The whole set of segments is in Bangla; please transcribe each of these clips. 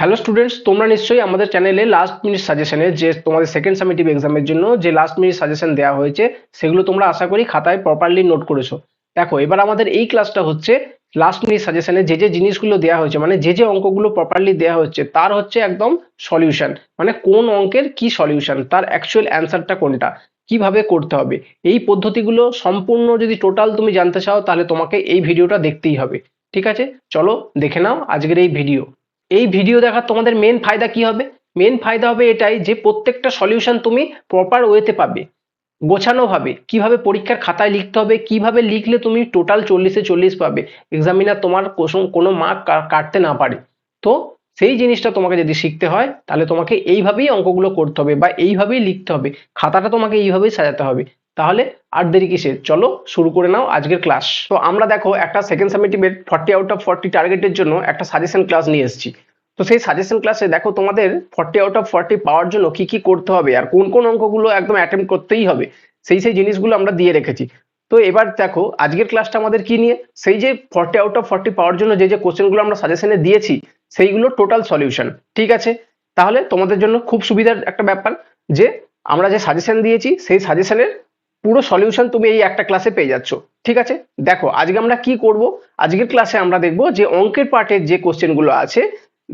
হ্যালো স্টুডেন্টস, তোমরা নিশ্চয়ই আমাদের চ্যানেলে লাস্ট মিনিট সাজেশনে যে তোমাদের সেকেন্ড সামেটিভ এক্সামের জন্য যে লাস্ট মিনিট সাজেশন দেওয়া হয়েছে সেগুলো তোমরা আশা করি খাতায় প্রপারলি নোট করেছো। দেখো, এবার আমাদের এই ক্লাসটা হচ্ছে লাস্ট মিনিট সাজেশনে যে জিনিসগুলো দেওয়া হয়েছে, মানে যে অঙ্কগুলো প্রপারলি দেওয়া হচ্ছে তার হচ্ছে একদম সলিউশন, মানে কোন অঙ্কের কি সলিউশন, তার অ্যাকচুয়াল অ্যান্সারটা কোনটা, কিভাবে করতে হবে, এই পদ্ধতিগুলো সম্পূর্ণ যদি টোটাল তুমি জানতে চাও তাহলে তোমাকে এই ভিডিওটা দেখতেই হবে। ঠিক আছে, চলো দেখে নাও আজকের এই ভিডিও। এই ভিডিও দেখার তোমাদের মেন ফায়দা কি হবে? মেন ফায়দা হবে এটাই যে প্রত্যেকটা সলিউশন তুমি প্রপার ওয়েতে পাবে, গোছানো ভাবে, কিভাবে পরীক্ষার খাতায় লিখতে হবে, কিভাবে লিখলে তুমি টোটাল 40-এ 40 পাবে, এক্সামিনার তোমার কোনো মার্ক কাটতে না পারে। তো সেই জিনিসটা তোমাকে যদি শিখতে হয় তাহলে তোমাকে এইভাবেই অঙ্কগুলো করতে হবে বা এইভাবেই লিখতে হবে, খাতাটা তোমাকে এইভাবেই সাজাতে হবে। তাহলে আর দেরি কিসের, চলো শুরু করে নাও আজকের ক্লাস। তো আমরা দেখো একটা সেকেন্ড সামেটিভের 40/40 টার্গেটের জন্য একটা সাজেশন ক্লাস নিয়ে এসেছি। তো সেই সাজেশন ক্লাসে দেখো তোমাদের 40/40 পাওয়ার জন্য কি কি করতে হবে আর কোন কোন অঙ্কগুলো একদম অ্যাটেম্প করতেই হবে, সেই জিনিসগুলো আমরা দিয়ে রেখেছি। তো এবার দেখো আজকের ক্লাসটা আমাদের কি নিয়ে, সেই যে 40/40 পাওয়ার জন্য যে কোশ্চেনগুলো আমরা সাজেশনে দিয়েছি সেইগুলো টোটাল সলিউশন। ঠিক আছে, তাহলে তোমাদের জন্য খুব সুবিধার একটা ব্যাপার যে আমরা যে সাজেশন দিয়েছি সেই সাজেশনের পুরো সলিউশন তুমি এই একটা ক্লাসে পেয়ে যাচ্ছ। ঠিক আছে, দেখো আজকে আমরা কি করব, আজকের ক্লাসে আমরা দেখব যে অঙ্কের পার্টের যে কোশ্চেনগুলো আছে।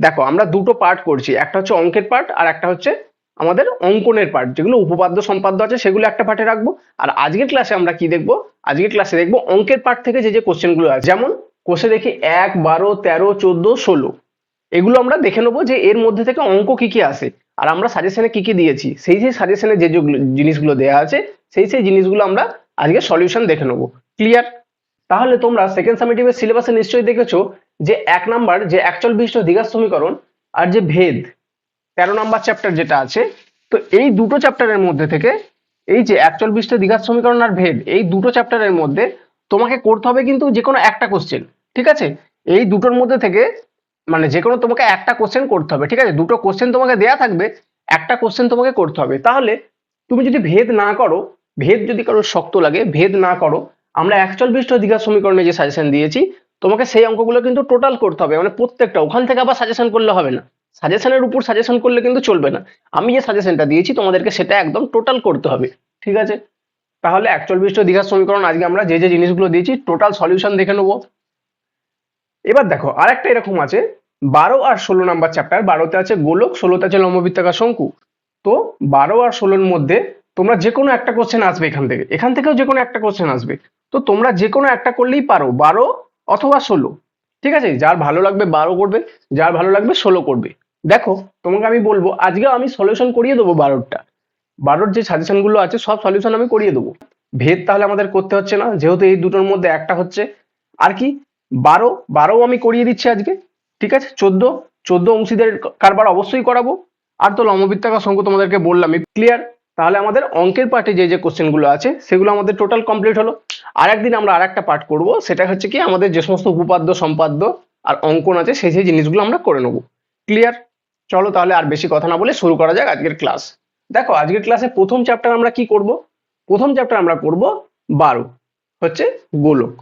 দেখো আমরা দুটো পার্ট করছি, একটা হচ্ছে অঙ্কের পার্ট আর একটা হচ্ছে আমাদের অঙ্কনের পার্ট, যেগুলো উপপাদ্য সম্পাদ্য আছে সেগুলো একটা পার্টে রাখবো। আর আজকের ক্লাসে আমরা কি দেখবো, আজকের ক্লাসে দেখবো অঙ্কের পার্ট থেকে যে কোশ্চেনগুলো আছে, যেমন কোষে দেখি 1, 12, 13, 14, 16, এগুলো আমরা দেখে নেবো যে এর মধ্যে থেকে অঙ্ক কি কি আসে আর আমরা সাজেশনে কি কি দিয়েছি, সেই সাজেশনে যে জিনিসগুলো দেওয়া আছে সেই জিনিসগুলো আমরা আজকে সলিউশন দেখে নেবো। ক্লিয়ার? তাহলে তোমরা সেকেন্ড সামেটিভের সিলেবাসে নিশ্চয়ই দেখেছো যে 1 নাম্বার যে একচল বিশিষ্ট দ্বিঘাত সমীকরণ আর যে ভেদ 13 নাম্বার চ্যাপ্টার যেটা আছে, তো এই দুটো চ্যাপ্টারের মধ্যে থেকে এই যে একচল বিশিষ্ট দ্বিঘাত সমীকরণ আর ভেদ, এই দুটো চ্যাপ্টারের মধ্যে তোমাকে করতে হবে কিন্তু যে কোনো একটা কোশ্চেন। ঠিক আছে, এই দুটোর মধ্যে থেকে মানে যে কোনো তোমাকে একটা কোশ্চেন করতে হবে। ঠিক আছে, দুটো কোশ্চেন তোমাকে দেয়া থাকবে, একটা কোশ্চেন তোমাকে করতে হবে। তাহলে তুমি যদি ভেদ না করো, ভেদ যদি কারো শক্ত লাগে, ভেদ না করো, আমরা একচল বিশিষ্ট দ্বিঘাত সমীকরণে যে সাজেশন দিয়েছি তোমাকে সেই অঙ্কগুলো কিন্তু টোটাল করতে হবে, মানে প্রত্যেকটা, ওখান থেকে আবার সাজেশন করলে হবে না, সাজেশনের উপর সাজেশন করলে কিন্তু চলবে না। আমি যে সাজেশনটা দিয়েছি তোমাদেরকে সেটা একদম টোটাল করতে হবে। ঠিক আছে, তাহলে একচল বিশিষ্ট দ্বিঘাত সমীকরণ আজকে আমরা যে জিনিসগুলো দিয়েছি টোটাল সলিউশন দেখে নেবো। এবার দেখো আরেকটা এরকম আছে, 12 আর 16 নাম্বার চ্যাপ্টার, 12তে আছে গোলক, 16তে আছে লম্ববৃত্তাকার শঙ্কু। তো 12 আর 16-র মধ্যে তোমরা যে কোনো একটা কোশ্চেন আসবে, এখান থেকেও যে কোনো একটা কোশ্চেন আসবে। তো তোমরা যে কোনো একটা করলেই পারো, 12 অথবা 16। ঠিক আছে, যার ভালো লাগবে 12 করবে, যার ভালো লাগবে 16 করবে। দেখো তোমাকে আমি বলবো আজকে আমি সলিউশন করিয়ে দেবো 12টা, 12-র যে সাজেশন গুলো আছে সব সলিউশন আমি করিয়ে দেবো। ভেদ তাহলে আমাদের করতে হচ্ছে না, যেহেতু এই দুটোর মধ্যে একটা হচ্ছে। আর কি, 12 আমি করিয়ে দিচ্ছি আজকে। ঠিক আছে, 14 অংশীদারের কারবার অবশ্যই করাবো। আর তো লম্ববৃত্তাকার শঙ্কু তোমাদেরকে বললামই। ক্লিয়ার? তাহলে আমাদের অঙ্কের পার্টে যে কোশ্চেন গুলো আছে সেগুলো আমাদের টোটাল কমপ্লিট হলো। আর একদিন আমরা আর একটা পার্ট করবো, সেটা হচ্ছে কি আমাদের যে সমস্ত উপপাদ্য সম্পাদ্য আর অঙ্কন আছে সেই জিনিসগুলো আমরা করে নেবো। ক্লিয়ার? চলো তাহলে আর বেশি কথা না বলে শুরু করা যাক আজকের ক্লাস। দেখো আজকের ক্লাসে প্রথম চ্যাপ্টার আমরা কি করব, প্রথম চ্যাপ্টার আমরা করব 12, হচ্ছে গোলক।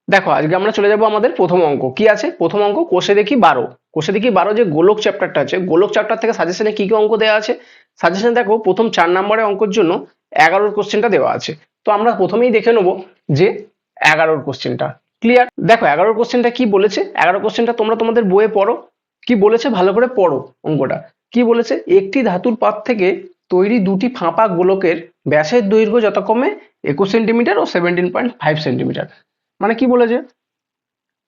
দেখো আজকে আমরা চলে যাব আমাদের প্রথম অঙ্ক কি আছে, প্রথম অঙ্ক কোষে দেখি 12। কোষে দেখি 12 যে গোলক চ্যাপ্টারটা আছে, গোলক চ্যাপ্টার থেকে সাজেশনে কি কি অঙ্ক দেওয়া আছে। সাজেশনে দেখো প্রথম 4 নম্বরের অঙ্কের জন্য 11-র কোশ্চেনটা দেওয়া আছে। তো আমরা প্রথমেই দেখে নেব যে 11-র কোশ্চেনটা। ক্লিয়ার? দেখো 11-র কোশ্চেনটা কি বলেছে, 11 কোশ্চেনটা তোমরা তোমাদের বইয়ে পড়ো, কি বলেছে ভালো করে পড়ো। অঙ্কটা কি বলেছে, একটি ধাতুর পাত থেকে তৈরি দুটি ফাঁপা গোলকের ব্যাসের দৈর্ঘ্য যথাক্রমে 21 সেন্টিমিটার ও 17.5 সেন্টিমিটার। মানে কি বলেছে,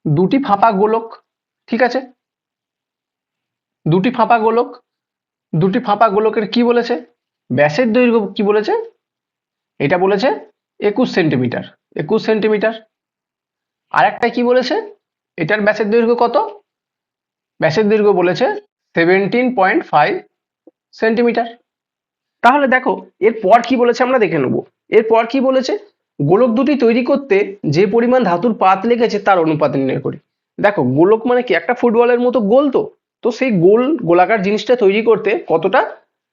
দুটি ফাঁপা গোলক। ঠিক আছে, দুটি ফাঁপা গোলক, দুটি ফাঁপা গোলকের কি বলেছে, ব্যাসের দৈর্ঘ্য কি বলেছে, এটা বলেছে 21 সেন্টিমিটার, 21 সেন্টিমিটার। আর একটা কি বলেছে, এটার ব্যাসের দৈর্ঘ্য কত, ব্যাসের দৈর্ঘ্য বলেছে 17.5 সেন্টিমিটার। তাহলে দেখো এরপর কি বলেছে আমরা দেখে নেবো। এরপর কি বলেছে, গোলক দুটি তৈরি করতে যে পরিমাণ ধাতুর পাত লেগেছে তার অনুপাত নির্ণয় করি। দেখো গোলক মানে কি, একটা ফুটবলের মতো গোল, তো তো সেই গোলাকার জিনিসটা তৈরি করতে কতটা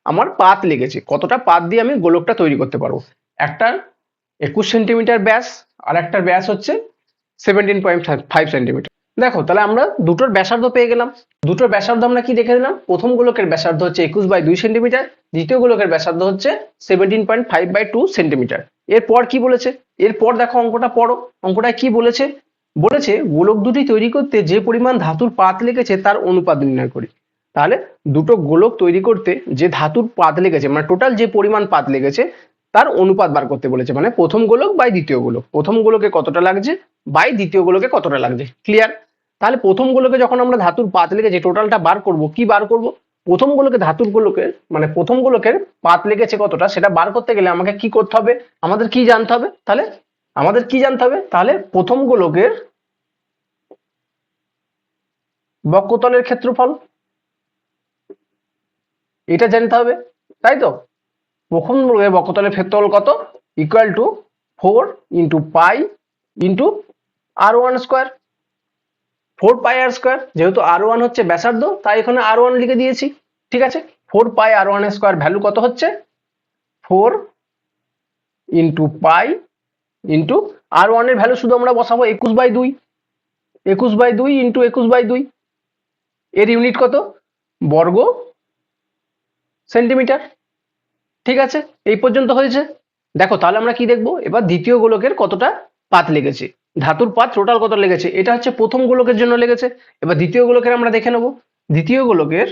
আমার পাত লেগেছে, কতটা পাত দিয়ে আমি গোলকটা তৈরি করতে পারবো। একটার 21 সেন্টিমিটার ব্যাস আর একটার ব্যাস হচ্ছে 17.5 সেন্টিমিটার। দেখো তাহলে আমরা দুটোর ব্যাসার্ধ পেয়ে গেলাম। দুটোর ব্যাসার্ধ আমরা কি দেখে দিলাম, প্রথম গোলকের ব্যাসার্ধ হচ্ছে 21/2 সেন্টিমিটার, দ্বিতীয় গোলকের ব্যাসার্ধ হচ্ছে 17.5/2 সেন্টিমিটার। এরপর কি বলেছে, এরপর দেখো অঙ্কটা পড়ো, অঙ্কটায় কি বলেছে, বলেছে গোলক দুটি তৈরি করতে যে পরিমাণ ধাতুর পাত লেগেছে তার অনুপাত নির্ণয় করি। তাহলে দুটো গোলক তৈরি করতে যে ধাতুর পাত লেগেছে মানে টোটাল যে পরিমাণ পাত লেগেছে তার অনুপাত বার করতে বলেছে, মানে প্রথম গোলক বাই দ্বিতীয় গোলক, প্রথম গোলকে কতটা লাগছে বাই দ্বিতীয় গোলকে কতটা লাগছে। ক্লিয়ার? তাহলে প্রথম গোলকে যখন আমরা ধাতুর পাত লেগেছে টোটালটা বার করব, কি বার করব, প্রথম গোলকে ধাতুর গোলকের মানে প্রথম গোলকের পাত লেগেছে কতটা সেটা বার করতে গেলে আমাকে কি করতে হবে, আমাদের কি জানতে হবে, তাহলে আমাদের কি জানতে হবে, তাহলে প্রথম গোলকের বক্ষতলের ক্ষেত্রফল এটা জানতে হবে, তাই তো। প্রথম গোলকের বক্ষতলের ক্ষেত্রফল কত, ইকুয়াল টু 4 × π × r1²। 4πr², যেহেতু r1 হচ্ছে ব্যাসার্ধ তাই এখানে r1 লিখে দিয়েছি। ঠিক আছে, 4πr1² ভ্যালু কত হচ্ছে, 4 × π × r1 এর ভ্যালু শুধু আমরা বসাবো 21/2, 21/2 × 21/2, এর ইউনিট কত, বর্গ সেন্টিমিটার। ঠিক আছে, এই পর্যন্ত হয়েছে। দেখো তাহলে আমরা কি দেখবো, এবার দ্বিতীয় গোলকের কতটা পাত লেগেছে, ধাতুর পাত টোটাল কত লেগেছে, এটা হচ্ছে প্রথম গোলকের জন্য লেগেছে। এবার দ্বিতীয় গোলকের আমরা দেখে নেব, দ্বিতীয় গোলকের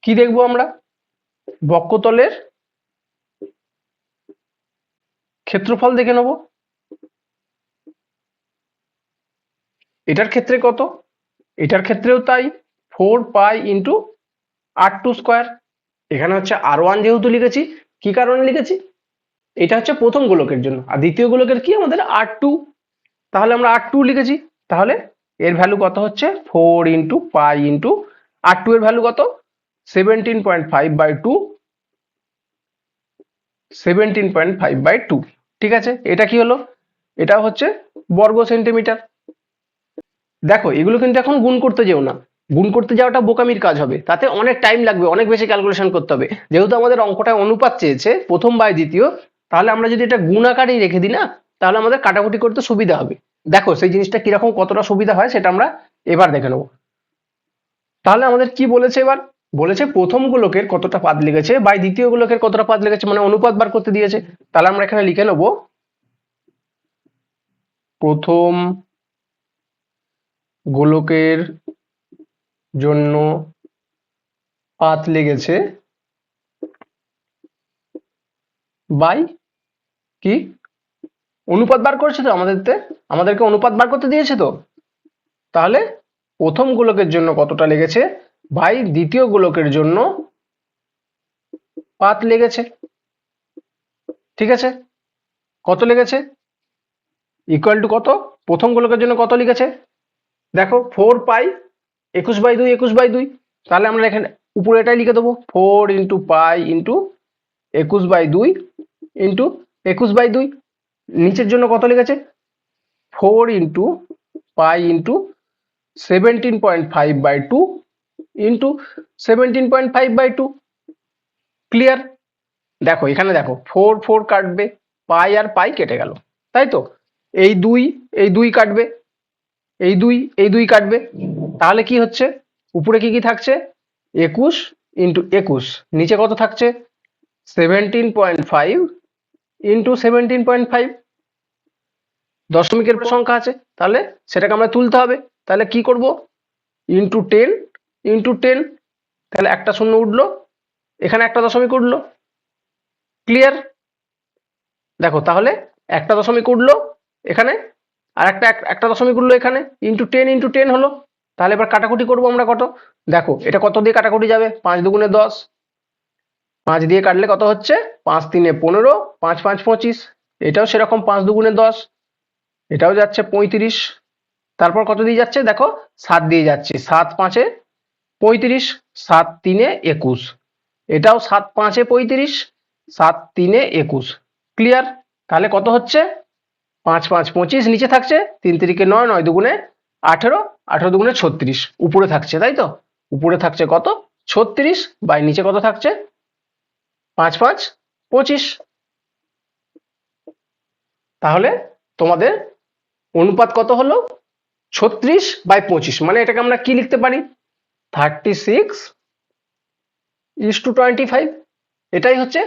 কি দেখবো আমরা, বক্ষতলের ক্ষেত্রফল দেখে নেব। এটার ক্ষেত্রে কত, এটার ক্ষেত্রেও তাই, 4π × r2²। এখানে হচ্ছে r1 যেহেতু লিখেছি, কি কারণে লিখেছি, এটা হচ্ছে প্রথম গোলকের জন্য, আর দ্বিতীয় গোলকের কি আমাদের r2, তাহলে আমরা r2 লিখেছি। তাহলে এর ভ্যালু কত হচ্ছে, 4 × π × r2 এর ভ্যালু কত, 17.5/2, 17.5/2। ঠিক আছে, এটা কি হলো, এটা হচ্ছে বর্গ সেন্টিমিটার। দেখো এগুলো কিন্তু এখন গুণ করতে যেও না, গুণ করতে যাওয়াটা বোকামির কাজ হবে, তাতে অনেক টাইম লাগবে, অনেক বেশি ক্যালকুলেশন করতে হবে। যেহেতু আমাদের অঙ্কটায় অনুপাত চেয়েছে প্রথম বাই দ্বিতীয়, তাহলে আমরা যদি এটা গুণ আকারেই রেখে দিই না, তাহলে আমাদের কাটাকুটি করতে সুবিধা হবে। দেখো সেই জিনিসটা কিরকম কতটা সুবিধা হয় সেটা আমরা এবার দেখে নেবো। তাহলে আমাদের কি বলেছে, এবার বলেছে প্রথম গোলকের কতটা পাত লেগেছে বাই দ্বিতীয় গোলকের কতটা পাত লেগেছে, মানে অনুপাত বার করতে দিয়েছে। তাহলে আমরা এখানে লিখে নেব, প্রথম গোলকের জন্য পাত লেগেছে বাই কি, অনুপাত বার করেছে তো আমাদেরকে অনুপাত বার করতে দিয়েছে তো, তাহলে প্রথম গোলকের জন্য কতটা লেগেছে বাই দ্বিতীয় গোলকের জন্য পাত লেগেছে। ঠিক আছে, কত লেগেছে, ইকুয়াল টু কত, প্রথম গোলকের জন্য কত লিখেছে, দেখো 4π, 21/2 21/2, তাহলে আমরা এখানে উপরে এটাই লিখে দেবো, 4 × π × 21/2 × 21/2। নিচের জন্য কত লিখেছে, 4 × π × 17.5/2 × 17.5/2। ক্লিয়ার? দেখো এখানে দেখো 4 4 কাটবে, পাই আর পাই কেটে গেল, তাই তো, এই 2 এই 2 কাটবে, এই 2 কাটবে, তাহলে কি হচ্ছে, উপরে কি কি থাকছে, 21 × 21, নিচে কত থাকছে, 17.5 × 17.5, দশমিকের সংখ্যা আছে, তাহলে সেটাকে আমরা তুলতে হবে। তাহলে কি করব, ইন্টু 10 × 10, তাহলে একটা শূন্য উঠলো, এখানে একটা দশমিক উঠলো। ক্লিয়ার? দেখো তাহলে একটা দশমিক উঠলো এখানে, আর একটা দশমিক উঠলো এখানে, ইন্টু 10 × 10 হলো। তাহলে এবার কাটাকুটি করবো আমরা কত, দেখো এটা কত দিয়ে কাটাকুটি যাবে, 5 × 2 = 10, 5 দিয়ে কাটলে কত হচ্ছে, 5 × 3 = 15, 5 × 5 = 25, এটাও সেরকম 5 × 2 = 10, এটাও যাচ্ছে 35, তারপর কত দিয়ে যাচ্ছে দেখো, 7 দিয়ে যাচ্ছে, 7 × 5 = 35, 7 × 3 = 21, এটাও 7 × 5 = 35, 7 × 3 = 21। ক্লিয়ার? তাহলে কত হচ্ছে, 5 × 5 = 25, নিচে থাকছে 3 × 3 = 9, 9 × 2 = 18, 18 × 2 = 36, উপরে থাকছে, তাই তো, উপরে থাকছে কত, 36, বাই নিচে কত থাকছে, 5 × 5 = 25। তাহলে তোমাদের অনুপাত কত হলো 36/25, মানে এটাকে আমরা কি লিখতে পারি 36:25। এটাই হচ্ছে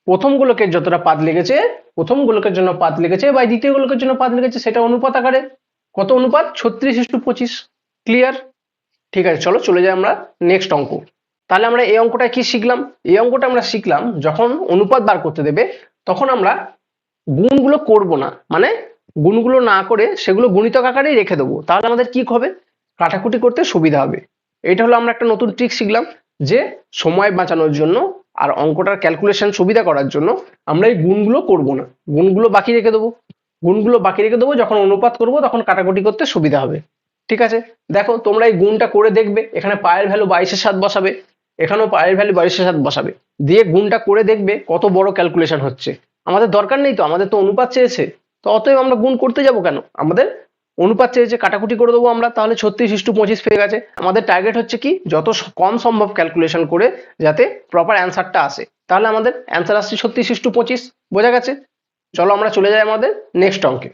প্রথম গোলকের যতটা পাত লেগেছে, প্রথম গোলকের জন্য পাত লেগেছে বা দ্বিতীয় গোলকের জন্য পাত লেগেছে সেটা অনুপাত আকারে। কত অনুপাত 36:25। ক্লিয়ার? ঠিক আছে, চলো চলে যাই আমরা নেক্সট অঙ্ক। তাহলে আমরা এই অঙ্কটা কি শিখলাম? এই অঙ্কটা আমরা শিখলাম যখন অনুপাত বার করতে দেবে তখন আমরা গুণগুলো করব না, মানে গুণগুলো না করে সেগুলো গুণিতক আকারেই রেখে দেবো, তাহলে আমাদের কি হবে কাটাকুটি করতে সুবিধা হবে। এটা হলো আমরা একটা নতুন ট্রিক শিখলাম, যে সময় বাঁচানোর জন্য আর অঙ্কটার ক্যালকুলেশন সুবিধা করার জন্য আমরা এই গুণগুলো করব না, গুণগুলো বাকি রেখে দেবো। গুণগুলো বাকি রেখে দেবো, যখন অনুপাত করব তখন কাটাকুটি করতে সুবিধা হবে। ঠিক আছে, দেখো তোমরা এই গুণটা করে দেখবে, এখানে পায়ের ভ্যালু 22-এর 7 বসাবে, এখানেও পায়ের ভ্যালু 22-এর 7 বসাবে, দিয়ে গুণটা করে দেখবে কত বড় ক্যালকুলেশন হচ্ছে। আমাদের দরকার নেই তো, আমাদের তো অনুপাত চেয়েছে, তো অতএব আমরা গুণ করতে যাব কেন, আমাদের অনুপাত চেয়েছে, কাটাকুটি করে দেবো আমরা, তাহলে 36:25 পেয়ে গেছে। আমাদের টার্গেট হচ্ছে কি যত কম সম্ভব ক্যালকুলেশন করে যাতে প্রপার অ্যান্সারটা আসে, তাহলে আমাদের অ্যান্সার আসছে 36:25। বোঝা গেছে? চলো আমরা চলে যাই আমাদের নেক্সট অঙ্কে।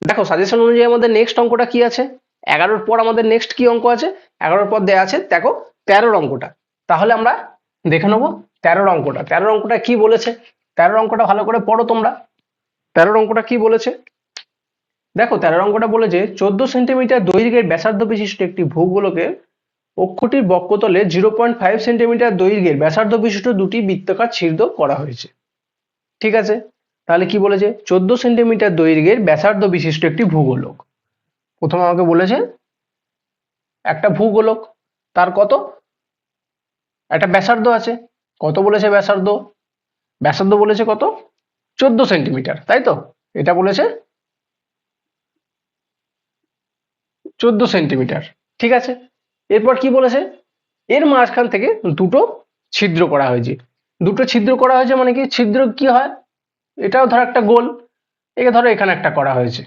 দেখো সাজেশন অনুযায়ী আমাদের নেক্সট অঙ্কটা কি আছে, 11-র পর আমাদের নেক্সট কি অঙ্ক আছে, 11-র পর দেয়া আছে দেখো 13-র অঙ্কটা। তাহলে আমরা দেখে নেবো 13-র অঙ্কটা। 13-র অঙ্কটা কি বলেছে, 13-র অঙ্কটা ভালো করে পড়ো তোমরা। 13-র অঙ্কটা কি বলেছে দেখো, 13-র অঙ্কটা বলেছে 14 সেন্টিমিটার দৈর্ঘ্যের ব্যাসার্ধ বিশিষ্ট একটি ভূগোলকে অক্ষটির বক্ষতলে 0.5 সেন্টিমিটার দৈর্ঘ্যের ব্যাসার্ধ বিশিষ্ট দুটি বৃত্তাকার ছিদ্র করা হয়েছে। ঠিক আছে, তাহলে কি বলেছে 14 সেন্টিমিটার দৈর্ঘ্যের ব্যাসার্ধ বিশিষ্ট একটি ভূগোলক। প্রথমে আমাকে বলেছে একটা ভূগোলক, তার কত একটা ব্যাসার্ধ আছে, কত বলেছে ব্যাসার্ধ, ব্যাসার্ধ বলেছে কত 14 সেন্টিমিটার, তাই তো, এটা বলেছে 14 সেন্টিমিটার। ঠিক আছে, এরপর কি বলেছে এর মাঝখান থেকে দুটো ছিদ্র করা হয়েছে। দুটো ছিদ্র করা হয়েছে মানে কি, ছিদ্র কি হয়, এটাও ধর একটা গোল, একে ধরো এখানে একটা করা হয়েছে,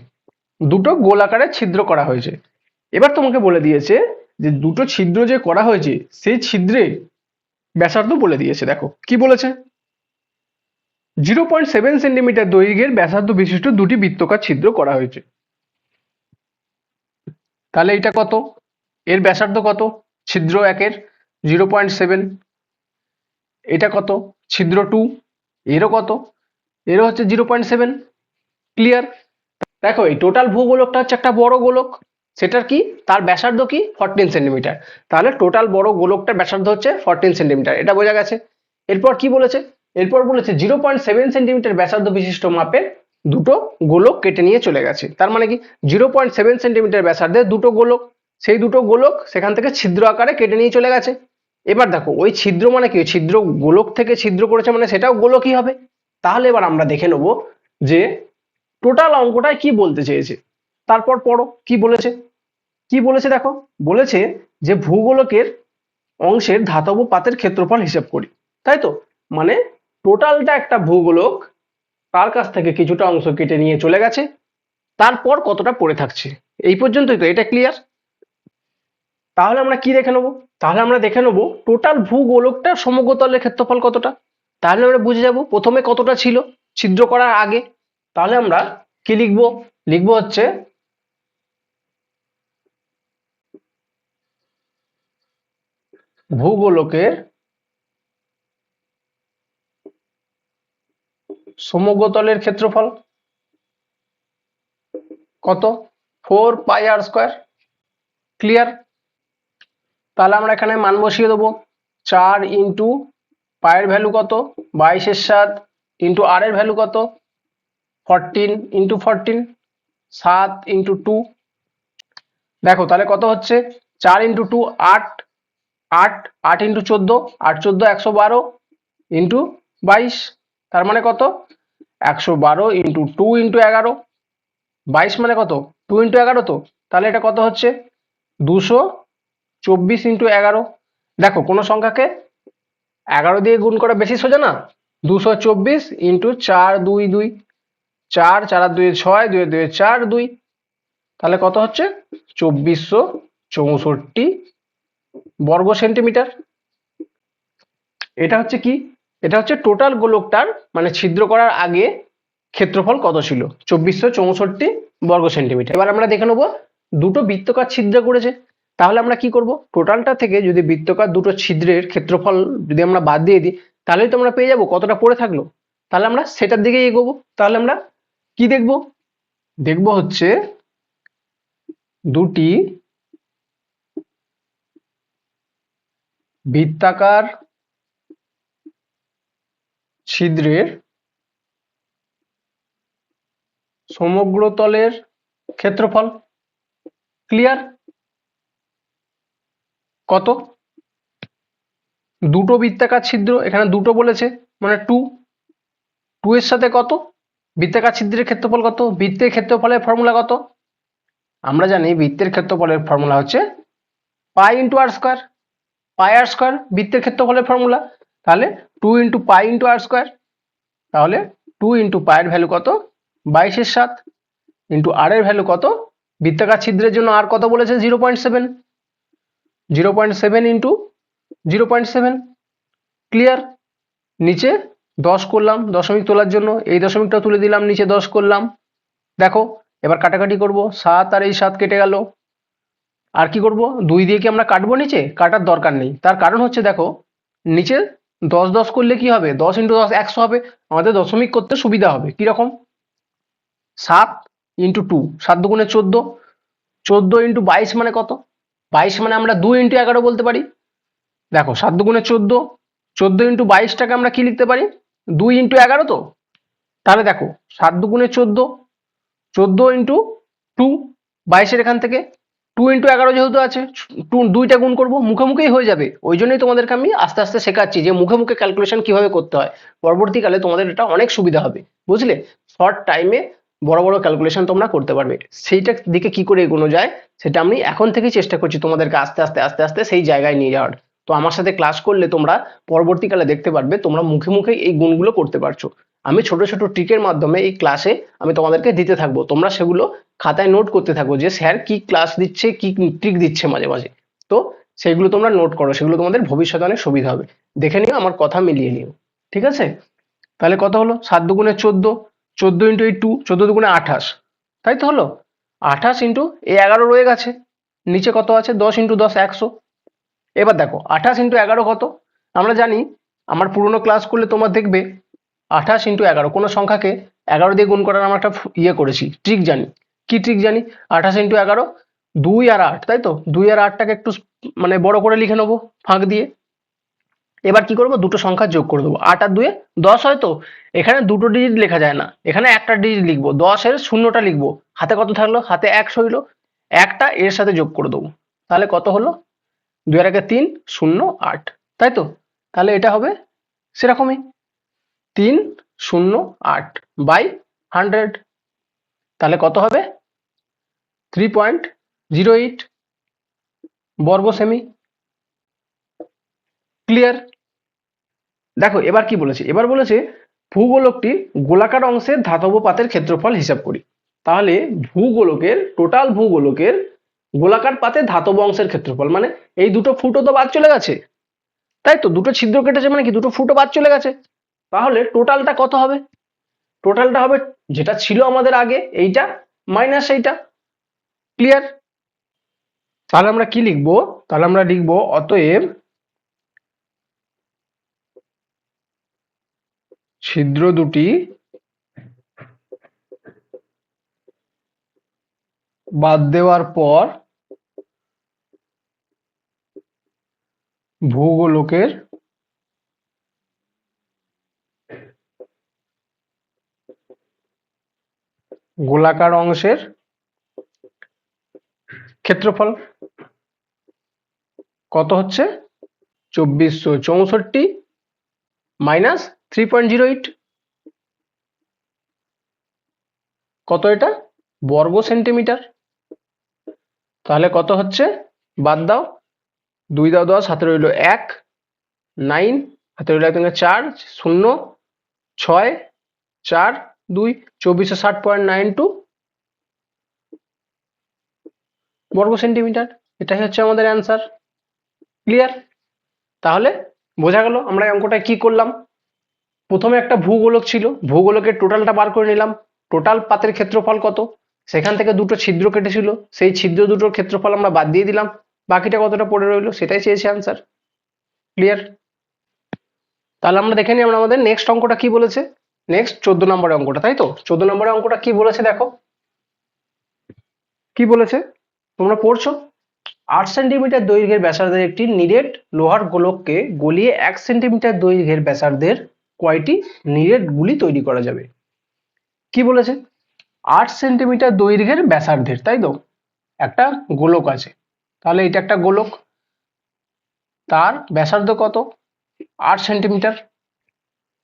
দুটো গোল আকারে ছিদ্র করা হয়েছে। এবার তোমাকে বলে দিয়েছে যে দুটো ছিদ্র যে করা হয়েছে সেই ছিদ্রে ব্যাসার্ধ বলে দিয়েছে। দেখো কি বলেছে 0.7 সেন্টিমিটার দৈর্ঘ্যের ব্যাসার্ধ বিশিষ্ট দুটি বৃত্তাকার ছিদ্র করা হয়েছে। তাহলে এটা কত, এর ব্যাসার্ধ কত ছিদ্র একের 0.7, এটা কত ছিদ্র 2, এরও কত, এরও হচ্ছে 0.7। ক্লিয়ার? দেখো এই টোটাল ভূগোলকটা হচ্ছে একটা বড় গোলক, সেটার কি তার ব্যাসার্ধ কি 14 সেন্টিমিটার, তাহলে টোটাল বড় গোলকটার ব্যাসার্ধ হচ্ছে 14 সেন্টিমিটার, এটা বোঝা গেছে। এরপর কি বলেছে, এরপর বলেছে 0.7 সেন্টিমিটার ব্যাসার্ধ বিশিষ্ট মাপের দুটো গোলক কেটে নিয়ে চলে গেছে। তার মানে কি 0.7 সেন্টিমিটার ব্যাসার্ধের দুটো গোলক, সেই দুটো গোলক সেখান থেকে ছিদ্র আকারে কেটে নিয়ে চলে গেছে। এবার দেখো ওই ছিদ্র মানে কি, ছিদ্র গোলক থেকে ছিদ্র করেছে মানে সেটাও গোলকই হবে। তাহলে এবার আমরা দেখে নেব যে টোটাল অঙ্কটায় কি বলতে চেয়েছে। তারপর পড়ো কি বলেছে, কি বলেছে দেখো, বলেছে যে ভূগোলকের অংশের ধাতব পাতের ক্ষেত্রফল হিসাব করি, তাই তো, মানে টোটালটা একটা ভূগোলক, তার কাছ থেকে কিছুটা অংশ কেটে নিয়ে চলে গেছে, তারপর কতটা পড়ে থাকছে, এই পর্যন্তই তো, এটা ক্লিয়ার? তাহলে আমরা কি দেখে নেবো, তাহলে আমরা দেখে নেবো টোটাল ভূগোলকটার সমগ্রতলের ক্ষেত্রফল কতটা, তাহলে আমরা বুঝে যাব প্রথমে কতটা ছিল ছিদ্র করার আগে। তাহলে আমরা কি লিখবো, লিখবো হচ্ছে ভূগোলকের সমগ্রতলের ক্ষেত্রফল কত 4πr²। ক্লিয়ার? তাহলে আমরা এখানে মান বসিয়ে দেবো, 4 ইন্টু পায়ের ভ্যালু কত 22-এর 7 ইন্টু আর এর ভ্যালু কত 14 ইন্টু 14, 7 ইন্টু 2। দেখো তাহলে কত হচ্ছে 4 ইন্টু 2 8, 8 8 ইন্টু 14, 8 14 112 ইন্টু 22, তার মানে কত 112 ইন্টু 2 ইন্টু 11, 22 মানে কত 2 ইন্টু 11 তো, তাহলে এটা কত হচ্ছে 224 ইন্টু 11। দেখো কোনো সংখ্যাকে 11 দিয়ে গুণ করা বেশি সোজা না, 224 ইন্টু 4 2 2, 4 4 2 6, 2 2 4 2, তাহলে কত হচ্ছে 2464 বর্গ সেন্টিমিটার। এটা হচ্ছে কি, এটা হচ্ছে টোটাল গোলকটার মানে ছিদ্র করার আগে ক্ষেত্রফল কত ছিল? 2464 বর্গ সেন্টিমিটার। এবার আমরা দেখে নেবো দুটো বৃত্তাকার ছিদ্র করেছে, তাহলে আমরা কি করব, টোটালটা থেকে যদি বৃত্তাকার দুটো ছিদ্রের ক্ষেত্রফল যদি আমরা বাদ দিয়ে দিই, তাহলেই তো আমরা পেয়ে যাবো কতটা পড়ে থাকলো। তাহলে আমরা সেটার দিকে এগোবো। তাহলে আমরা কি দেখব, দেখব হচ্ছে দুটি বৃত্তাকার ছিদ্রের সমগ্র তলের ক্ষেত্রফল। ক্লিয়ার? কত? দুটো বৃত্তাকার ছিদ্র, এখানে দুটো বলেছে মানে 2, 2 এর সাথে কত বৃত্তাকার ছিদ্রের ক্ষেত্রফল কত, বৃত্তের ক্ষেত্রফলের ফর্মুলা কত? আমরা জানি বৃত্তের ক্ষেত্রফলের ফর্মুলা হচ্ছে পাই ইন্টু আর স্কোয়ার। পাই আর স্কোয়ার বৃত্তের ক্ষেত্রফলের ফর্মুলা। তাহলে 2 ইন্টু পাই ইন্টু আর স্কোয়ার। তাহলে 2 ইন্টু পায়ের ভ্যালু কত, 22/7, ইন্টু আর এর ভ্যালু কত, বৃত্তাকার ছিদ্রের জন্য আর কত বলেছে 0.7, 0.7 ইন্টু 0.7। ক্লিয়ার? নিচে 10 করলাম দশমিক তোলার জন্য, এই দশমিকটা তুলে দিলাম, নিচে 10 করলাম। দেখো এবার কাটাকাটি করব, 7 আর এই 7 কেটে গেল। আর কি করব, 2 দিয়ে কি আমরা কাটবো? নিচে কাটার দরকার নেই, তার কারণ হচ্ছে দেখো নিচে 10 10 করলে কি হবে, 10 ইন্টু 10 100 হবে, আমাদের দশমিক করতে সুবিধা হবে। কিরকম, 7 ইন্টু 2, 7 দুগুণে 14, 14 ইন্টু 22 মানে কত, 22 মানে আমরা 2 ইন্টু 11 বলতে পারি। দেখো 7 দুগুণে 14, 14 ইন্টু 22টাকে আমরা কি লিখতে পারি, 2 ইন্টু 11 তো। তাহলে দেখো 7 দুগুণে 14, 14 ইন্টু 2, 22-এর এখান থেকে 2 ইন্টু 11 যেহেতু আছে, 2টা গুণ করবো, মুখে মুখেই হয়ে যাবে। ওই জন্যই তোমাদেরকে আমি আস্তে আস্তে শেখাচ্ছি যে মুখে মুখে ক্যালকুলেশন কিভাবে করতে হয়, পরবর্তীকালে তোমাদের এটা অনেক সুবিধা হবে। বুঝলে, শর্ট টাইমে বড় বড় ক্যালকুলেশন তোমরা করতে পারবে। সেইটার দিকে কি করে এগোনো যায় সেটা আমি এখন থেকেই চেষ্টা করছি তোমাদেরকে আস্তে আস্তে আস্তে আস্তে সেই জায়গায় নিয়ে যাওয়ার। তো আমার সাথে ক্লাস করলে তোমরা পরবর্তীকালে দেখতে পারবে তোমরা মুখে মুখে এই গুণগুলো করতে পারছো। আমি ছোট ছোট ট্রিকের মাধ্যমে এই ক্লাসে আমি তোমাদেরকে দিতে থাকবো, তোমরা সেগুলো খাতায় নোট করতে থাকো যে স্যার কি ক্লাস দিচ্ছে, কি ট্রিক দিচ্ছে মাঝে মাঝে। তো সেগুলো তোমরা নোট করো, সেগুলো তোমাদের ভবিষ্যতে অনেক সুবিধা হবে। দেখে নিও, আমার কথা মিলিয়ে নিও। ঠিক আছে? তাহলে কত হলো, 7 দুগুণে 14, 14 ইন্টু এই 2, 14 দুগুণে 28, তাই তো হলো। 28 ইন্টু এই 11 রয়ে গেছে, নিচে কত আছে, 10 ইন্টু 10 100। এবার দেখো 28 ইন্টু 11 কত, আমরা জানি আমার পুরোনো ক্লাস করলে তোমরা দেখবে 28 ইন্টু 11 কোনো সংখ্যাকে 11 দিয়ে গুণ করার আমরা একটা করেছি, ট্রিক জানি। কি ট্রিক জানি, 28 ইন্টু 11, 2 আর 8, তাই তো, 2 আর 8টাকে একটু মানে বড় করে লিখে নেবো ফাঁক দিয়ে। এবার কি করবো, দুটো সংখ্যা যোগ করে দেবো, 8 আর 2 10 হয় তো। এখানে দুটো ডিজিট লেখা যায় না, এখানে একটা ডিজিট লিখবো, 10-এর শূন্যটা লিখবো, হাতে কত থাকলো, হাতে 1 হইলো, একটা এর সাথে যোগ করে দেবো। তাহলে কত হলো, 2 আর 1 3, 0 8, তাই তো। তাহলে এটা হবে সেরকমই 308 বাই 100। তাহলে কত হবে, 3.08 বর্গ সেমি। ক্লিয়ার? দেখো এবার কি বলেছে, এবার বলেছে ভূগোলকটির গোলাকার অংশের ধাতব পাতের ক্ষেত্রফল হিসাব করি। তাহলে ভূগোলকের, টোটাল ভূগোলকের গোলাকার পাতের ধাতব অংশের ক্ষেত্রফল মানে এই দুটো ফুটো তো বাদ চলে গেছে, তাই তো, দুটো ছিদ্র কেটেছে মানে কি দুটো ফুটো বাদ চলে গেছে। তাহলে টোটালটা কত হবে, টোটালটা হবে যেটা ছিল আমাদের আগে এইটা মাইনাস এইটা। ক্লিয়ার? তাহলে আমরা কি লিখবো, তাহলে আমরা লিখবো অতএব ছিদ্র দুটি বাদ দেওয়ার পর ভূগোলকের গোলাকার অংশের ক্ষেত্রফল কত হচ্ছে, 2464 মাইনাস 3.08, কত এটা, বর্গ সেন্টিমিটার। তাহলে কত হচ্ছে, বাদ দাও, 2 দাও 10, হাতে রইল 1, 9, হাতে রইল 4, 0, 6, 4, 2, 2460.92 বর্গ সেন্টিমিটার। এটাই হচ্ছে আমাদের অ্যান্সার। ক্লিয়ার? তাহলে বোঝা গেল আমরা এই অঙ্কটা কি করলাম। প্রথমে একটা ভূগোলক ছিল, ভূগোলকের টোটালটা বার করে নিলাম, টোটাল পাতের ক্ষেত্রফল কত, সেখান থেকে দুটো ছিদ্র কেটেছিল, সেই ছিদ্র দুটোর ক্ষেত্রফল আমরা বাদ দিয়ে দিলাম, বাকিটা কতটা পড়ে রইলো সেটাই চেয়েছে আনসার। ক্লিয়ার? তাহলে আমরা দেখে নিই আমরা আমাদের নেক্সট অঙ্কটা কি বলেছে। নেক্সট 14 নম্বরের অঙ্কটা, তাই তো 14 নম্বরের অঙ্কটা কি বলেছে দেখো, কি বলেছে তোমরা পড়ছো। 8 সেন্টিমিটার দৈর্ঘ্যের ব্যাসার্ধের একটি নিরেট লোহার গোলককে গলিয়ে 1 সেন্টিমিটার দৈর্ঘ্যের ব্যাসার্ধের কয়টি নিরেট গুলি তৈরি করা যাবে। কি বলেছে? 8 সেন্টিমিটার দৈর্ঘ্যের ব্যাসার্ধের, তাই তো, একটা গোলক আছে, তাহলে এটা একটা গোলক, তার ব্যাসার্ধ কত? 8 সেন্টিমিটার।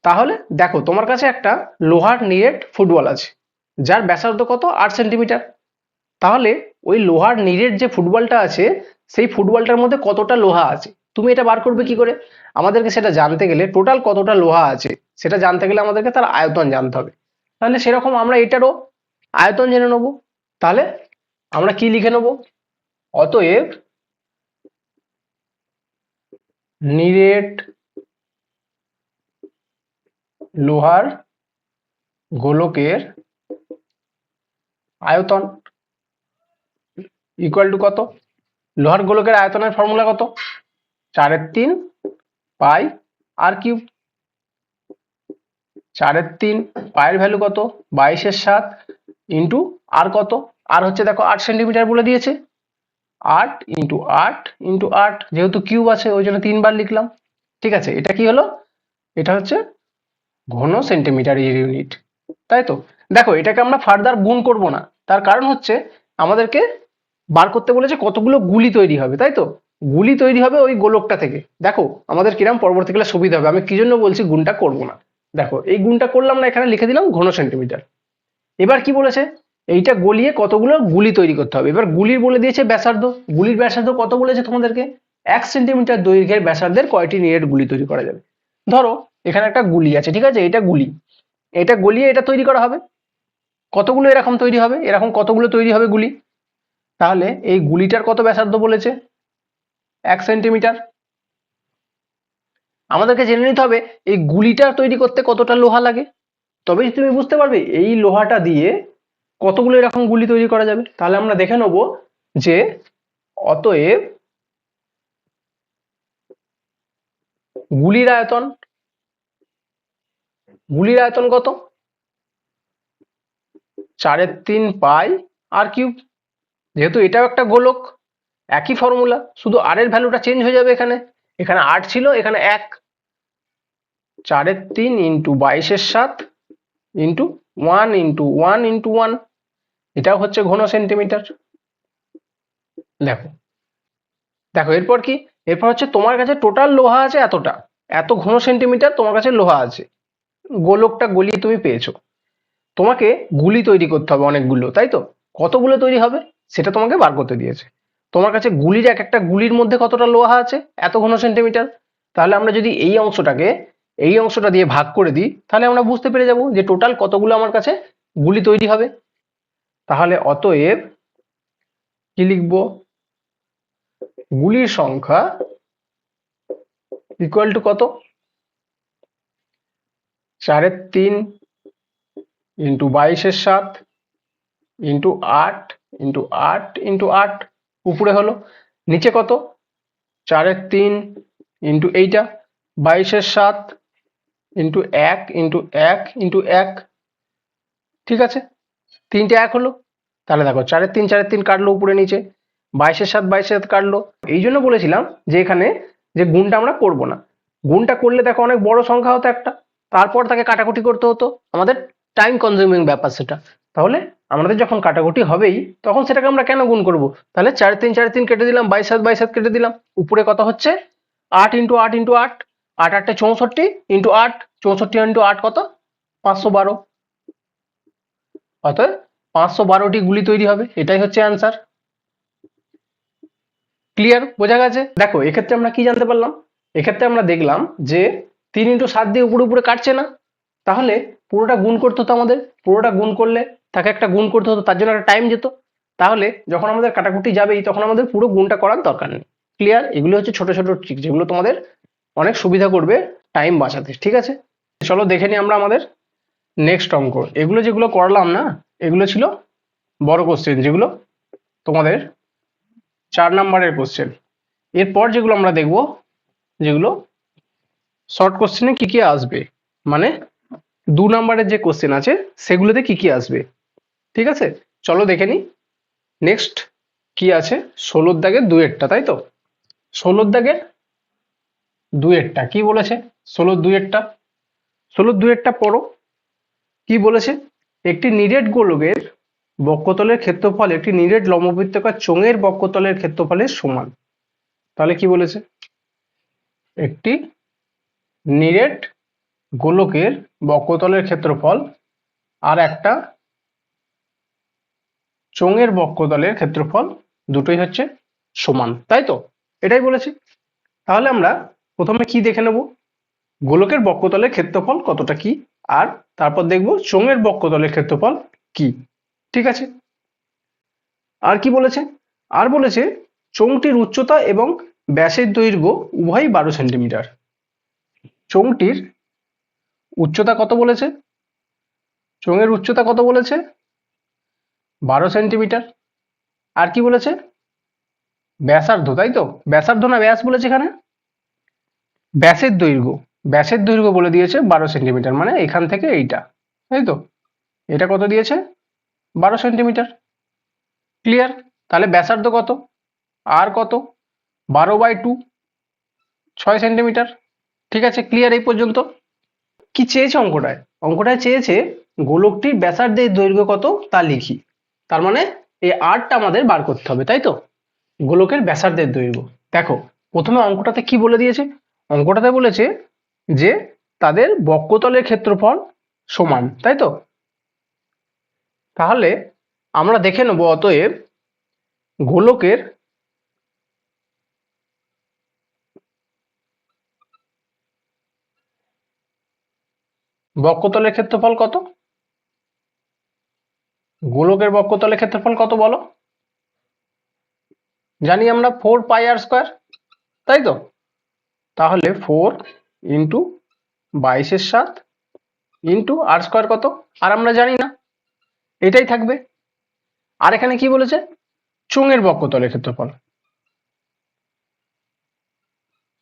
তাহলে দেখো তোমার কাছে একটা লোহার নিরেট ফুটবল আছে, যার ব্যাসার্ধ কত? 8 সেন্টিমিটার। তাহলে ওই লোহার নিরেট যে ফুটবলটা আছে, সেই ফুটবলটার মধ্যে কতটা লোহা আছে তুমি এটা বার করবে কি করে? আমাদেরকে সেটা জানতে গেলে টোটাল কতটা লোহা আছে সেটা জানতে গেলে আমাদেরকে তার আয়তন জানতে হবে। তাহলে সেরকম আমরা এটারও আয়তন জেনে নেব। তাহলে আমরা কি লিখে নেব? অতএব নিরেট লোহার গোলকের আয়তন ইকুয়াল টু কত? লোহার গোলকের আয়তনের ফর্মুলা কত? 4/3 পাই আর কিউব। 4/3 পায়ের ভ্যালু কত? 22/7 ইন্টু আর কত? আর হচ্ছে দেখো 8 সেন্টিমিটার বলে দিয়েছে, 8 ইন্টু 8 ইন্টু 8, যেহেতু কিউব আছে ওই জন্য 3 বার লিখলাম। ঠিক আছে, এটা কি হলো? এটা হচ্ছে ঘন সেন্টিমিটার ইউনিট, তাই তো। দেখো এটাকে আমরা ফার্দার গুণ করব না, তার কারণ হচ্ছে আমাদেরকে বার করতে বলেছে কতগুলো গুলি তৈরি হবে, তাই তো। গুলি তৈরি হবে ওই গোলকটা থেকে। দেখো আমাদের কিরম পরবর্তীকালে সুবিধা হবে, আমি কি জন্য বলছি গুণটা করব না। দেখো এই গুণটা করলাম না, এখানে লিখে দিলাম ঘন সেন্টিমিটার। এবার কি বলেছে? এইটা গলিয়ে কতগুলো গুলি তৈরি করতে হবে। এবার গুলির বলে দিয়েছে ব্যাসার্ধ, গুলির ব্যাসার্ধ কত বলেছে তোমাদেরকে? 1 সেন্টিমিটার দৈর্ঘ্যের ব্যাসার্ধের কয়টি নিরেট গুলি তৈরি করা যাবে। ধরো এখানে একটা গুলি আছে, ঠিক আছে, এটা গুলি, এটা গলিয়ে এটা তৈরি করা হবে। কতগুলো এরকম তৈরি হবে? এরকম কতগুলো তৈরি হবে গুলি? তাহলে এই গুলিটার কত ব্যাসার্ধ বলেছে? 1 সেন্টিমিটার। আমাদেরকে জেনে নিতে হবে এই গুলিটা তৈরি করতে কতটা লোহা লাগে, তবেই তুমি বুঝতে পারবে এই লোহাটা দিয়ে কতগুলো এরকম গুলি তৈরি করা যাবে। তাহলে আমরা দেখে নেব যে অতএব গুলির আয়তন, গুলির আয়তন কত? 4/3 পাই আর কিউব। যেহেতু এটাও একটা গোলক, একই ফর্মুলা, শুধু আর এর ভ্যালুটা চেঞ্জ হয়ে যাবে। এখানে এখানে 8 ছিল, এখানে 1, 4/3 ইন্টু 22/7 ইন্টু 1 ইন্টু 1 ইন্টু 1, এটাও হচ্ছে ঘন সেন্টিমিটার। দেখো দেখো এরপর কি? এরপর হচ্ছে তোমার কাছে টোটাল লোহা আছে এতটা, এত ঘন সেন্টিমিটার তোমার কাছে লোহা আছে, গোলকটা গলিয়ে তুমি পেয়েছো। তোমাকে গুলি তৈরি করতে হবে অনেকগুলো, তাই তো। কতগুলো তৈরি হবে সেটা তোমাকে বার করতে দিয়েছে। তোমার কাছে গুলির এক একটা গুলির মধ্যে কতটা লোহা আছে? এত ঘন সেন্টিমিটার। তাহলে আমরা যদি এই অংশটাকে এই অংশটা দিয়ে ভাগ করে দিই, তাহলে আমরা বুঝতে পেরে যাব যে টোটাল কতগুলো আমার কাছে গুলি তৈরি হবে। তাহলে অতএব কি লিখবো? গুলির সংখ্যা ইকুয়াল টু কত? 4/3 ইন্টু 22/7 ইন্টু 8 ইন্টু 8 ইন্টু 8, উপরে হলো, নিচে কত? 4/3 ইন্টু এইটা 22/7 ইন্টু 1 ইন্টু 1 ইন্টু 1, ঠিক আছে, তিনটে 1 হলো। তাহলে দেখো 4/3 4/3 কাটলো উপরে নিচে, 22/7 22/7 কাটলো। এই জন্য বলেছিলাম যে এখানে যে গুণটা আমরা করব না, গুণটা করলে দেখো অনেক বড় সংখ্যা হতো একটা, তারপর তাকে কাটাকুটি করতে হতো, আমাদের টাইম কনজিউমিং ব্যাপার সেটা। তাহলে আমাদের যখন কাটাকুটি হবেই তখন সেটাকে আমরা কেন গুণ করব? তাহলে 4/3 4/3 কেটে দিলাম, 22/7 22/7 কেটে দিলাম, উপরে কত হচ্ছে? 8 ইন্টু 8 ইন্টু 8, 8 8 64 ইন্টু 8, 64 ইন্টু 8 কত? 512। অতএব 512টি গুলি তৈরি হবে, এটাই হচ্ছে অ্যান্সার। ক্লিয়ার? বোঝা গেছে? দেখো এক্ষেত্রে আমরা কি জানতে পারলাম? এক্ষেত্রে আমরা দেখলাম যে 3 ইন্টু 7 দিয়ে উপরে উপরে কাটছে না, তাহলে পুরোটা গুণ করতে হতো আমাদের, পুরোটা গুণ করলে তাকে একটা গুণ করতে হতো, তার জন্য একটা টাইম যেত। তাহলে যখন আমাদের কাটাকুটি যাবেই তখন আমাদের পুরো গুণটা করার দরকার নেই। ক্লিয়ার? এগুলো হচ্ছে ছোট ছোট ট্রিক যেগুলো তোমাদের অনেক সুবিধা করবে টাইম বাঁচাতে, ঠিক আছে। চলো দেখে নিই আমরা আমাদের নেক্সট অঙ্ক। এগুলো যেগুলো করলাম না, এগুলো ছিল বড় কোশ্চেন, যেগুলো তোমাদের 4 নাম্বারের কোশ্চেন। এরপর যেগুলো আমরা দেখব, যেগুলো শর্ট কোশ্চেনে কি কি আসবে, মানে 2 নাম্বারের যে কোশ্চেন আছে সেগুলোতে কি কি আসবে। ঠিক আছে, চলো দেখে নিই নেক্সট কি আছে। 16 দাগের 2-এরটা, তাই তো? 16 দাগের 2-এরটা কি বলেছে? 16 2-এরটা, 16 2-এরটা পড়ো। কি বলেছে? একটি নিরেট গোলকের বক্ষতলের ক্ষেত্রফল একটি নিরেট লম্ববৃত্তাকার চোঙের বক্ষতলের ক্ষেত্রফলের সমান। তাহলে কি বলেছে? একটি নিরেট গোলকের বক্ষতলের ক্ষেত্রফল আর একটা চোঙের বক্ষতলের ক্ষেত্রফল দুটোই হচ্ছে সমান, তাই তো? এটাই বলেছে। তাহলে আমরা প্রথমে কি দেখে নেব, গোলকের বক্ষতলের ক্ষেত্রফল কতটা কি, আর তারপর দেখব চোঙের বক্ষতলের ক্ষেত্রফল কি। ঠিক আছে, আর কি বলেছে? আর বলেছে চোঙটির উচ্চতা এবং ব্যাসের দৈর্ঘ্য উভয়ই 12 সেন্টিমিটার। চোঙটির উচ্চতা কত বলেছে? চোঙের উচ্চতা কত বলেছে? 12 সেন্টিমিটার। আর কি বলেছে? ব্যাসার্ধ, তাই তো? ব্যাসার্ধ না ব্যাস বলেছে এখানে? ব্যাসের দৈর্ঘ্য, ব্যাসের দৈর্ঘ্য বলে দিয়েছে 12 সেন্টিমিটার, মানে এখান থেকে এইটা, তাই তো? এটা কত দিয়েছে? 12 সেন্টিমিটার। ক্লিয়ার? তাহলে ব্যাসার্ধ কত আর কত? 12/2, 6 সেন্টিমিটার। ঠিক আছে, ক্লিয়ার এই পর্যন্ত? কি চেয়েছে অঙ্কটায়? অঙ্কটায় চেয়েছে গোলকটির ব্যাসার্ধের দৈর্ঘ্য কত তা লিখি। তার মানে এই আরটা আমাদের বার করতে হবে, তাই তো? গোলকের ব্যাসার্ধের দৈর্ঘ্য। দেখো প্রথমে অঙ্কটাতে কি বলে দিয়েছে? অঙ্কটাতে বলেছে যে তাদের বক্ষতলের ক্ষেত্রফল সমান, তাই তো? তাহলে আমরা দেখে নেব অতএব গোলকের বক্ষতলের ক্ষেত্রফল কত। গোলকের বক্ষতলের ক্ষেত্রফল কত বলো? জানি আমরা 4πr², তাই তো? তাহলে 4 ইন্টু 22/7 ইন্টু r² কত, আর আমরা জানি না, এটাই থাকবে। আর এখানে কি বলেছে? চোঙের বক্ষতলের ক্ষেত্রফল,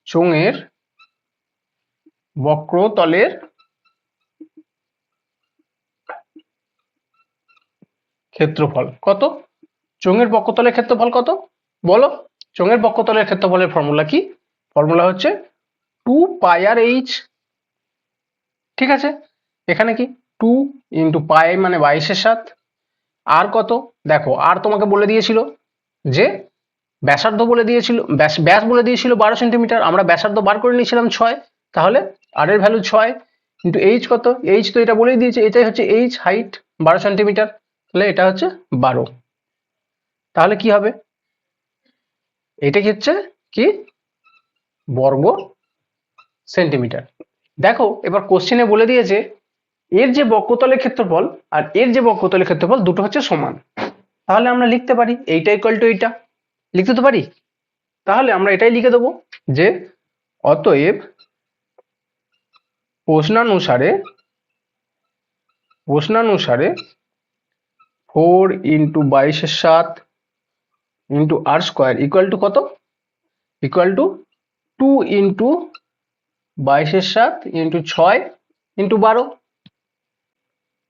চোঙের বক্রতলের ক্ষেত্রফল কত? চোঙের বক্ষতলের ক্ষেত্রফল কত বলো? চোঙের বক্ষতলের ক্ষেত্রফলের ফর্মুলা কি? ফর্মুলা হচ্ছে 2πr/h। ঠিক আছে, এখানে কি 2 ইন্টু পাই মানে 22/7, আর কত? দেখো আর তোমাকে বলে দিয়েছিল যে ব্যাসার্ধ বলে দিয়েছিল, ব্যাস বলে দিয়েছিল 12 সেন্টিমিটার, আমরা ব্যাসার্ধ বার করে নিয়েছিলাম 6, তাহলে আর এর ভ্যালু 6 ইন্টু এইচ কত? এইচ তো এটা বলেই দিয়েছে, এটাই হচ্ছে এইচ, হাইট 12 সেন্টিমিটার, তাহলে এটা হচ্ছে 12। তাহলে কি হবে? এটা কি হচ্ছে কি? বর্গ সেন্টিমিটার। দেখো এবার কোশ্চেনে বলে দিয়েছে এর যে বক্ষতলের ক্ষেত্রফল আর এর যে বক্ষতলের ক্ষেত্রফল দুটো হচ্ছে সমান। তাহলে আমরা লিখতে পারি এইটা ইকুয়াল টু এইটা, লিখতে তো পারি। তাহলে আমরা এটাই লিখে দেবো যে অতএব প্রশ্নানুসারে 4 into 22/7 into r² equal to কত? Equal to 2 into 22/7 into 6 into 12।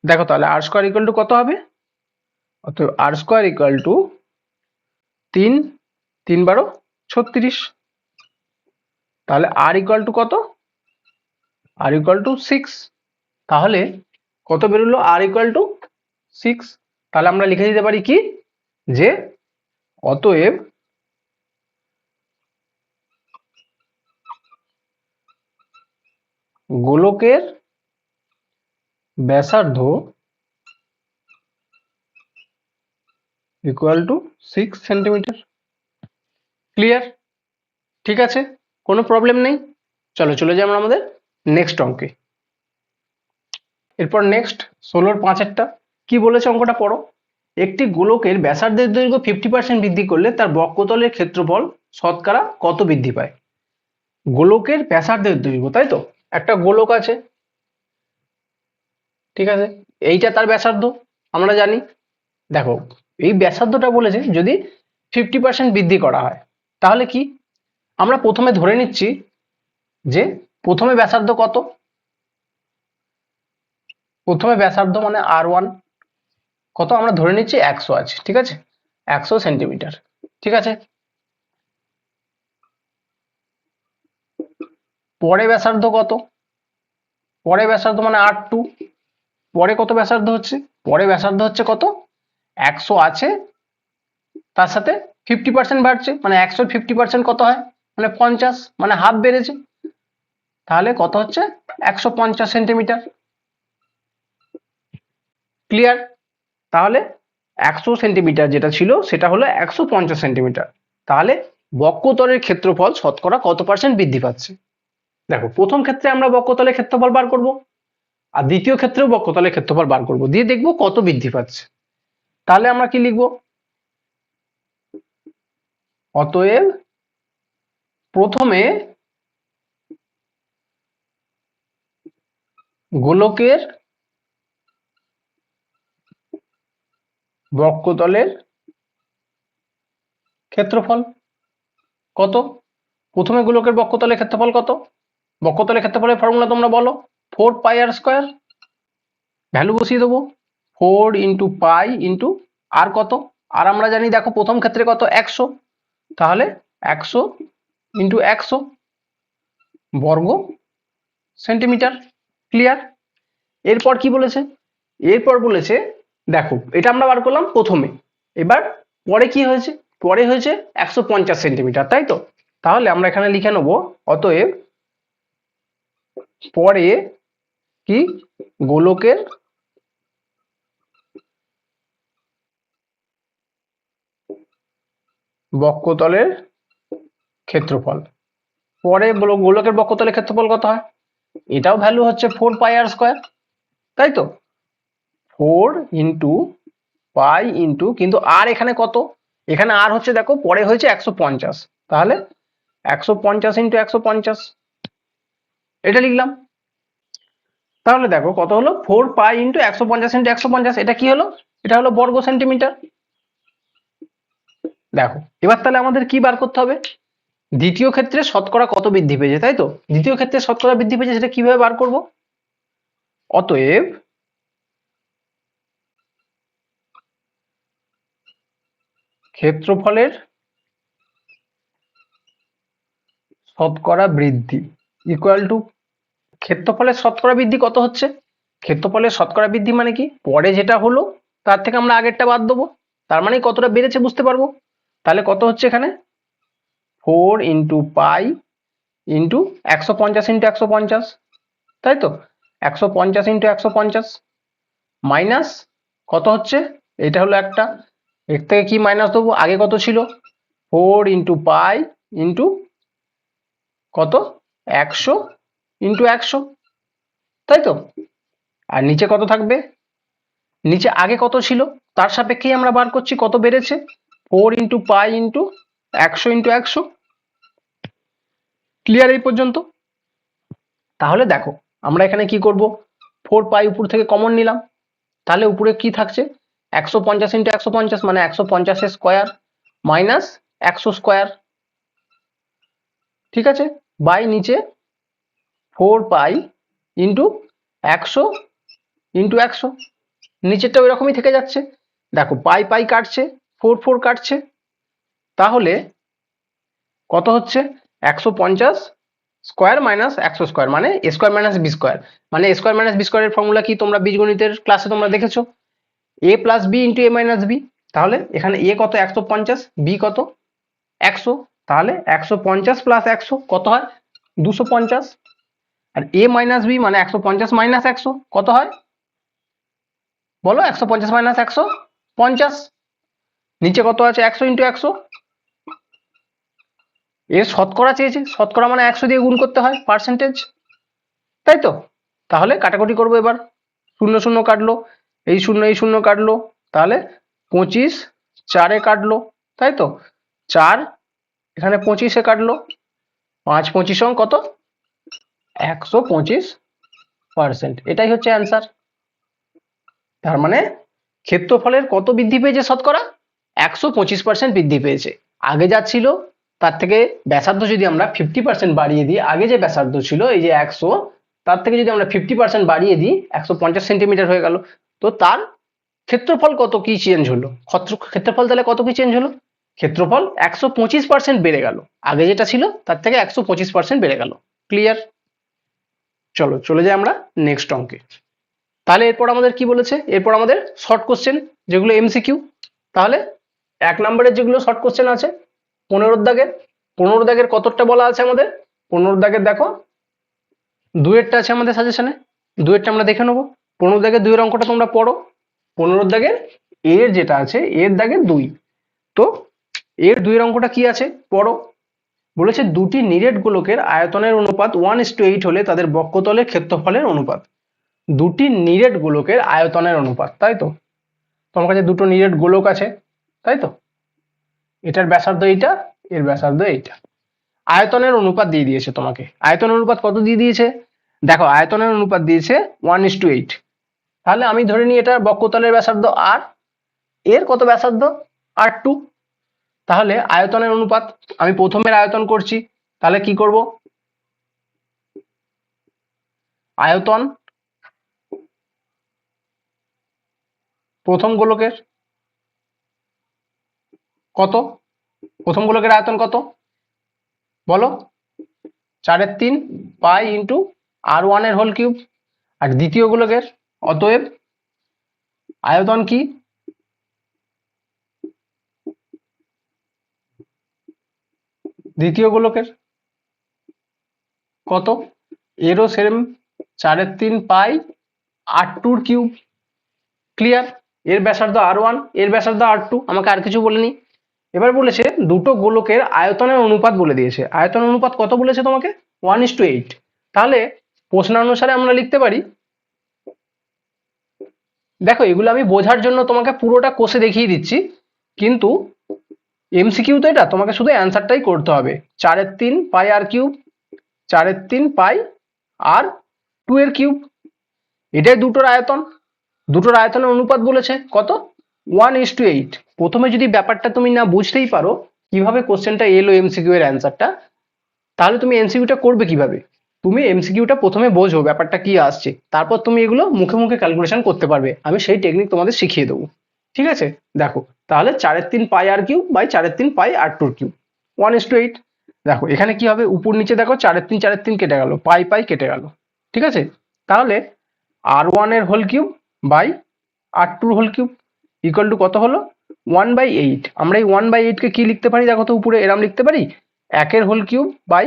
দেখো তাহলে r² ইকুয়াল টু কত হবে? অতএব r² ইকুয়াল টু 3, 3 × 12 36। তাহলে r ইকুয়াল টু কত? r equal to 6। তাহলে কত বেরোলো? r equal to 6। তাহলে আমরা লিখে দিতে পারি কি, যে অতএব গোলকের ব্যাসার্ধ ইকুয়াল টু 6 সেন্টিমিটার। ক্লিয়ার? ঠিক আছে, কোনো প্রবলেম নেই। চলো চলে যাই আমরা আমাদের নেক্সট অঙ্কে। এরপর নেক্সট 16 5-এরটা কি বলেছে অঙ্কটা পড়ো। একটি গোলকের ব্যাসার্ধের দৈর্ঘ্য 50% বৃদ্ধি করলে তার বক্ষতলের ক্ষেত্রফল শতকরা কত বৃদ্ধি পায়? গোলকের ব্যাসার্ধের দৈর্ঘ্য, তাই তো? একটা গোলক আছে, ঠিক আছে, এইটা তার ব্যাসার্ধ আমরা জানি। দেখো এই ব্যাসার্ধটা বলেছে যদি 50% বৃদ্ধি করা হয়, তাহলে কি আমরা প্রথমে ধরে নিচ্ছি যে প্রথমে ব্যাসার্ধ কত, প্রথমে ব্যাসার্ধ মানে R1 কত আমরা ধরে নিচ্ছি 100 আছে, ঠিক আছে, 100 সেন্টিমিটার, ঠিক আছে। পরে ব্যাসার্ধ কত, পরে ব্যাসার্ধ মানে R2, পরে কত ব্যাসার্ধ হচ্ছে, পরে ব্যাসার্ধ হচ্ছে কত 100 আছে, তার সাথে 50% বাড়ছে, মানে 100 50% কত হয় মানে 50, মানে হাফ বেড়েছে, তাহলে কত হচ্ছে 150 সেন্টিমিটার। ক্লিয়ার? তাহলে 100 সেন্টিমিটার যেটা ছিল সেটা হলো 150 সেন্টিমিটার। তাহলে বক্রতলের ক্ষেত্রফল শতকরা কত পার্সেন্ট বৃদ্ধি পাচ্ছে? দেখো প্রথম ক্ষেত্রে আমরা বক্রতলের ক্ষেত্রফল বার করব, আর দ্বিতীয় ক্ষেত্রেও বক্রতলের ক্ষেত্রফল বার করব, দিয়ে দেখব কত বৃদ্ধি পাচ্ছে। তাহলে আমরা কি লিখব, অতএব প্রথমে গোলকের বক্রতলের ক্ষেত্রফল কত, প্রথমে গোলকের বক্রতলের ক্ষেত্রফল কত, বক্রতলের ক্ষেত্রফলের ফর্মুলা তোমরা বলো, 4πr², ভ্যালু বসিয়ে দেবো 4 ইন্টু পাই ইন্টু আর কত, আর আমরা জানি দেখো প্রথম ক্ষেত্রে কত 100, তাহলে 100 ইন্টু 100 বর্গ সেন্টিমিটার। ক্লিয়ার? এরপর কি বলেছে, এরপর বলেছে দেখো এটা আমরা বার করলাম প্রথমে, এবার পরে কি হয়েছে, পরে হয়েছে 150 সেন্টিমিটার, তাই তো। তাহলে আমরা এখানে লিখে নেব অতএব পরে কি গোলকের বক্রতলের ক্ষেত্রফল, পরে গোলকের বক্রতলের ক্ষেত্রফল কত হয়, এটাও ভ্যালু হচ্ছে 4πr², তাই তো, 4 ইন্টু পাই ইন্টু, কিন্তু আর এখানে কত, এখানে আর হচ্ছে দেখো পরে হয়েছে 150, তাহলে 150 ইন্টু 150 এটা লিখলাম। তাহলে দেখো কত হলো 4 পাই ইন্টু 150 ইন্টু 150, এটা কি হলো, এটা হলো বর্গ সেন্টিমিটার। দেখো এবার তাহলে আমাদের কি বার করতে হবে, দ্বিতীয় ক্ষেত্রে শতকরা কত বৃদ্ধি পেয়েছে, তাই তো, দ্বিতীয় ক্ষেত্রে শতকরা বৃদ্ধি পেয়েছে সেটা কিভাবে বার করব, অতএব ক্ষেত্রফলের শতকরা বৃদ্ধি ইকুয়াল টু, ক্ষেত্রফলের শতকরা বৃদ্ধি কত হচ্ছে, ক্ষেত্রফলের শতকরা বৃদ্ধি মানে কি পরে যেটা হলো তার থেকে আমরা আগেরটা বাদ দেবো, তার মানে কতটা বেড়েছে বুঝতে পারবো। তাহলে কত হচ্ছে এখানে 4 ইন্টু পাই ইন্টু 150 ইন্টু 150, তাই তো, 150 ইন্টু 150 মাইনাস কত হচ্ছে, এটা হলো একটা, এর থেকে কি মাইনাস দেবো, আগে কত ছিল 4 ইন্টু পাই ইন্টু কত 100 ইন্টু 100, তাই তো, আর নিচে কত থাকবে, নিচে আগে কত ছিল তার সাপেক্ষেই আমরা বার করছি কত বেড়েছে, 4 into pi into 100 into 100। Clear এই পর্যন্ত? তাহলে দেখো আমরা এখানে কি করব, 4 পাই উপর থেকে কমন নিলাম, তাহলে উপরে কি থাকছে 150 ইন্টু 150 মানে 150 এর স্কোয়ার মাইনাস 100 স্কোয়ার, ঠিক আছে, বাই নিচে 4 পাই ইন্টু 100 ইন্টু 100, নিচেরটা ওই রকমই থেকে যাচ্ছে। দেখো পাই পাই কাটছে, 4 4 কাটছে, তাহলে কত হচ্ছে 150 স্কোয়ার মাইনাস 100 স্কোয়ার মানে এ স্কোয়ার মাইনাস বি স্কোয়ার, মানে এ স্কোয়ার মাইনাস বি স্কোয়ারের ফর্মুলা কি তোমরা বীজগণিতের ক্লাসে তোমরা দেখেছো, এ প্লাস বি ইন্টু এ মাইনাস বি। তাহলে এখানে এ কত 150, বি কত 100, তাহলে 150 প্লাস 100 কত হয় 250, আর এ মাইনাস বি মানে 150 মাইনাস 100 কত হয় বলো, 150 মাইনাস 150, নিচে কত আছে 100 ইন্টু 100, এর শতকরা চেয়েছে, শতকরা মানে 100 দিয়ে গুণ করতে হয় পার্সেন্টেজ, তাই তো। তাহলে কাটাকুটি করবো এবার, শূন্য শূন্য কাটলো, এই শূন্য কাটলো, তাহলে 25 4-এ কাটলো, তাই তো, 4 এখানে 25-এ কাটলো, 5 25 কত 125%, এটাই হচ্ছে অ্যান্সার। তার মানে ক্ষেত্রফলের কত বৃদ্ধি পেয়েছে শতকরা 125% বৃদ্ধি পেয়েছে। আগে যা ছিল তার থেকে ব্যাসার্ধ যদি আমরা 50% বাড়িয়ে দিই, আগে যে ব্যাসার্ধ ছিল এই যে 100, তার থেকে যদি আমরা 50% বাড়িয়ে দিই 150 সেন্টিমিটার হয়ে গেল। তো তার ক্ষেত্রফল কত কি চেঞ্জ হলো, ক্ষেত্রফল তাহলে কত কি চেঞ্জ হলো, ক্ষেত্রফল 125% বেড়ে গেল, আগে যেটা ছিল তার থেকে 125% বেড়ে গেল। ক্লিয়ার? চলো চলে যাই আমরা নেক্সট অঙ্কে। তাহলে এরপর আমাদের কি বলেছে, এরপর আমাদের শর্ট কোশ্চেন যেগুলো এমসিকিউ। তাহলে 1 নম্বরের যেগুলো শর্ট কোশ্চেন আছে 15 দাগের, 15 দাগের কতটা বলা আছে আমাদের, 15 দাগের দেখো দুয়েরটা আছে আমাদের সাজেশনে, দুয়েরটা আমরা দেখে নেবো। 15 দাগের দুইয়ের অঙ্কটা তোমরা পড়ো। 15 দাগের এর যেটা আছে এর দাগের 2, তো এর 2 অঙ্কটা কি আছে পড়ো। বলেছে দুটি নিরেট গোলকের আয়তনের অনুপাত 1:8 হলে তাদের বক্ষতলের ক্ষেত্রফলের অনুপাত। দুটি নিরেট গোলকের আয়তনের অনুপাত, তাই তো? তোমার কাছে দুটো নিরেট গোলক আছে, তাই তো? এটার ব্যাসার্ধ এইটা, এর ব্যাসার্ধ এইটা। আয়তনের অনুপাত দিয়ে দিয়েছে তোমাকে। আয়তনের অনুপাত কত দিয়ে দিয়েছে দেখো, আয়তনের অনুপাত দিয়েছে 1:8। তাহলে আমি ধরে নিই এটা বক্ষতলের ব্যাসার্ধ আর, এর কত ব্যাসার্ধ R2। তাহলে আয়তনের অনুপাত আমি প্রথমের আয়তন করছি, তাহলে কি করব, আয়তন প্রথম গোলকের কত, প্রথম গোলকের আয়তন কত বলো, 4/3 পাই ইন্টু R1 এর হোল কিউব। আর দ্বিতীয় গোলকের অতএব আয়তন কি, দ্বিতীয় গোলকের কত, এরও same 4/3 pi R2 cube. Clear? এর ব্যাসার্ধ R1, এর ব্যাসার্ধ R2, আমাকে আর কিছু বলেনি। এবার বলেছে দুটো গোলকের আয়তনের অনুপাত বলে দিয়েছে। আয়তন অনুপাত কত বলেছে তোমাকে, 1:8। তাহলে প্রশ্নানুসারে আমরা লিখতে পারি, দেখো এগুলো আমি বোঝার জন্য তোমাকে পুরোটা কষে দেখিয়ে দিচ্ছি, কিন্তু এমসিকিউ তো এটা, তোমাকে শুধু অ্যান্সারটাই করতে হবে। 4/3 pi r cube, 4/3 pi R2 এর কিউব, এটাই দুটোর আয়তন। দুটোর আয়তনের অনুপাত বলেছে কত, 1:8। প্রথমে যদি ব্যাপারটা তুমি না বুঝতেই পারো কিভাবে কোশ্চেনটা এলো এমসিকিউ এর অ্যান্সারটা, তাহলে তুমি এমসিকিউটা করবে কিভাবে। তুমি এমসিকিউটা প্রথমে বোঝো ব্যাপারটা কি আসছে, তারপর তুমি এগুলো মুখে মুখে ক্যালকুলেশন করতে পারবে। আমি সেই টেকনিক তোমাদের শিখিয়ে দেবো। ঠিক আছে? দেখো তাহলে 4/3 pi r cube by 4/3 pi R2 cube 1:8। দেখো এখানে কি হবে, উপর নিচে দেখো 4/3 4/3 কেটে গেল, পাই পাই কেটে গেল। ঠিক আছে? তাহলে R1 এর whole cube by R2 whole cube equal to কত হলো, 1/8। আমরা এই 1/8 কে কি লিখতে পারি দেখো তো, উপরে এরম লিখতে পারি, 1 এর হোল কিউব বাই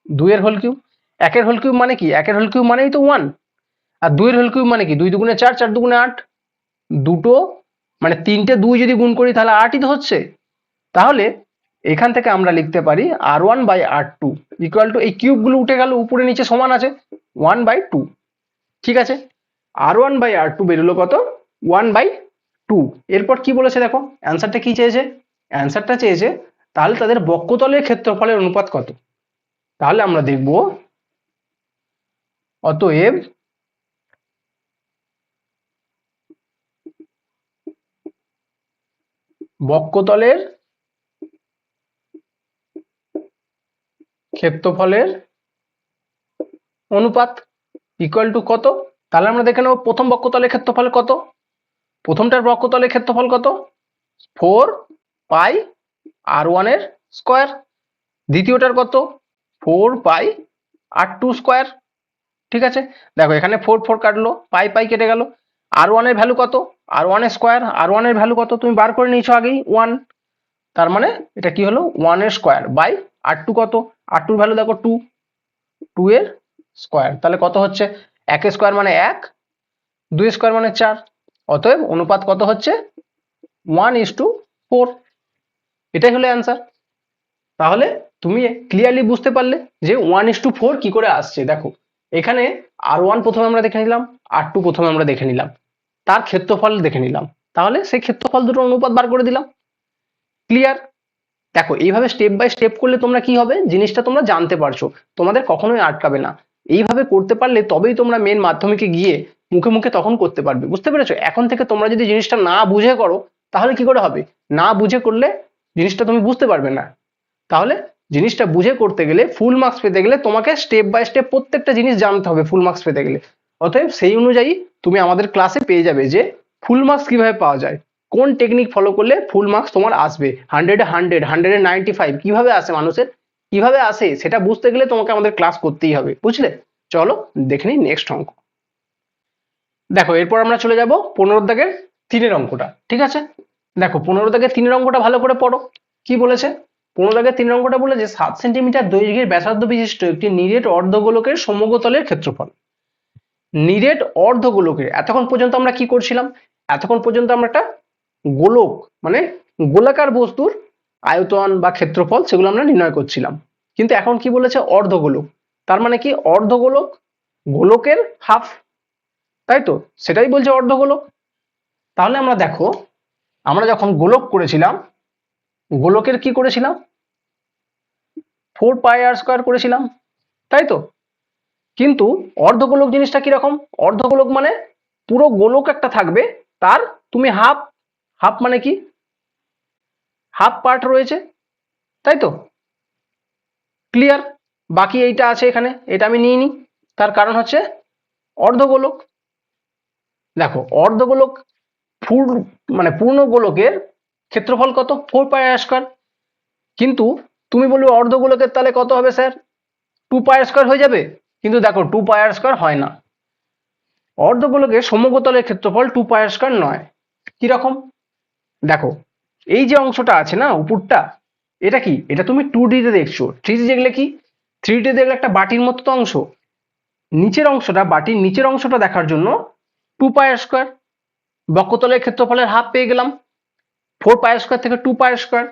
2 এর হোল কিউব। 1 এর হোল কিউব মানে কি, 1 এর হোল কিউব মানেই তো 1, আর 2 এর হোল কিউব মানে কি 2 দুগুণে 4, 4 দুগুণে 8, দুটো মানে 3টে 2 যদি গুণ করি তাহলে 8ই তো হচ্ছে। তাহলে এখান থেকে আমরা লিখতে পারি R1 by R2 equal to, এই কিউব গুলো উঠে গেল, উপরে নিচে সমান আছে 1/2। ঠিক আছে? R1 বাই R2 বেরোলো কত, 1/2। এরপর কি বলেছে দেখো, অ্যান্সারটা কি চেয়েছে, অ্যান্সারটা চেয়েছে তাহলে তাদের বক্ষতলের ক্ষেত্রফলের অনুপাত কত। তাহলে আমরা দেখব, অতএব বক্ষতলের ক্ষেত্রফলের অনুপাত ইকুয়াল টু কত। তাহলে আমরা দেখে নেব প্রথম বক্ষতলের ক্ষেত্রফল কত, প্রথমটার বক্ষতলের ক্ষেত্রফল কত, 4 পাই R1 এর স্কোয়ার, দ্বিতীয়টার কত 4 পাই R2 স্কোয়ার। ঠিক আছে? দেখো এখানে 4 4 কাটলো, পাই পাই কেটে গেল। R1 এর ভ্যালু কত, R1 এর স্কোয়ার, R1 এর ভ্যালু কত তুমি বার করে নিয়েছো আগেই 1, তার মানে এটা কি হলো 1 এর স্কোয়ার বাই R2 কত, R2 এর ভ্যালু দেখো 2, 2 এর স্কোয়ার। তাহলে কত হচ্ছে, 1 এর স্কোয়ার মানে 1, 2 এর স্কোয়ার মানে 4। অতএব অনুপাত কত হচ্ছে, 1:4। এটাই হলো অ্যান্সার। তাহলে তুমি ক্লিয়ারলি বুঝতে পারলে যে 1:4 কি করে আসছে। দেখো এখানে R1 প্রথমে আমরা দেখে নিলাম, R2 প্রথমে আমরা দেখে নিলাম, তার ক্ষেত্রফল দেখে নিলাম, তাহলে সেই ক্ষেত্রফল দুটো অনুপাত বার করে দিলাম। ক্লিয়ার? দেখো এইভাবে স্টেপ বাই স্টেপ করলে তোমরা কি হবে, জিনিসটা তোমরা জানতে পারছো, তোমাদের কখনোই আটকাবে না। এইভাবে করতে পারলে তবেই তোমরা মেন মাধ্যমিকে গিয়ে মুখে মুখে তখন করতে পারবে। বুঝতে পেরেছো? এখন থেকে তোমরা যদি জিনিসটা না বুঝে করো তাহলে কি করে হবে? না বুঝে করলে জিনিসটা তুমি বুঝতে পারবে না। তাহলে জিনিসটা বুঝে করতে গেলে, ফুল মার্কস পেতে গেলে তোমাকে স্টেপ বাই স্টেপ প্রত্যেকটা জিনিস জানতে হবে ফুল মার্কস পেতে গেলে। অতএব সেই অনুযায়ী তুমি আমাদের ক্লাসে পেয়ে যাবে যে ফুল মার্কস কিভাবে পাওয়া যায়, কোন টেকনিক ফলো করলে ফুল মার্কস তোমার আসবে, 100-এ 100, 100-এ 95 কিভাবে আসে, মানুষের কিভাবে আসে সেটা বুঝতে গেলে তোমাকে আমাদের ক্লাস করতেই হবে। বুঝলে? চলো দেখে নিই নেক্সট অঙ্ক। দেখো এরপর আমরা চলে যাব 15 দাগের 3-এর অঙ্কটা। ঠিক আছে, দেখো 15 দাগের 3-এর অঙ্কটা ভালো করে পড়ো। কি বলেছে? 15 দাগের 3-এর অঙ্কটা বলেছে 7 সেন্টিমিটার দৈর্ঘ্যের ব্যাসার্ধ বিশিষ্ট একটি নিরেট অর্ধগোলকের সমগ্রতলের ক্ষেত্রফল। নিরেট অর্ধগোলকের, এতক্ষণ পর্যন্ত আমরা কি করছিলাম? এতক্ষণ পর্যন্ত আমরা একটা গোলক মানে গোলাকার বস্তুর আয়তন বা ক্ষেত্রফল সেগুলো আমরা নির্ণয় করছিলাম। কিন্তু এখন কি বলেছে? অর্ধগোলক। তার মানে কি? অর্ধগোলক গোলকের হাফ, তাই তো? সেটাই বলছে অর্ধগোলক। তাহলে আমরা দেখো, আমরা যখন গোলক করেছিলাম, গোলকের কি করেছিলাম? 4πr² করেছিলাম, তাই তো? কিন্তু অর্ধগোলক জিনিসটা কিরকম? অর্ধগোলক মানে পুরো গোলক একটা থাকবে, তার তুমি হাফ, হাফ মানে কি? হাফ পার্ট রয়েছে, তাই তো? ক্লিয়ার? বাকি এইটা আছে এখানে, এটা আমি নিইনি, তার কারণ হচ্ছে অর্ধগোলক। দেখো অর্ধগোলক ফুল মানে পূর্ণ গোলকের ক্ষেত্রফল কত? 4πr²। কিন্তু তুমি বলবে অর্ধগোলকের তাহলে কত হবে স্যার? 2πr² হয়ে যাবে। কিন্তু দেখো 2πr² হয় না, অর্ধগোলকের সমগ্রতলের ক্ষেত্রফল 2πr² নয়। কিরকম? দেখো এই যে অংশটা আছে না উপরটা, এটা কি? এটা তুমি 2D তে দেখছো। 3D দেখলে কি? 3D দেখলে একটা বাটির মতো তো অংশ, নিচের অংশটা, বাটির নিচের অংশটা দেখার জন্য 2πr², বক্ষতলের ক্ষেত্রফলের হাফ পেয়ে গেলাম, 4πr² থেকে 2πr²।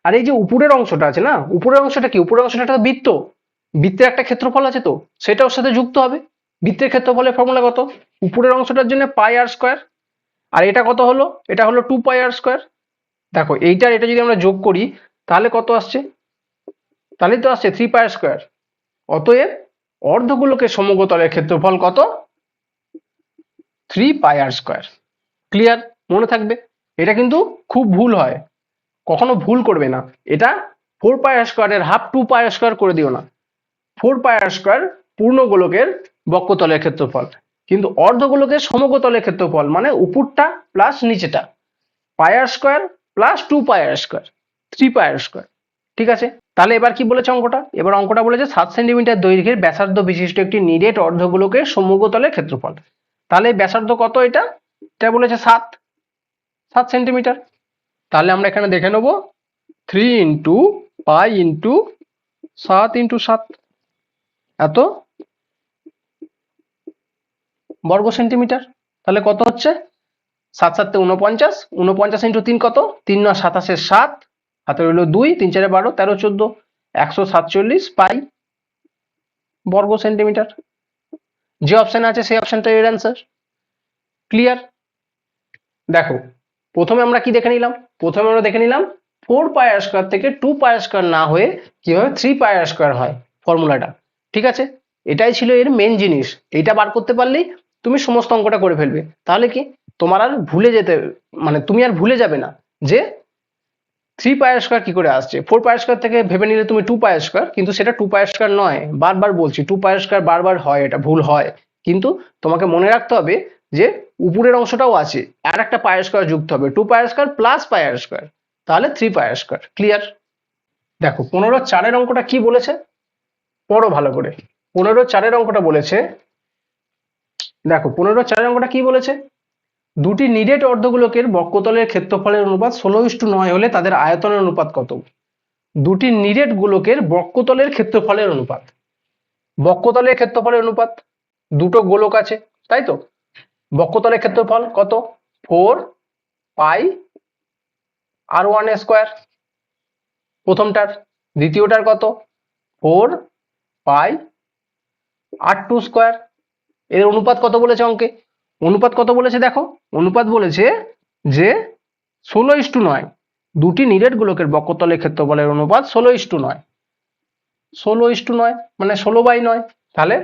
আর এই যে উপরের অংশটা আছে না, উপরের অংশটা কি? উপরের অংশটা একটা বৃত্ত, বৃত্তের একটা ক্ষেত্রফল আছে তো, সেটা ওর সাথে যুক্ত হবে। বৃত্তের ক্ষেত্রফলের ফর্মুলা কত? উপরের অংশটার জন্য πr², আর এটা কত হলো? এটা হলো 2πr²। দেখো এইটার এটা যদি আমরা যোগ করি তাহলে কত আসছে? তাহলে তো আসছে 3πr²। অতএব অর্ধগোলকের সমগ্রতলের ক্ষেত্রফল কত? 3πr²। ক্লিয়ার? মনে থাকবে, এটা কিন্তু খুব ভুল হয়, কখনো ভুল করবে না। এটা 4πr² এর হাফ 2πr² করে দিও না। 4πr² পূর্ণ গোলকের বক্ষতলের ক্ষেত্রফল, কিন্তু অর্ধগোলকের সমগ্রতলের ক্ষেত্রফল মানে উপরটা প্লাস নিচেটা, πr² প্লাস 2πr², 3πr²। ঠিক আছে, তাহলে এবার কি বলেছে অঙ্কটা? এবার অঙ্কটা বলেছে 7 সেন্টিমিটার দৈর্ঘ্যের ব্যাসার্ধ বিশিষ্ট একটি নিরেট অর্ধগোলকের সমগ্রতলের ক্ষেত্রফল। তাহলে ব্যাসার্ধ কত? এটা এটা বলেছে 7 সেন্টিমিটার। তাহলে আমরা এখানে দেখে নেব 3 ইন্টু পাই ইন্টু 7 ইন্টু 7, এত বর্গ সেন্টিমিটার। তাহলে কত হচ্ছে? 7 7 49, 49 ইন্টু 3 কত? 3 9 27, 7 হাতে রইল 2, 3 4 12, 13 14, 147 পাই বর্গ সেন্টিমিটার। যে অপশন আছে সেই অপশনটা এর অ্যান্সার। ক্লিয়ার? দেখো প্রথমে আমরা কি দেখে নিলাম? প্রথমে আমরা দেখে নিলাম 4πr² থেকে 2πr² না হয়ে কিভাবে 3πr² হয় ফর্মুলাটা। ঠিক আছে, এটাই ছিল এর মেন জিনিস। এইটা বার করতে পারলেই তুমি সমস্ত অঙ্কটা করে ফেলবে। তাহলে কি তোমার আর ভুলে যেতে, মানে তুমি আর ভুলে যাবে না যে 3πr² কি করে আসছে। 4πr² থেকে ভেবে নিলে তুমি 2πr², কিন্তু সেটা 2πr² নয়। বারবার বলছি 2πr² বারবার হয়, এটা ভুল হয়। কিন্তু তোমাকে মনে রাখতে হবে যে উপরের অংশটাও আছে, আর একটা πr² যুক্ত হবে, 2πr² প্লাস πr², তাহলে 3πr²। ক্লিয়ার? দেখো 15-4 অঙ্কটা কি বলেছে পড়ো ভালো করে। 15-4 অঙ্কটা বলেছে, দেখো 15-4 অঙ্কটা কি বলেছে? দুটি নিরেট অর্ধগোলকের বক্ষতলের ক্ষেত্রফলের অনুপাত 16:9 হলে তাদের আয়তনের অনুপাত কত? দুটি নিরেট গোলকের বক্ষতলের ক্ষেত্রফলের অনুপাত। বক্ষতলের ক্ষেত্রফলের অনুপাত, দুটো গোলক আছে তাই তো, বক্ষতলের ক্ষেত্রফল কত? 4πr1² প্রথমটার। দ্বিতীয়টার কত? 4πr2²। এর অনুপাত কত বলেছে অঙ্কে? অনুপাত কত বলেছে দেখো, অনুপাত বলেছে যে 16:9। দুটি নিরেট গোলকের বক্ষতলের ক্ষেত্রফলের অনুপাত 16:9। 16:9 মানে 16/9। তাহলে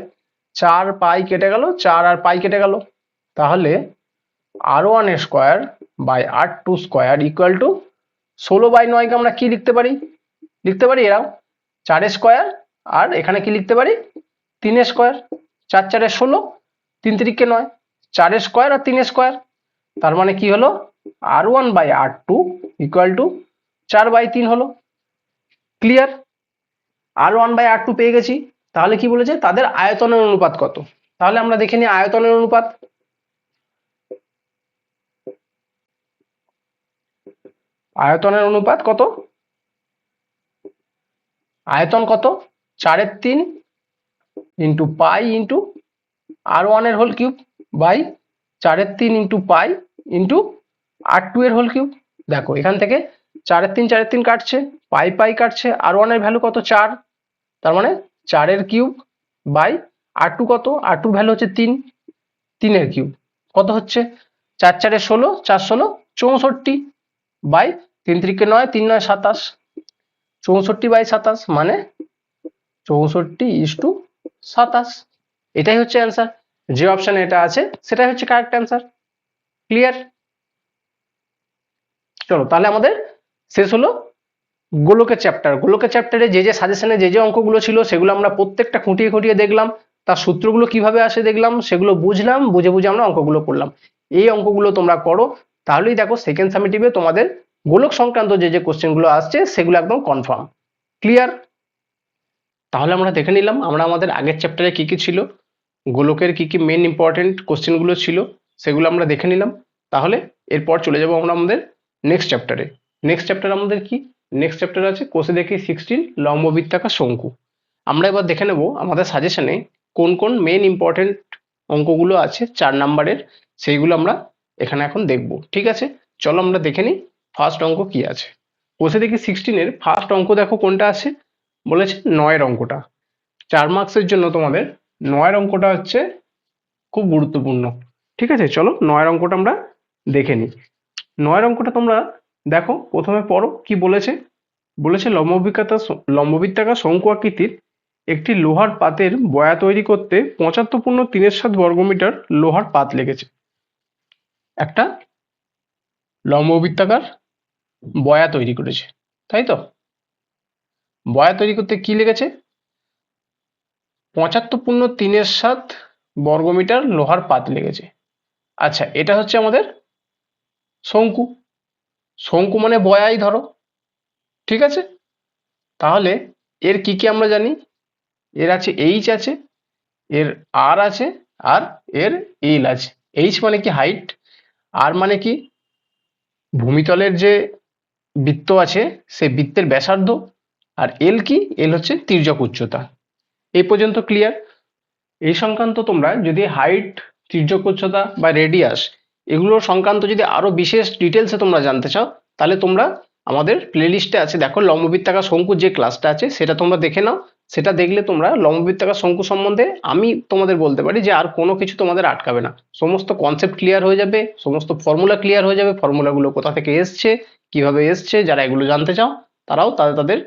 4 পাই কেটে গেল, 4 আর পাই কেটে গেল, তাহলে R1 স্কোয়ার/R2 স্কোয়ার ইকুয়াল টু 16/9 কে আমরা কি লিখতে পারি? এরাও 4 স্কোয়ার, আর এখানে কি লিখতে পারি? 3 স্কোয়ার। 4 4 16, 3 3 9, 4 স্কোয়ার আর 3 স্কোয়ার। তার মানে কি হলো? R1/R2 ইকুয়াল টু 4/3 হলো। ক্লিয়ার? R1/R2 পেয়ে গেছি। তাহলে কি বলেছে? তাদের আয়তনের অনুপাত কত? তাহলে আমরা দেখে নিই আয়তনের অনুপাত। আয়তনের অনুপাত কত? আয়তন কত? 4/3 ইন্টু পাই ইন্টু R1 এর whole cube by 4/3 into pi into R2 এর হোল কিউব। দেখো এখান থেকে 4/3 কাটছে, পাই পাই কাটছে, R1 এর ভ্যালু কত? 4। তার মানে 4 এর কিউব বাই R2 কত? R2 এর ভ্যালু হচ্ছে 3, 3 এর কিউব কত হচ্ছে? 4 4 16, 4 16 64 বাই 3 3 9, 3 9 27, 64/27 মানে 64:27। এটাই হচ্ছে অ্যান্সার। যে অপশনে এটা আছে সেটাই হচ্ছে কারেক্ট অ্যান্সার। ক্লিয়ার? চলো তাহলে আমাদের শেষ হলো গোলকের চ্যাপ্টার। গোলকের চ্যাপ্টারে যে সাজেশনে যে অঙ্কগুলো ছিল সেগুলো আমরা প্রত্যেকটা খুঁটিয়ে খুঁটিয়ে দেখলাম, তার সূত্রগুলো কিভাবে আসে দেখলাম, সেগুলো বুঝলাম, বুঝে বুঝে আমরা অঙ্কগুলো করলাম। এই অঙ্কগুলো তোমরা করো, তাহলেই দেখো সেকেন্ড সামেটিভে তোমাদের গোলক সংক্রান্ত যে কোশ্চেনগুলো আসছে সেগুলো একদম কনফার্ম। ক্লিয়ার? তাহলে আমরা দেখে নিলাম আমরা আমাদের আগের চ্যাপ্টারে কি কি ছিল, গোলকের কি কি মেন ইম্পর্টেন্ট কোশ্চেনগুলো ছিল সেগুলো আমরা দেখে নিলাম। তাহলে এরপর চলে যাব আমরা আমাদের নেক্সট চ্যাপ্টারে। নেক্সট চ্যাপ্টার আমাদের কি? নেক্সট চ্যাপ্টার আছে কোষে দেখি 16 লম্ববৃত্তাকার শঙ্কু। আমরা এবার দেখে নেব আমাদের সাজেশনে কোন কোন মেন ইম্পর্টেন্ট অঙ্কগুলো আছে 4 নাম্বারের, সেইগুলো আমরা এখানে এখন দেখব। ঠিক আছে, চলো আমরা দেখে নিই ফার্স্ট অঙ্ক কি আছে। কোষে দেখি 16-এর ফার্স্ট অঙ্ক দেখো কোনটা আছে, বলেছে 9-এর অঙ্কটা। 4 মার্কসের জন্য তোমাদের 9-এর অঙ্কটা হচ্ছে খুব গুরুত্বপূর্ণ। ঠিক আছে, চলো 9-এর অঙ্কটা আমরা দেখে নিই। 9-এর অঙ্কটা তোমরা দেখো, প্রথমে পড়ো কি বলেছে। বলেছে লম্ববৃত্তাকার শঙ্কু আকৃতির একটি লোহার পাতের বয়া তৈরি করতে 75.37 বর্গমিটার লোহার পাত লেগেছে। একটা লম্ববৃত্তাকার বয়া তৈরি করেছে, তাই তো? বয়া তৈরি করতে কি লেগেছে? 75.37 বর্গমিটার লোহার পাত লেগেছে। আচ্ছা, এটা হচ্ছে আমাদের শঙ্কু। শঙ্কু মানে বয়াই ধরো। ঠিক আছে, তাহলে এর কি কি আমরা জানি? এর আছে এইচ আছে, এর আর আছে, আর এর এল আছে। এইচ মানে কি? হাইট। আর মানে কি? ভূমিতলের যে বৃত্ত আছে সেই বৃত্তের ব্যাসার্ধ। আর এল কি? এল হচ্ছে তির্যক উচ্চতা। এই পর্যন্ত ক্লিয়ার? এই সংক্রান্ত তোমরা যদি হাইট, তির্যক উচ্চতা বা রেডিয়াস এগুলো সংক্রান্ত যদি আরো বিশেষ ডিটেলসে তোমরা জানতে চাও, তাহলে তোমরা আমাদের প্লেলিস্টে আছে দেখো, লম্ববৃত্তাকার শঙ্কুর যে ক্লাসটা আছে সেটা তোমরা দেখে নাও। সেটা দেখলে তোমরা লম্ববৃত্তাকার শঙ্কু সম্বন্ধে আমি তোমাদের বলতে পারি যে আর কোনো কিছু তোমাদের আটকাবে না। সমস্ত কনসেপ্ট ক্লিয়ার হয়ে যাবে, সমস্ত ফর্মুলা ক্লিয়ার হয়ে যাবে, ফর্মুলাগুলো কোথা থেকে এসছে, কিভাবে এসছে, যারা এগুলো জানতে চাও তারাও তাদের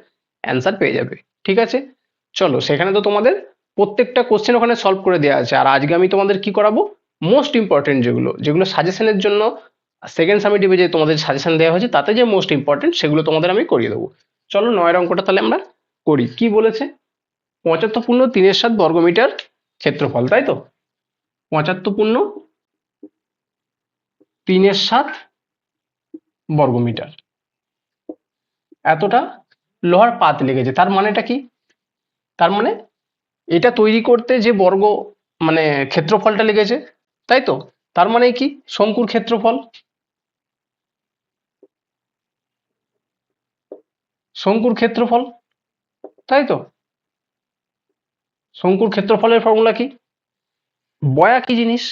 অ্যান্সার পেয়ে যাবে। ঠিক আছে, চলো সেখানে তো তোমাদের প্রত্যেকটা কোশ্চেন ওখানে সলভ করে দেওয়া আছে। আর আজকে আমি তোমাদের কি করাবো, মোস্ট ইম্পর্টেন্ট যেগুলো যেগুলো সাজেশনের জন্য সেকেন্ড সামেটিভে যে তোমাদের সাজেশন দেওয়া হয়েছে তাতে যে মোস্ট ইম্পর্টেন্ট সেগুলো তোমাদের আমি করিয়ে দেবো। চলো 9-এর অঙ্কটা তাহলে আমরা করি। কি বলেছে? 75.37 বর্গমিটার ক্ষেত্রফল, তাই তো? 75.37 বর্গমিটার এতটা লোহার পাত লেগেছে। তার মানেটা কি? তার মানে এটা তৈরি করতে যে বর্গ মানে ক্ষেত্রফলটা লেগেছে, তাই তো? তার মানে কি? শঙ্কুর ক্ষেত্রফল। শঙ্কুর ক্ষেত্রফল, তাই তো? শঙ্কুর ক্ষেত্রফলের ফর্মুলা কি? বয়া কি জিনিস?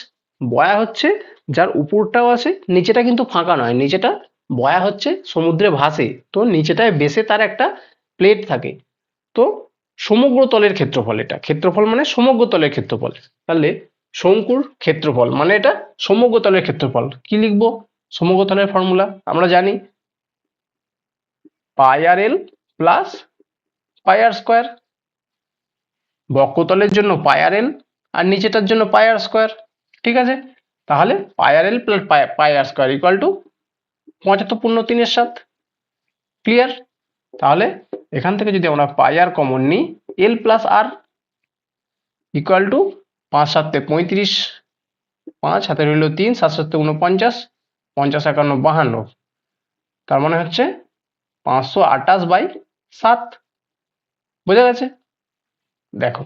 বয়া হচ্ছে যার উপরটাও আছে, নিচেটা কিন্তু ফাঁকা নয়, নিচেটা বয়া হচ্ছে সমুদ্রে ভাসে, তো নিচেটায় বেসে তার একটা প্লেট থাকে। তো সমগ্র তলের ক্ষেত্রফল, এটা ক্ষেত্রফল মানে সমগ্র তলের ক্ষেত্রফল। তাহলে শঙ্কুর ক্ষেত্রফল মানে এটা সমগ্র তলের ক্ষেত্রফল। কি লিখবো? সমগ্র তলের ফর্মুলা আমরা জানি, পাই আর l plus pi r square. বক্রতলের জন্য পাই আর এল আর নিচেটার জন্য পাই আর স্কোয়ার। ঠিক আছে, তাহলে pi R l plus pi r square equal to 75 পূর্ণ 3/7। ক্লিয়ার? তাহলে এখান থেকে যদি আমরা পাই আর কমন নিই, এল প্লাস আর ইকুয়াল টু 5 7 35, 5 হাতে রইল 3, 7 7 49, 50 51 52, তার মানে হচ্ছে 528/7। বোঝা গেছে? দেখো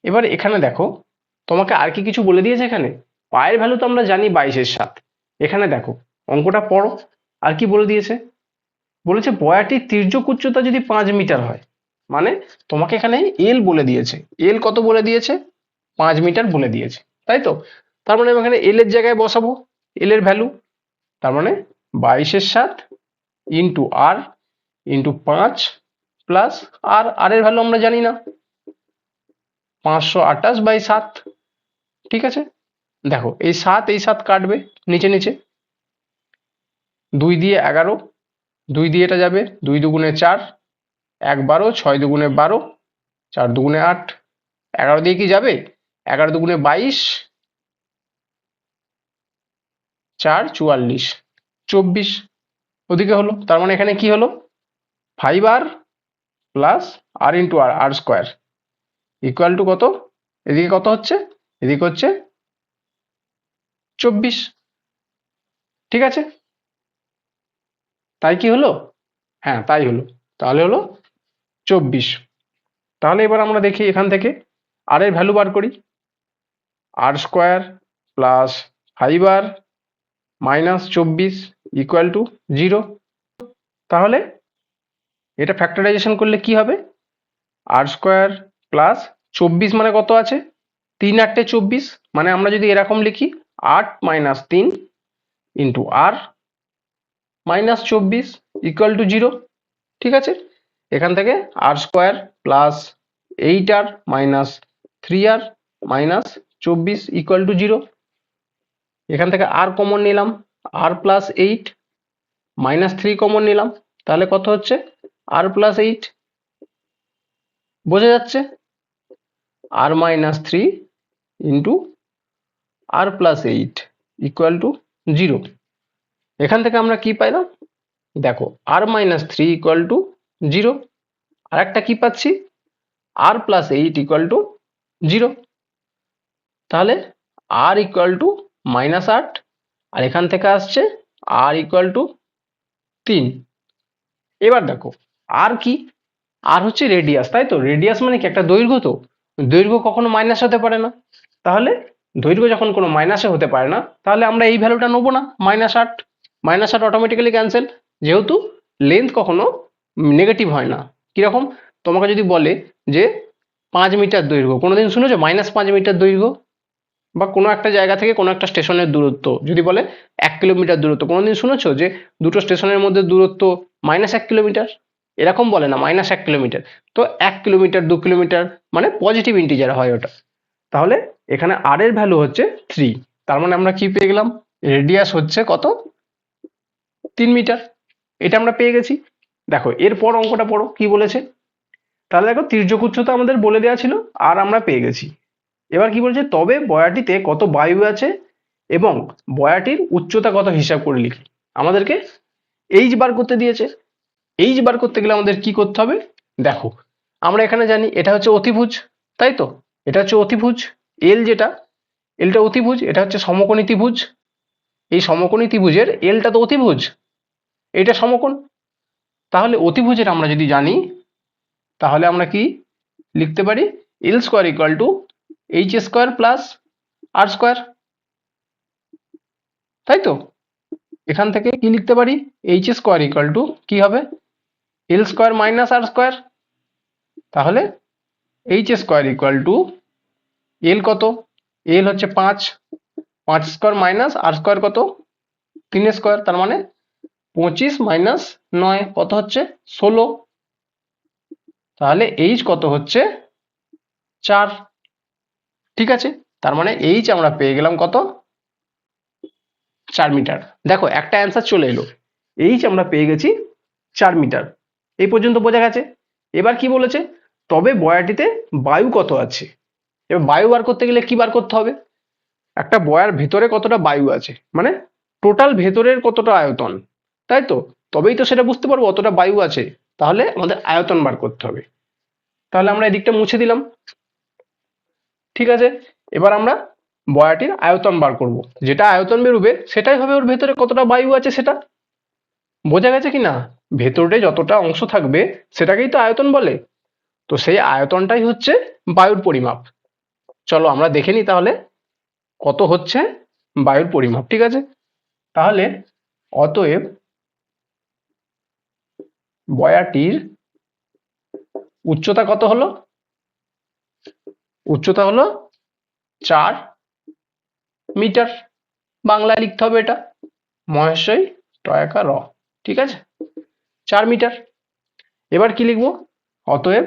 এবার এখানে দেখো, তোমাকে আর কি কিছু বলে দিয়েছে এখানে? পায়ের ভ্যালু তো আমরা জানি 22/7। এখানে দেখো অঙ্কটা পড়ো, আর কি বলে দিয়েছে? বলেছে বয়াটির তির্যক উচ্চতা যদি 5 মিটার হয়, মানে তোমাকে এখানে এল বলে দিয়েছে। এল কত বলে দিয়েছে? 5 মিটার বলে দিয়েছে, তাই তো? তার মানে আমি এখানে এল এর জায়গায় বসাবো এল এর ভ্যালু। তার মানে 22/7 ইন্টু আর ইন্টু 5 প্লাস আর, আর এর ভ্যালু আমরা জানি না, 528/7। ঠিক আছে? দেখো এই 7 কাটবে নিচে নিচে, 2 দিয়ে 11, 2 দিয়ে এটা যাবে, 2 দুগুণে 4, 1 12, 6 দুগুণে 12, 4 দুগুণে 8, 11 দিয়ে কি যাবে? 11 দুগুণে 22, 4 44, 24 ওদিকে হলো। তার মানে এখানে কি হলো? 5r plus R into R, R square equal to কত? এদিকে কত হচ্ছে? এদিকে হচ্ছে 24। ঠিক আছে? তাই কি হলো? হ্যাঁ তাই হলো। তাহলে হলো 24। তাহলে এবার আমরা দেখি এখান থেকে আর এর ভ্যালু বার করি। R square plus 5r minus 24 equal to 0। তাহলে এটা ফ্যাক্টরাইজেশন করলে কি হবে? আর স্কোয়ার প্লাস 24 মানে কত আছে? 3 8 24, মানে আমরা যদি এরকম লিখি 8 minus 3 into r minus 24 equal to 0। ঠিক আছে? এখান থেকে r square plus 8r minus 3r minus 24 equal to 0। এখান থেকে আর কমন নিলাম, আর প্লাস 8 মাইনাস 3 কমন নিলাম, তাহলে কত হচ্ছে? R plus 8। বোঝা যাচ্ছে? R minus 3 into r plus 8 equal to 0। এখান থেকে আমরা কি পাইলাম? দেখো আর মাইনাস 3 ইকুয়াল টু 0, আর একটা কি পাচ্ছি? R plus 8 equal to 0। তাহলে আর ইকুয়াল টু -8, আর এখান থেকে আসছে আর ইকুয়াল টু 3। এবার দেখো আর কি? আর হচ্ছে রেডিয়াস, তাই তো? রেডিয়াস মানে কি? একটা দৈর্ঘ্য। তো দৈর্ঘ্য কখনো মাইনাস হতে পারে না, তাহলে দৈর্ঘ্য যখন কোনো মাইনাসে হতে পারে না, তাহলে আমরা এই ভ্যালুটা নেবো না, -8। -8 অটোমেটিক্যালি ক্যান্সেল, যেহেতু লেন্থ কখনো নেগেটিভ হয় না। কিরকম? তোমাকে যদি বলে যে 5 মিটার দৈর্ঘ্য, কোনোদিন শুনেছো -5 মিটার দৈর্ঘ্য? বা কোনো একটা জায়গা থেকে কোনো একটা স্টেশনের দূরত্ব যদি বলে 1 কিলোমিটার দূরত্ব, কোনোদিন শুনেছো যে দুটো স্টেশনের মধ্যে দূরত্ব -1 কিলোমিটার? এরকম বলে না, -1 কিলোমিটার। তো 1 কিলোমিটার 2 কিলোমিটার মানে পজিটিভ ইন্টিজার হয় ওটা। তাহলে এখানে আর এর ভ্যালু হচ্ছে 3। তার মানে আমরা কি পেয়ে গেলাম? রেডিয়াস হচ্ছে কত? 3 মিটার। এটা আমরা পেয়ে গেছি। দেখো এরপর অঙ্কটা পড়ো কি বলেছে। তাহলে দেখো তির্যক উচ্চতা আমাদের বলে দেওয়া ছিল, আর আমরা পেয়ে গেছি। এবার কি বলছে? তবে বয়াটিতে কত বায়ু আছে এবং বয়াটির উচ্চতা কত হিসাব করে লিখি। আমাদেরকে এইচ বার করতে দিয়েছে। এইচ বার করতে গেলে আমাদের কি করতে হবে? দেখো আমরা এখানে জানি এটা হচ্ছে অতিভুজ, তাই তো? এটা হচ্ছে অতিভুজ। এল যেটা, এলটা অতিভুজ, এটা হচ্ছে সমকোণী ত্রিভুজ। এই সমকোণী ত্রিভুজের এলটা তো অতিভুজ, এটা সমকোণ। তাহলে অতিভুজের আমরা যদি জানি, তাহলে আমরা কি লিখতে পারি? L square equal to H square plus r square, তাই তো? এখান থেকে কি লিখতে পারি? এইচ স্কোয়ার ইকুয়াল টু কি হবে? এল স্কোয়ার মাইনাস আর স্কোয়ার। তাহলে এইচ স্কোয়ার ইকুয়াল টু এল কত? এল হচ্ছে 5, 5 স্কোয়ার মাইনাস আর স্কোয়ার কত? 3 স্কোয়ার, তার মানে 25 মাইনাস 9 কত হচ্ছে? 16। তাহলে এইচ কত হচ্ছে? 4। ঠিক আছে? তার মানে এইচ আমরা পেয়ে গেলাম কত? 4 মিটার। দেখো একটা অ্যান্সার চলে এলো, এইচ আমরা পেয়ে গেছি 4 মিটার। এই পর্যন্ত বোঝা গেছে? এবার কি বলেছে? তবে বয়াটিতে বায়ু কত আছে। এবার বায়ু বার করতে গেলে কি বার করতে হবে? একটা বয়ার ভেতরে কতটা বায়ু আছে, মানে টোটাল ভেতরের কতটা আয়তন, তাই তো? তবেই তো সেটা বুঝতে পারবো অতটা বায়ু আছে, তাহলে আমাদের আয়তন বার করতে হবে। তাহলে আমরা এদিকটা মুছে দিলাম, ঠিক আছে। এবার আমরা বয়াটির আয়তন বার করব, যেটা আয়তন বেরোবে সেটাই হবে ওর ভেতরে কতটা বায়ু আছে সেটা। বোঝা গেছে কি না? ভেতরে যতটা অংশ থাকবে সেটাকেই তো আয়তন বলে। তো সেই আয়তনটাই হচ্ছে বায়ুর পরিমাপ। চলো আমরা দেখে নিই তাহলে কত হচ্ছে বায়ুর পরিমাপ, ঠিক আছে। তাহলে অতএব বয়াটির উচ্চতা কত হলো? উচ্চতা হলো 4 মিটার। বাংলায় লিখতে হবে এটা, মহেশই টয়কা র, ঠিক আছে, 4 মিটার। এবার কি লিখবো? অতএব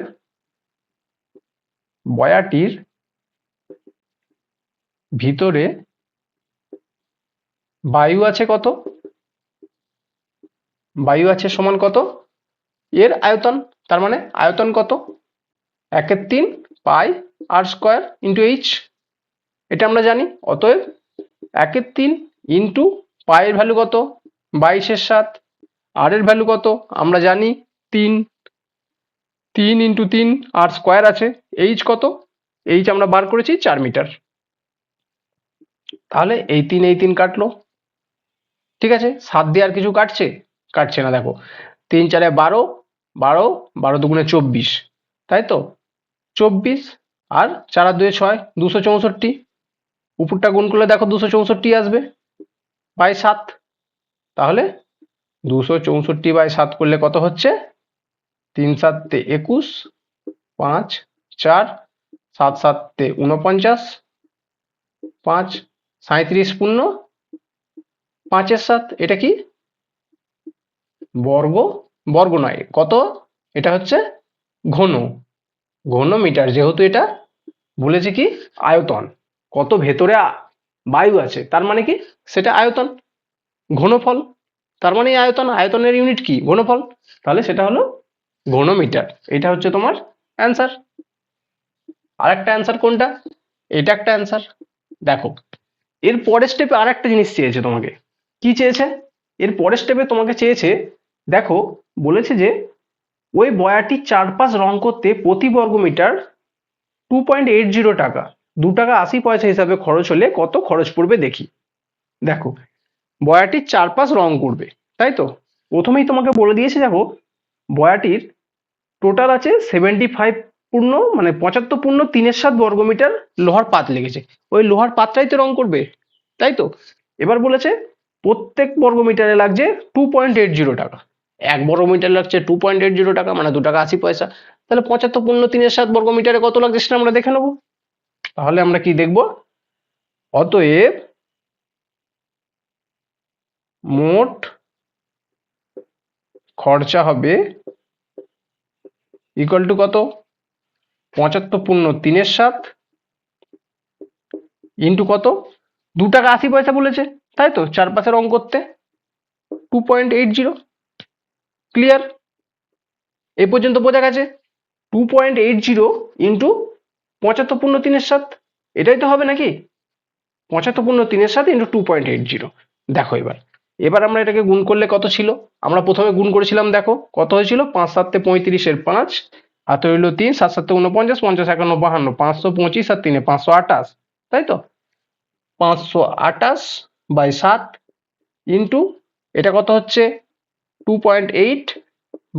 বয়াটির ভিতরে বায়ু আছে কত? বায়ু আছে সমান কত? এর আয়তন, তার মানে আয়তন কত? 1/3 pi r square into H, এটা আমরা জানি। অতএব 1/3 ইন্টু পাই এর ভ্যালু কত? 22/7। আর এর ভ্যালু কত আমরা জানি? 3। 3 ইন্টু 3 আর স্কোয়ার আছে। এইচ কত? এইচ আমরা বার করেছি 4 মিটার। তাহলে এই 3 কাটলো, ঠিক আছে। 7 দিয়ে আর কিছু কাটছে? কাটছে না, দেখো 3 4 12, 12 12 দুগুণে 24, তাই তো 24, আর 4 আর 2 6, 264। উপরটা গুণ করলে দেখো 264 আসবে বাই 7। তাহলে 264/7 করলে কত হচ্ছে? 3 7 21, 5 4, 7 7 49, 5 37 পূর্ণ 5/7। এটা কি বর্গ? বর্গ নয়, কত? এটা হচ্ছে ঘন, ঘন মিটার, যেহেতু এটা বলেছে কি আয়তন, কত ভেতরে বায়ু আছে তার মানে কি সেটা আয়তন। ঘনফল তার মানে আয়তন, আয়তনের ইউনিট কি? ঘনফল। তাহলে সেটা হলো ঘনমিটার। এটা হচ্ছে তোমার অ্যান্সার। আর একটা অ্যান্সার কোনটা? এটা একটা অ্যান্সার। দেখো এর পরের স্টেপে আর একটা জিনিস চেয়েছে তোমাকে। কি চেয়েছে? এর পরের স্টেপে তোমাকে চেয়েছে, দেখো বলেছে যে ওই বয়াটির চারপাশ রং করতে প্রতি বর্গমিটার 2.80 টাকা, 2 টাকা 80 পয়সা হিসাবে খরচ হলে কত খরচ পড়বে দেখি। দেখো বয়াটির চারপাশ রং করবে, তাই তো। প্রথমেই তোমাকে বলে দিয়েছে, দেখো বয়াটির টোটাল আছে 75 পূর্ণ মানে 75 পূর্ণ 3/7 বর্গমিটার লোহার পাত লেগেছে। ওই লোহার পাতটাই তো রং করবে, তাই তো। এবার বলেছে প্রত্যেক বর্গমিটারে লাগছে 2.80 টাকা। 1 বর্গমিটার লাগছে 2.80 টাকা, মানে 2 টাকা 80 পয়সা। তাহলে 75 পূর্ণ 3/7 বর্গমিটারে কত লাগছে সেটা আমরা দেখে নেবো। তাহলে আমরা কি দেখব? অতএব মোট খরচা হবে ইকুয়াল টু কত? 75 পূর্ণ 3/7 ইন্টু কত? 2 টাকা 80 পয়সা বলেছে, তাই তো, চারপাশে রং করতে 2.80। ক্লিয়ার? এই পর্যন্ত বোঝা গেছে? 2.80 ইন্টু 75 পূর্ণ 3/7, এটাই তো হবে নাকি? 75 পূর্ণ 3/7 ইন্টু 2.80। দেখো এবার এবার আমরা এটাকে গুণ করলে কত ছিল? আমরা প্রথমে গুণ করেছিলাম, দেখো কত হয়েছিল? 5 7 35 5, হাতে রইল 3, 7 7 49, 50 51 52, 525 আর 3 528, তাই তো। 528/7 ইন্টু এটা কত হচ্ছে? 2.8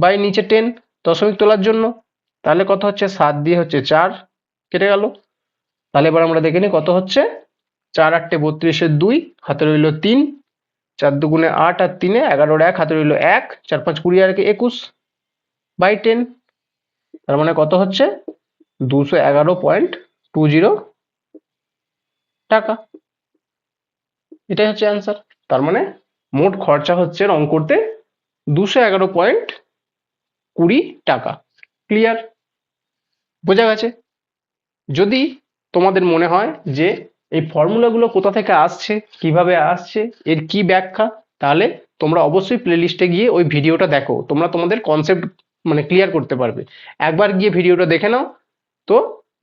বাই নিচে 10 দশমিক তোলার জন্য, তাহলে কত হচ্ছে? 7 দিয়ে হচ্ছে 4 কেটে গেল। তাহলে এবার আমরা দেখে নিই কত হচ্ছে। 4 8 32 2, হাতে রইল 3, 4 দুগুণে 8 আর 3 11 1, হাতে রইল 1, 4 5 20 আর 21 বাই 10। তার মানে কত হচ্ছে? 211.20 টাকা। এটাই হচ্ছে অ্যান্সার। তার মানে মোট খরচা হচ্ছে রং করতে 211.20 টাকা। ক্লিয়ার? বোঝা গেছে? যদি তোমাদের মনে হয় যে এই ফর্মুলাগুলো কোথা থেকে আসছে, কিভাবে আসছে, এর কি ব্যাখ্যা, তাহলে তোমরা অবশ্যই প্লেলিস্টে গিয়ে ওই ভিডিওটা দেখো, তোমরা তোমাদের কনসেপ্ট মানে ক্লিয়ার করতে পারবে। একবার গিয়ে ভিডিওটা দেখে নাও। তো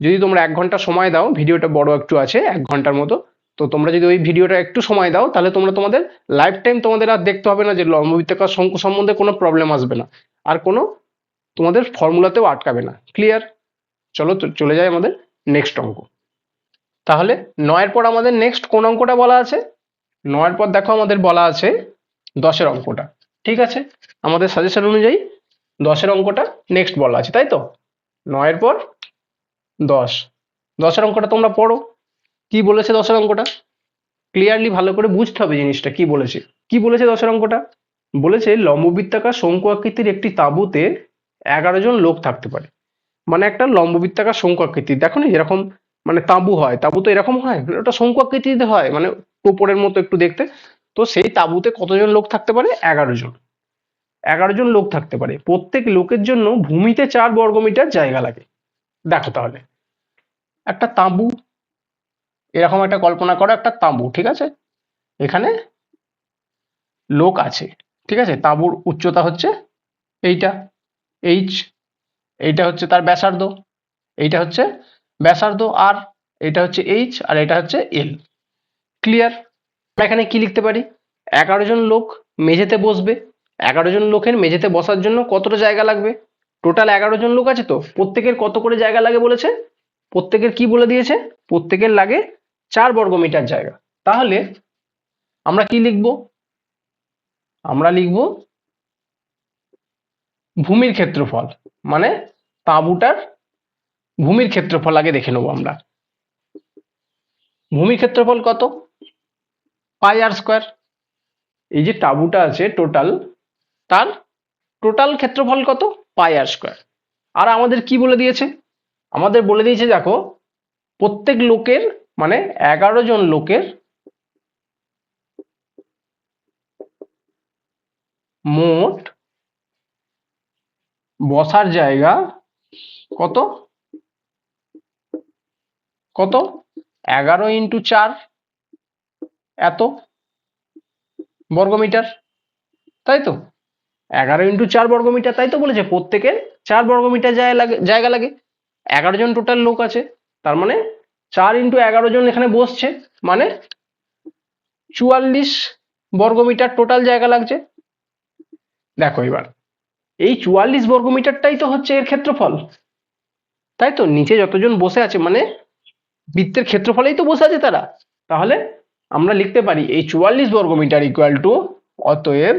যদি তোমরা 1 ঘন্টা সময় দাও, ভিডিওটা বড় একটু আছে 1 ঘন্টার মতো, তো তোমরা যদি ওই ভিডিওটা একটু সময় দাও তাহলে তোমাদের লাইফ টাইম তোমাদের আর দেখতে হবে না যে লম্ব বৃত্তাকার শঙ্কু সম্বন্ধে কোনো প্রবলেম আসবে না, আর কোনো তোমাদের ফর্মুলাতেও আটকাবে না। ক্লিয়ার? চলো তো চলে যাই আমাদের নেক্সট অঙ্ক। তাহলে 9 পর আমাদের নেক্সট কোন অঙ্কটা বলা আছে? 9 পর দেখো আমাদের বলা আছে 10 অঙ্কটা। ঠিক আছে, আমাদের সাজেশন অনুযায়ী 10 অঙ্কটা নেক্সট বলা আছে, তাই তো? 9 পর 10, 10 অঙ্কটা তোমরা পড়ো। কি বলেছে 10 অঙ্কটা? ক্লিয়ারলি ভালো করে বুঝতে হবে জিনিসটা কি বলেছে। কি বলেছে 10 অঙ্কটা? বলেছে লম্ববৃত্তাকার শঙ্কু আকৃতির একটি তাঁবুতে 11 জন লোক থাকতে পারে। মানে একটা লম্ববৃত্তাকার শঙ্কু আকৃতির, দেখো না এরকম মানে তাঁবু হয়, তাঁবু তো এরকম হয়, ওটা শঙ্কু আকৃতিতে হয়, মানে টোপরের মতো একটু দেখতে। তো সেই তাঁবুতে কতজন লোক থাকতে পারে? 11 জন। 11 জন লোক থাকতে পারে, প্রত্যেক লোকের জন্য ভূমিতে 4 বর্গমিটার জায়গা লাগে। দেখো তাহলে একটা তাঁবু, এরকম একটা কল্পনা করো, একটা তাঁবু, ঠিক আছে? এখানে লোক আছে, ঠিক আছে? তাঁবুর উচ্চতা হচ্ছে এইটা এইচ, এইটা হচ্ছে তার ব্যাসার্ধ, এইটা হচ্ছে ব্যাসার্ধ আর, এটা হচ্ছে এইচ আর এটা হচ্ছে এল। ক্লিয়ার? আমরা এখানে কি লিখতে পারি? 11 জন লোক মেঝেতে বসবে। 11 জন লোকের মেঝেতে বসার জন্য কতটা জায়গা লাগবে? টোটাল 11 জন লোক আছে, তো প্রত্যেকের কত করে জায়গা লাগে বলেছে? প্রত্যেকের কি বলে দিয়েছে? প্রত্যেকের লাগে 4 বর্গমিটার জায়গা। তাহলে আমরা কি লিখব? আমরা লিখব ভূমির ক্ষেত্রফল, মানে তাঁবুটার ভূমির ক্ষেত্রফল আগে দেখে নেবো আমরা। ভূমির ক্ষেত্রফল কত? পাই আর স্কোয়ার। এই যে তাঁবুটা আছে টোটাল, তার টোটাল ক্ষেত্রফল কত? পাই আর স্কোয়ার। আর আমাদের কি বলে দিয়েছে? আমাদের বলে দিয়েছে দেখো, প্রত্যেক লোকের মানে 11 জন লোকের মোট বসার জায়গা কত? কত? 11 ইন্টু 4 এত বর্গমিটার, তাই তো? 11 ইন্টু 4 বর্গমিটার, তাই তো বলেছে প্রত্যেকের 4 বর্গমিটার জায়গা লাগে। 11 জন টোটাল লোক আছে, তার মানে 4 ইন্টু 11 জন এখানে বসছে, মানে 44 বর্গমিটার টোটাল জায়গা লাগছে। দেখো এবার এই 44 বর্গমিটারটাই তো হচ্ছে এর ক্ষেত্রফল, তাই তো? নিচে যতজন বসে আছে মানে বৃত্তের ক্ষেত্রফলেই তো বসে আছে তারা। তাহলে আমরা লিখতে পারি এই 44 বর্গমিটার ইকুয়াল টু, অতএব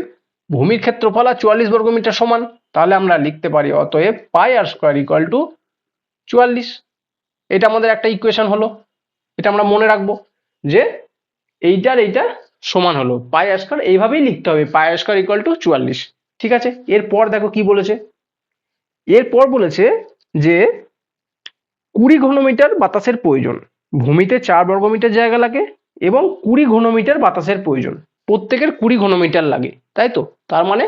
ভূমির ক্ষেত্রফল আর 44 বর্গমিটার সমান। তাহলে আমরা লিখতে পারি অতএব পাই আর স্কোয়ার ইকুয়াল টু 44। এটা আমাদের একটা ইকুয়েশন হলো, এটা আমরা মনে রাখবো যে এইটার এইটা সমান হলো পাই আর স্কোয়ার। এইভাবেই লিখতে হবে, পাই আর স্কোয়ার ইকুয়াল টু 44। ঠিক আছে, এরপর দেখো কি বলেছে। এরপর বলেছে যে 20 ঘনমিটার বাতাসের প্রয়োজন, ভূমিতে 4 বর্গমিটার জায়গা লাগে এবং 20 ঘনমিটার বাতাসের প্রয়োজন, প্রত্যেকের 20 ঘনমিটার লাগে, তাই তো? তার মানে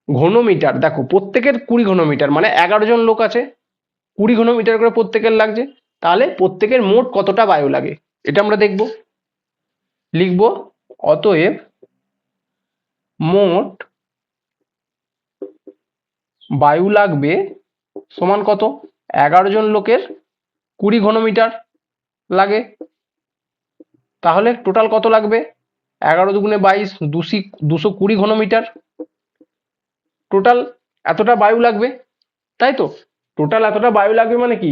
ঘনমিটার, দেখো প্রত্যেকের 20 ঘনমিটার মানে 11 জন লোক আছে, 20 ঘনমিটার করে প্রত্যেকের লাগছে। তাহলে প্রত্যেকের মোট কতটা বায়ু লাগে এটা আমরা দেখব। লিখব অতএব মোট বায়ু লাগবে সমান কত? 11 জন লোকের 20 ঘনমিটার লাগে, তাহলে টোটাল কত লাগবে? 11 দুগুণে 22, 220 ঘনমিটার। টোটাল এতটা বায়ু লাগবে, তাই তো? টোটাল এতটা বায়ু লাগবে মানে কি?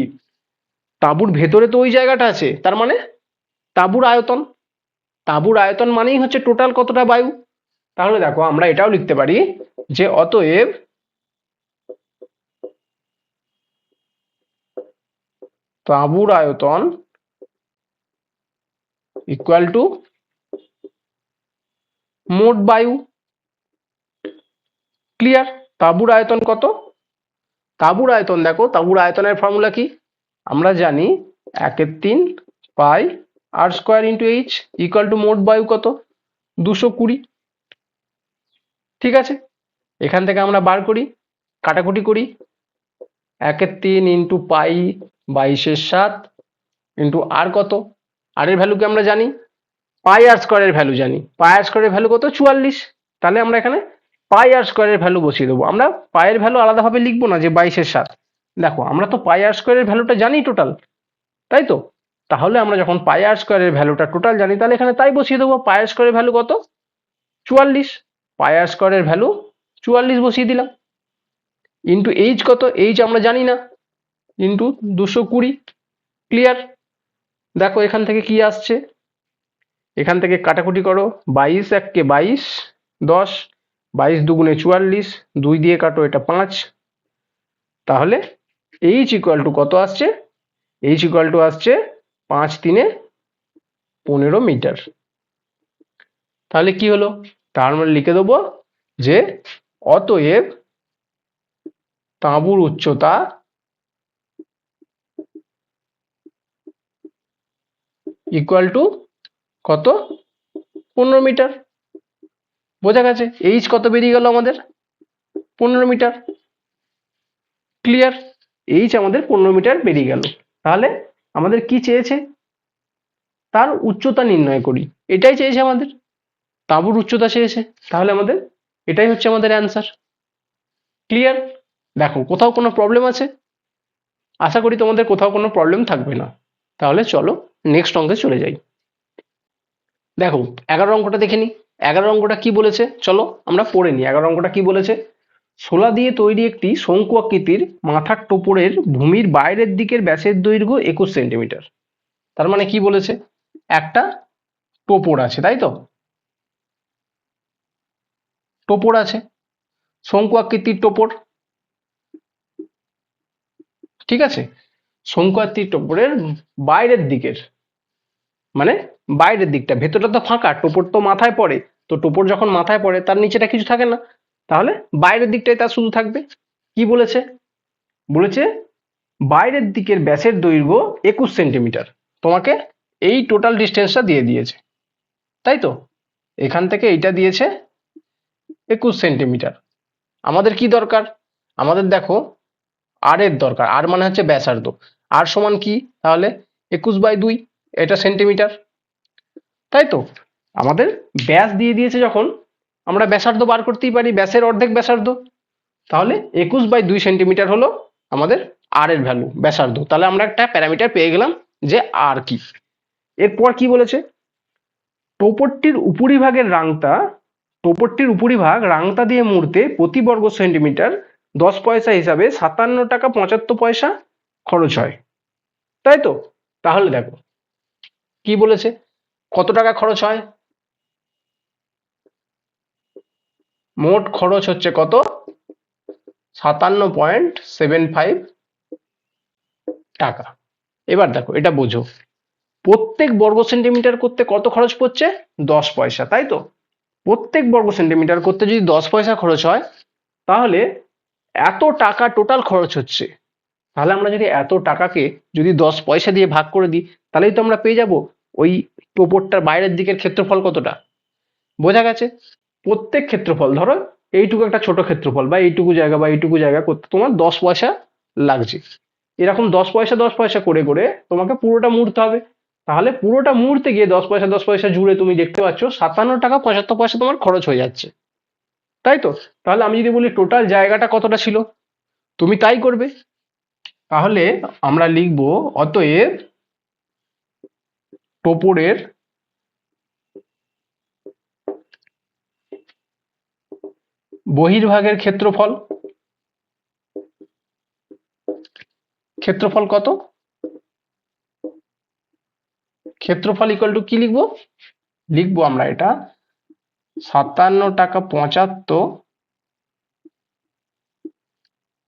তাঁবুর ভেতরে তো ওই জায়গাটা আছে, তার মানে তাঁবুর আয়তন। তাঁবুর আয়তন মানেই হচ্ছে টোটাল কতটা বায়ু। তাহলে দেখো আমরা এটাও লিখতে পারি যে অতএব তাঁবুর আয়তন ইকুয়াল টু মোট বায়ু। ক্লিয়ার? তাঁবুর আয়তন কত? তাঁবুর আয়তন দেখো, তাঁবুর আয়তনের ফর্মুলা কি? আমরা জানি 1/3 pi r square into h equal to মোট বায়ু কত? 220। ঠিক আছে, এখান থেকে আমরা বার করি, কাটাকুটি করি। 1/3 ইন্টু পাই 22/7 ইন্টু আর কত? আর এর ভ্যালু কি আমরা জানি? পাই আর স্কোয়ারের ভ্যালু জানি, পাই আর স্কোয়ারের ভ্যালু কত? 44। তাহলে আমরা এখানে পাই আর স্কোয়ারের ভ্যালু বসিয়ে দেবো। আমরা পায়ের ভ্যালু আলাদাভাবে লিখবো না যে 22/7। দেখো আমরা তো পাই আর স্কোয়ারের ভ্যালুটা জানি টোটাল, তাই তো? তাহলে আমরা যখন পাই আর স্কোয়ারের ভ্যালুটা টোটাল জানি তাহলে এখানে তাই বসিয়ে দেবো। পাই আর স্কোয়ারের ভ্যালু কত? 44। পাই আর স্কোয়ারের ভ্যালু 44 বসিয়ে দিলাম। ইন্টু এইচ কত? এইচ আমরা জানি না, ইন্টু 220। ক্লিয়ার? দেখো এখান থেকে কি আসছে, এখান থেকে কাটাকুটি করো, 22 এককে 22, 10, 22 দুগুণে 44, 2 দিয়ে কাটো, এটা 5। তাহলে এইচ ইকুয়াল টু কত আসছে? এইচ ইকুয়াল টু আসছে 5 3 15 মিটার। তাহলে কি হলো? তার মানে লিখে দেবো যে অতএব তাঁবুর উচ্চতা ইকুয়াল টু কত? 15 মিটার। বোঝা গেছে? এইচ কত বেরিয়ে গেল আমাদের? 15 মিটার। ক্লিয়ার? এইচ আমাদের 15 মিটার বেরিয়ে গেল। তাহলে আমাদের কি চেয়েছে? তার উচ্চতা নির্ণয় করি, এটাই চেয়েছে আমাদের। তাঁবুর উচ্চতা চেয়েছে, তাহলে আমাদের এটাই হচ্ছে আমাদের অ্যান্সার। ক্লিয়ার? দেখো কোথাও কোনো প্রবলেম আছে? আশা করি তোমাদের কোথাও কোনো প্রবলেম থাকবে না। তাহলে চলো নেক্সট অঙ্কে চলে যাই। দেখো 11 অঙ্কটা দেখে নি। 11 অঙ্কটা কি বলেছে চলো আমরা পড়ে নিই। 11 অঙ্কটা কি বলেছে? শোলা দিয়ে তৈরি একটি শঙ্কু আকৃতির মাথার টোপরের ভূমির বাইরের দিকের ব্যাসের দৈর্ঘ্য 21 সেন্টিমিটার। তার মানে কি বলেছে? একটা টোপর আছে, তাই তো? টোপর আছে, শঙ্কু আকৃতির টোপর, ঠিক আছে? শঙ্কু আকৃতির টোপরের বাইরের দিকের, মানে বাইরের দিকটা, ভেতরটা তো ফাঁকা, টোপর তো মাথায় পড়ে, তো টোপর যখন মাথায় পড়ে তার নিচেটা কিছু থাকে না, তাহলে বাইরের দিকটাই তার শুধু থাকবে। কি বলেছে? বলেছে বাইরের দিকের ব্যাসের দৈর্ঘ্য 21 সেন্টিমিটার। তোমাকে এই টোটাল ডিস্টেন্সটা দিয়ে দিয়েছে, তাই তো? এখান থেকে এইটা দিয়েছে 21 সেন্টিমিটার। আমাদের কি দরকার? আমাদের দেখো আর এর দরকার। আর মানে হচ্ছে ব্যাসার্ধ। আর সমান কি তাহলে? 21/2, এটা সেন্টিমিটার, তাই তো? আমাদের ব্যাস দিয়ে দিয়েছে যখন, আমরা ব্যাসার্ধ বার করতেই পারি, ব্যাসের অর্ধেক ব্যাসার্ধ। তাহলে 21/2 সেন্টিমিটার হলো আমাদের আর এর ভ্যালু, ব্যাসার্ধ। তাহলে আমরা একটা প্যারামিটার পেয়ে গেলাম যে আর কি। এরপর কি বলেছে? টোপরটির উপরিভাগের রাংতা, টোপরটির উপরিভাগ রাংতা দিয়ে মুড়তে প্রতি বর্গ সেন্টিমিটার 10 পয়সা হিসাবে 57 টাকা 75 পয়সা খরচ হয়, তাই তো? তাহলে দেখো কি বলেছে, কত টাকা খরচ হয়? মোট খরচ হচ্ছে কত? 57.75 টাকা। এবার দেখো এটা বোঝো, প্রত্যেক বর্গ সেন্টিমিটার করতে কত খরচ পড়ছে? 10 পয়সা, তাই তো? প্রত্যেক বর্গ সেন্টিমিটার করতে যদি 10 পয়সা খরচ হয়, তাহলে এত টাকা টোটাল খরচ হচ্ছে। তাহলে আমরা যদি এত টাকাকে যদি 10 পয়সা দিয়ে ভাগ করে দিই, তাহলেই তো আমরা পেয়ে যাব ওই টোপরটার বাইরের দিকের ক্ষেত্রফল কতটা। বোঝা গেছে? প্রত্যেক ক্ষেত্রফল, ধরো এইটুকু একটা ছোট ক্ষেত্রফল বা এইটুকু জায়গা করতে তোমার 10 পয়সা লাগছে, এরকম 10 পয়সা 10 পয়সা করে করে তোমাকে পুরোটা মুড়তে হবে। তাহলে পুরোটা মুড়তে গিয়ে 10 পয়সা 10 পয়সা জুড়ে তুমি দেখতে পাচ্ছ 57 টাকা 75 পয়সা তোমার খরচ হয়ে যাচ্ছে, তাই তো? তাহলে আমি যদি বলি টোটাল জায়গাটা কতটা ছিল, তুমি তাই করবে। তাহলে আমরা লিখব অতএব টোপরের বহির্ভাগের ক্ষেত্রফল, ক্ষেত্রফল কত? ক্ষেত্রফল ইকুয়াল টু কি লিখবো? লিখবো আমরা এটা 57 টাকা 75,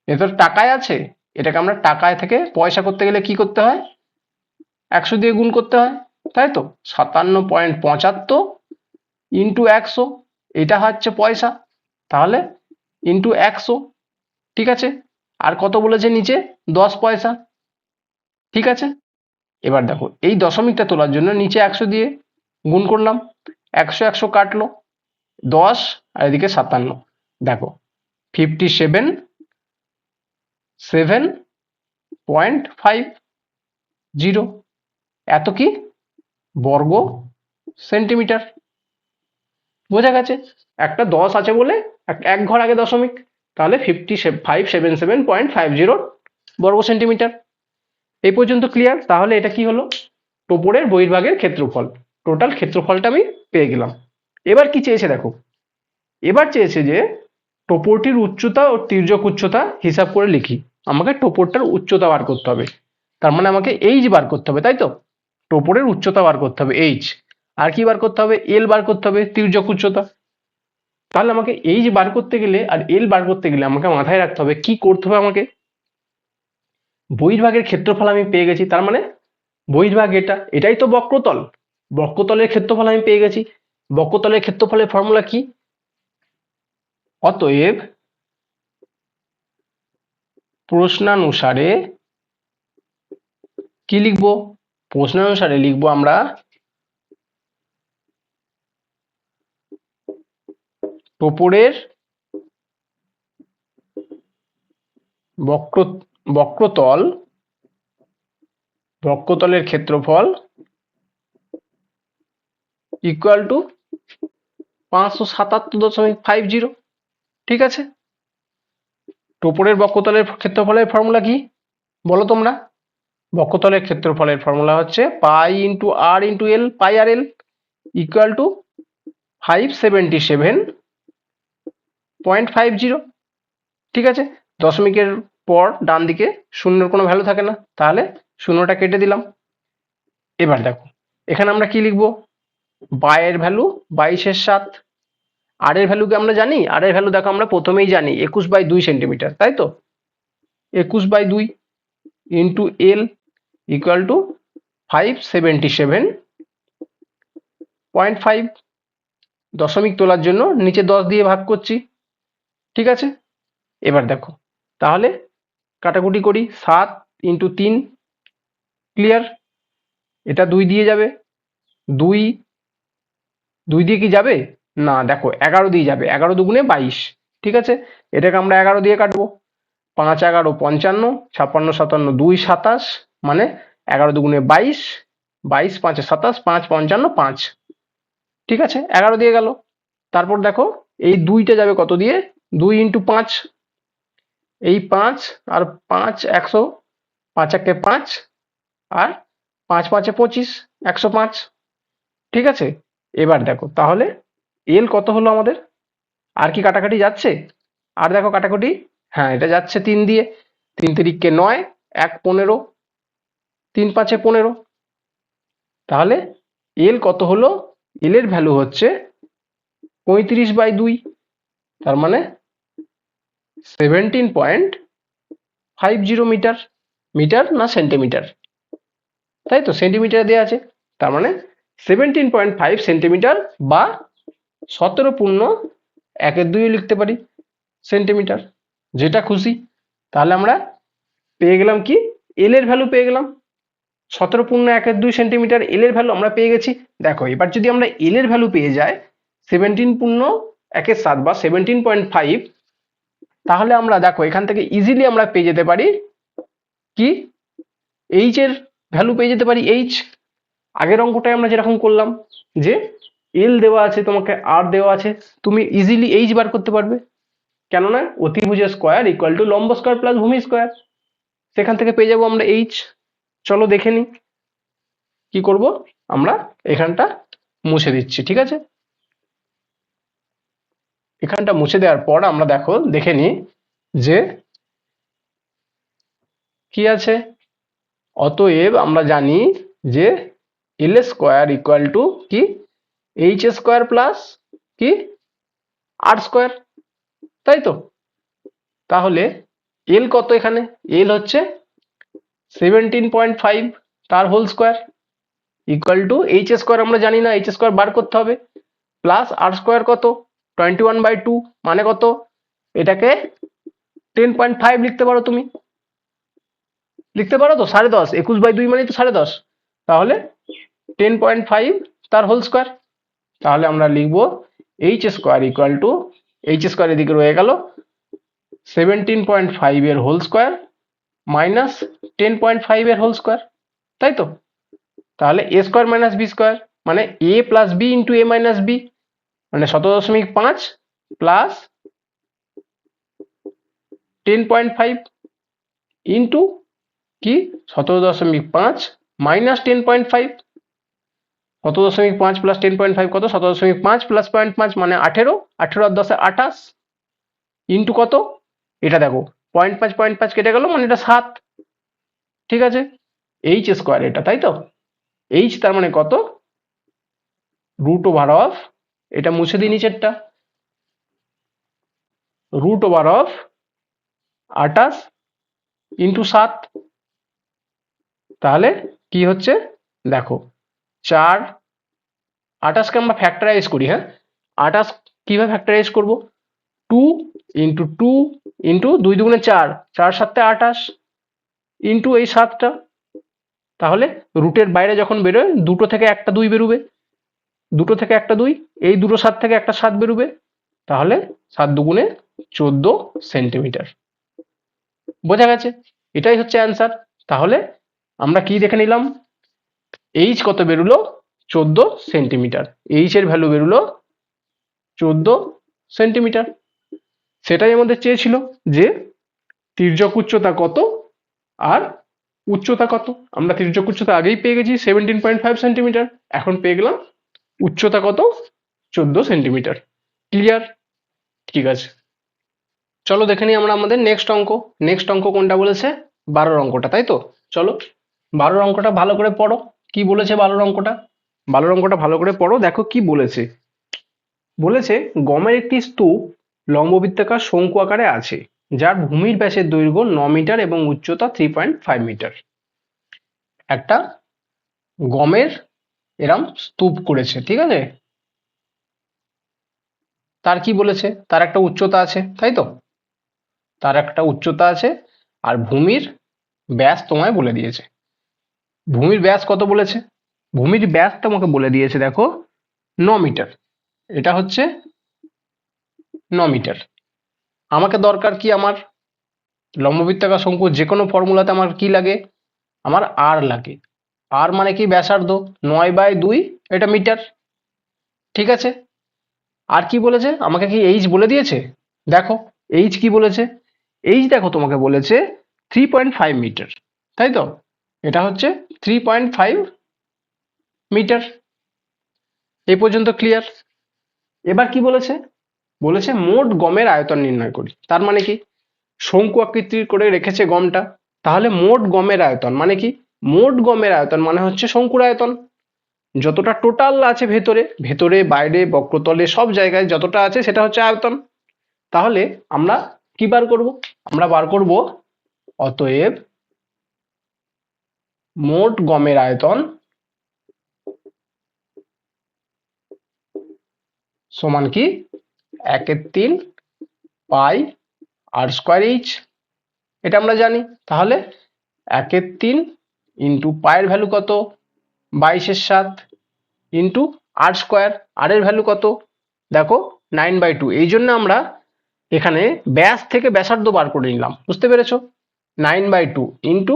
এটা টাকায় আছে, এটাকে আমরা টাকায় থেকে পয়সা করতে গেলে কি করতে হয়? 100 দিয়ে গুণ করতে হয়, তাই তো? 57.75 ইন্টু 100, এটা হচ্ছে পয়সা, তাহলে ইন্টু 100, ঠিক আছে? আর কত বলেছে নিচে? 10 পয়সা, ঠিক আছে? এবার দেখো এই দশমিকটা তোলার জন্য নিচে 100 দিয়ে গুণ করলাম, 100 100 কাটলো, 10 আর এদিকে 57, দেখো 57.50 এত কি বর্গ সেন্টিমিটার। বোঝা গেছে? একটা 10 আছে বলে এক ঘর আগে দশমিক, তাহলে 5577.50 বর্গ সেন্টিমিটার। এই পর্যন্ত ক্লিয়ার? তাহলে এটা কি হলো? টোপরের বহির্ভাগের ক্ষেত্রফল, টোটাল ক্ষেত্রফলটা আমি পেয়ে গেলাম। এবার কি চেয়েছে দেখো, এবার চেয়েছে যে টোপরটির উচ্চতা ও তির্যক উচ্চতা হিসাব করে লিখি। আমাকে টোপরটার উচ্চতা বার করতে হবে, তার মানে আমাকে এইচ বার করতে হবে, তাই তো? টোপরের উচ্চতা বার করতে হবে এইচ, আর কি বার করতে হবে, এল বার করতে হবে, তির্যক উচ্চতা। তাহলে আমাকে এইচ বার করতে গেলে আর এল বার করতে গেলে আমাকে মাথায় রাখতে হবে কি করতে হবে, আমাকে বহির্ভাগের ক্ষেত্রফল আমি পেয়ে গেছি, তার মানে বহির্ভাগ এটাই তো বক্রতল, বক্রতলের ক্ষেত্রফল আমি পেয়ে গেছি। বক্রতলের ক্ষেত্রফলের ফর্মুলা কি? অতএব প্রশ্নানুসারে কি লিখবো? প্রশ্নানুসারে লিখবো আমরা টোপরের বক্রতলের ক্ষেত্রফল ইকুয়াল টু 577.50। ঠিক আছে, টোপরের বক্রতলের ক্ষেত্রফলের ফর্মুলা কি বলো তোমরা? বক্রতলের ক্ষেত্রফলের ফর্মুলা হচ্ছে pi into R into L, pi R L equal to 577.50। ঠিক আছে, দশমিকের পর ডান দিকে শূন্যের কোনো ভ্যালু থাকে না, তাহলে শূন্যটা কেটে দিলাম। এবার দেখো এখানে আমরা কি লিখবো, বায়ের ভ্যালু 22/7, আর এর ভ্যালু কি আমরা জানি? আর এর ভ্যালু দেখো আমরা প্রথমেই জানি 21/2 সেন্টিমিটার, তাই তো? 21/2 ইন্টু এল ইকুয়াল টু 577.5। দশমিক তোলার জন্য নিচে 10 দিয়ে ভাগ করছি। ঠিক আছে, এবার দেখো তাহলে কাটাকুটি করি, 7 ইন্টু 3 ক্লিয়ার, এটা 2 দিয়ে যাবে, 2 2 দিয়ে কি যাবে না, দেখো 11 দিয়ে যাবে, 11 দুগুণে 22। ঠিক আছে, এটাকে আমরা 11 দিয়ে কাটবো, 5 11 55, 56 57 2 27, মানে 11 দুগুণে 22, 22 5 27, 5 55 5। ঠিক আছে, 11 দিয়ে গেল। তারপর দেখো এই 2টা যাবে কত দিয়ে, 2 ইন্টু 5, এই 5 আর 5 100, 5 1 5 আর 5 5 25, 105। ঠিক আছে, এবার দেখো তাহলে এল কত হলো আমাদের, আর কি কাটাকাটি যাচ্ছে? আর দেখো কাটাকুটি, হ্যাঁ এটা যাচ্ছে 3 দিয়ে, 3 তিরিককে 9, 1 15, 3 5 15। তাহলে এল কত হলো, এল এর ভ্যালু হচ্ছে 35/2, তার মানে 17.50 মিটার। মিটার না সেন্টিমিটার, তাই তো? সেন্টিমিটার দেওয়া আছে, তার মানে 17.5 সেন্টিমিটার বা 17.1/2 লিখতে পারি সেন্টিমিটার, যেটা খুশি। তাহলে আমরা পেয়ে গেলাম কি, এল এর ভ্যালু পেয়ে গেলাম 17.1/2 সেন্টিমিটার, এল এর ভ্যালু আমরা পেয়ে গেছি। দেখো এবার যদি আমরা এল এর ভ্যালু পেয়ে যাই 17.1/7 বা 17.5, তাহলে আমরা দেখো এখান থেকে ইজিলি আমরা পেয়ে যেতে পারি কি, এইচ এর ভ্যালু পেয়ে যেতে পারি। এইচ আগের অঙ্কটায় আমরা যেরকম করলাম যে এল দেওয়া আছে তোমাকে আর দেওয়া আছে, তুমি ইজিলি এইচ বার করতে পারবে, কেননা অতিভুজের স্কোয়ার ইকুয়াল টু লম্ব স্কোয়ার প্লাস ভূমি স্কোয়ার, সেখান থেকে পেয়ে যাবো আমরা এইচ। চলো দেখে নিই কি করব, আমরা এখানটা মুছে দিচ্ছি। ঠিক আছে, এখানটা মুছে দেওয়ার পর আমরা দেখো দেখে নিই যে কি আছে। অতএব আমরা জানি যে এল স্কোয়ার ইকুয়াল টু কি, এইচ স্কোয়ার প্লাস কি আর স্কোয়ার, তাই তো? তাহলে এল কত, এখানে এল হচ্ছে 17.5, তার whole square equal to H square আমরা জানি না, এইচ স্কোয়ার বার করতে হবে, প্লাস আর স্কোয়ার কত 21/2, মানে কত, এটাকে 10.5 লিখতে পারো, তুমি লিখতে পারো তো 10.5, 21/2 মানে তো 10.5, তাহলে 10.5 তার হোল স্কোয়ার। তাহলে আমরা লিখবো H square equal to, H square এদিকে রয়ে গেল 17.5 এর হোল স্কোয়ার মাইনাস 10.5 এর হোল স্কোয়ার, তাই তো? তাহলে এ স্কোয়ার মাইনাস বি স্কোয়ার মানে এ প্লাস বি ইন্টু এ মাইনাস বি, মানে 17.5 প্লাস 10.5 ইন্টু কি 17.5 -10.5, 17.5 প্লাস 10.5 কত? 17.5 প্লাস 0.5 মানে 18, 18 আর 10 28, ইন্টু কত? এটা দেখো 0.5 কেটে গেল মানে এটা 7, ঠিক আছে, এইচ স্কোয়ার এটা, তাই তো? এইচ তার মানে কত? √, এটা মুছে দিই নিচেরটা, √, 28 ইন্টু 7, তাহলে কি হচ্ছে দেখো 4, 28কে আমরা ফ্যাক্টরাইজ করি, হ্যাঁ 28 কিভাবে ফ্যাক্টরাইজ করব? 2 ইন্টু 2 ইন্টু 2 দুগুণে 4, 4 7 28 ইন্টু এই 7টা, তাহলে রুটের বাইরে যখন বেরোয় দুটো থেকে একটা 2 বেরোবে, দুটো থেকে একটা 2, এই দুটো 7 থেকে একটা 7 বেরোবে, তাহলে 7 দুগুণে 14 সেন্টিমিটার। বোঝা গেছে? এটাই হচ্ছে অ্যান্সার। তাহলে আমরা কি দেখে নিলাম? এইচ কত বেরোলো? 14 সেন্টিমিটার। এইচ এর ভ্যালু বেরোলো 14 সেন্টিমিটার। সেটাই আমাদের চেয়েছিল যে তির্যক উচ্চতা কত আর উচ্চতা কত। আমরা তির্যক উচ্চতা আগেই পেয়ে গেছি 17.5 সেন্টিমিটার, এখন পেয়ে গেলাম উচ্চতা কত? 14 সেন্টিমিটার। ক্লিয়ার? ঠিক আছে, চলো দেখে নিই আমরা আমাদের নেক্সট অঙ্ক। নেক্সট অঙ্ক কোনটা বলেছে? 12 অঙ্কটা, তাই তো? চলো 12 অঙ্কটা ভালো করে পড়ো। কি বলেছে 12 অঙ্কটা? 12 অঙ্কটা ভালো করে পড়ো, দেখো কি বলেছে। বলেছে গমের একটি স্তূপ লম্ববৃত্তাকার শঙ্কু আকারে আছে, যার ভূমির ব্যাসের দৈর্ঘ্য 9 মিটার এবং উচ্চতা 3.5 মিটার। একটা গমের এরম স্তূপ করেছে, ঠিক আছে? তার কি বলেছে? তার একটা উচ্চতা আছে, তাই তো? তার একটা উচ্চতা আছে আর ভূমির ব্যাস তোমায় বলে দিয়েছে। ভূমির ব্যাস কত বলেছে? ভূমির ব্যাস তোমাকে বলে দিয়েছে দেখো 9 মিটার। এটা হচ্ছে 9 মিটার। আমাকে দরকার কি? আমার লম্ববৃত্তাকার শঙ্কুর যে কোনো ফর্মুলাতে আমার কি লাগে? আমার আর লাগে। আর মানে কি? ব্যাসার্ধ। 9/2 এটা মিটার, ঠিক আছে? আর কি বলেছে? আমাকে কি এইচ বলে দিয়েছে? দেখো এইচ কি বলেছে। এইচ দেখো তোমাকে বলেছে 3.5 মিটার, তাই তো? এটা হচ্ছে 3.5 মিটার। এই পর্যন্ত ক্লিয়ার? এবার কি বলেছে? বলেছে মোট গমের আয়তন নির্ণয় করি। তার মানে কি? শঙ্কু আকৃতির করে রেখেছে গমটা, তাহলে মোট গমের আয়তন মানে কি? মোট গমের আয়তন মানে হচ্ছে শঙ্কুর আয়তন, যতটা টোটাল আছে ভেতরে, ভেতরে বাইরে বক্রতলে সব জায়গায় যতটা আছে সেটা হচ্ছে আয়তন। তাহলে আমরা কি বার করব? আমরা বার করব অতএব মোট গমের আয়তন সমান কি? 1/3 পাই আর স্কোয়ার এইচ, এটা আমরা জানি। তাহলে 1/3 ইন্টু পায়ের ভ্যালু কত? 22/7 ইন্টু আর স্কোয়ার, আর এর ভ্যালু কত? দেখো 9/2। এই জন্য আমরা এখানে ব্যাস থেকে ব্যাসার্ধ বার করে নিলাম, বুঝতে পেরেছো? 9/2 ইন্টু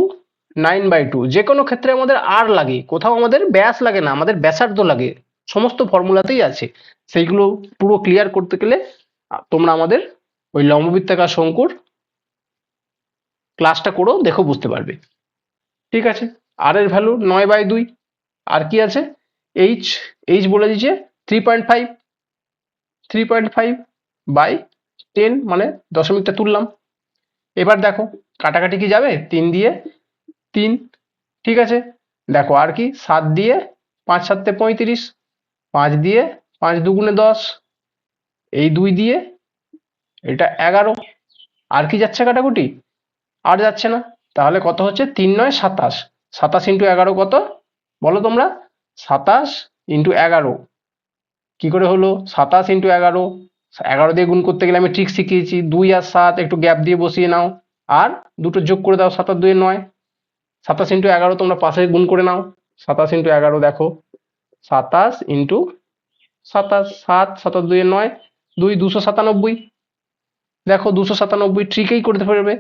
9/2, যে কোনো ক্ষেত্রে আমাদের আর লাগে, কোথাও আমাদের ব্যাস লাগে না, আমাদের ব্যাসার্ধ লাগে। সমস্ত ফর্মুলাতেই আছে, সেইগুলো পুরো ক্লিয়ার করতে গেলে তোমরা আমাদের ওই লম্ববৃত্তাকার শঙ্কুর ক্লাসটা করো, দেখো বুঝতে পারবে। ঠিক আছে, আর এর ভ্যালু 9/2। আর কি আছে? এইচ, এইচ বলে দিয়েছে 3.5, 3.5/10 মানে দশমিকটা তুললাম। এবার দেখো কাটাকাটি কি যাবে? 3 দিয়ে 3, ঠিক আছে। দেখো আর কি? 7 দিয়ে 5 7 35, 5 দিয়ে 5 দুগুণে 10, এই 2 দিয়ে এটা 11। আর কি যাচ্ছে কাটাকুটি? আর যাচ্ছে না। তাহলে কত হচ্ছে? 3 9 27, 27 ইন্টু 11 কত বলো তোমরা? 27 ইন্টু 11 কি করে হলো? 27 ইন্টু 11, 11 দিয়ে গুণ করতে গেলে আমি ট্রিক শিখিয়েছি, 2 আর 7 একটু গ্যাপ দিয়ে বসিয়ে নাও, আর দুটো যোগ করে দাও, 7 আর 2 9। 27 ইন্টু 11 তোমরা পাশে গুণ করে নাও, 27 ইন্টু 11 দেখো 27 ইন্টু 27, 7 7 আর 2 9, 297। দেখো 297 ট্রিকেই করতে পারবে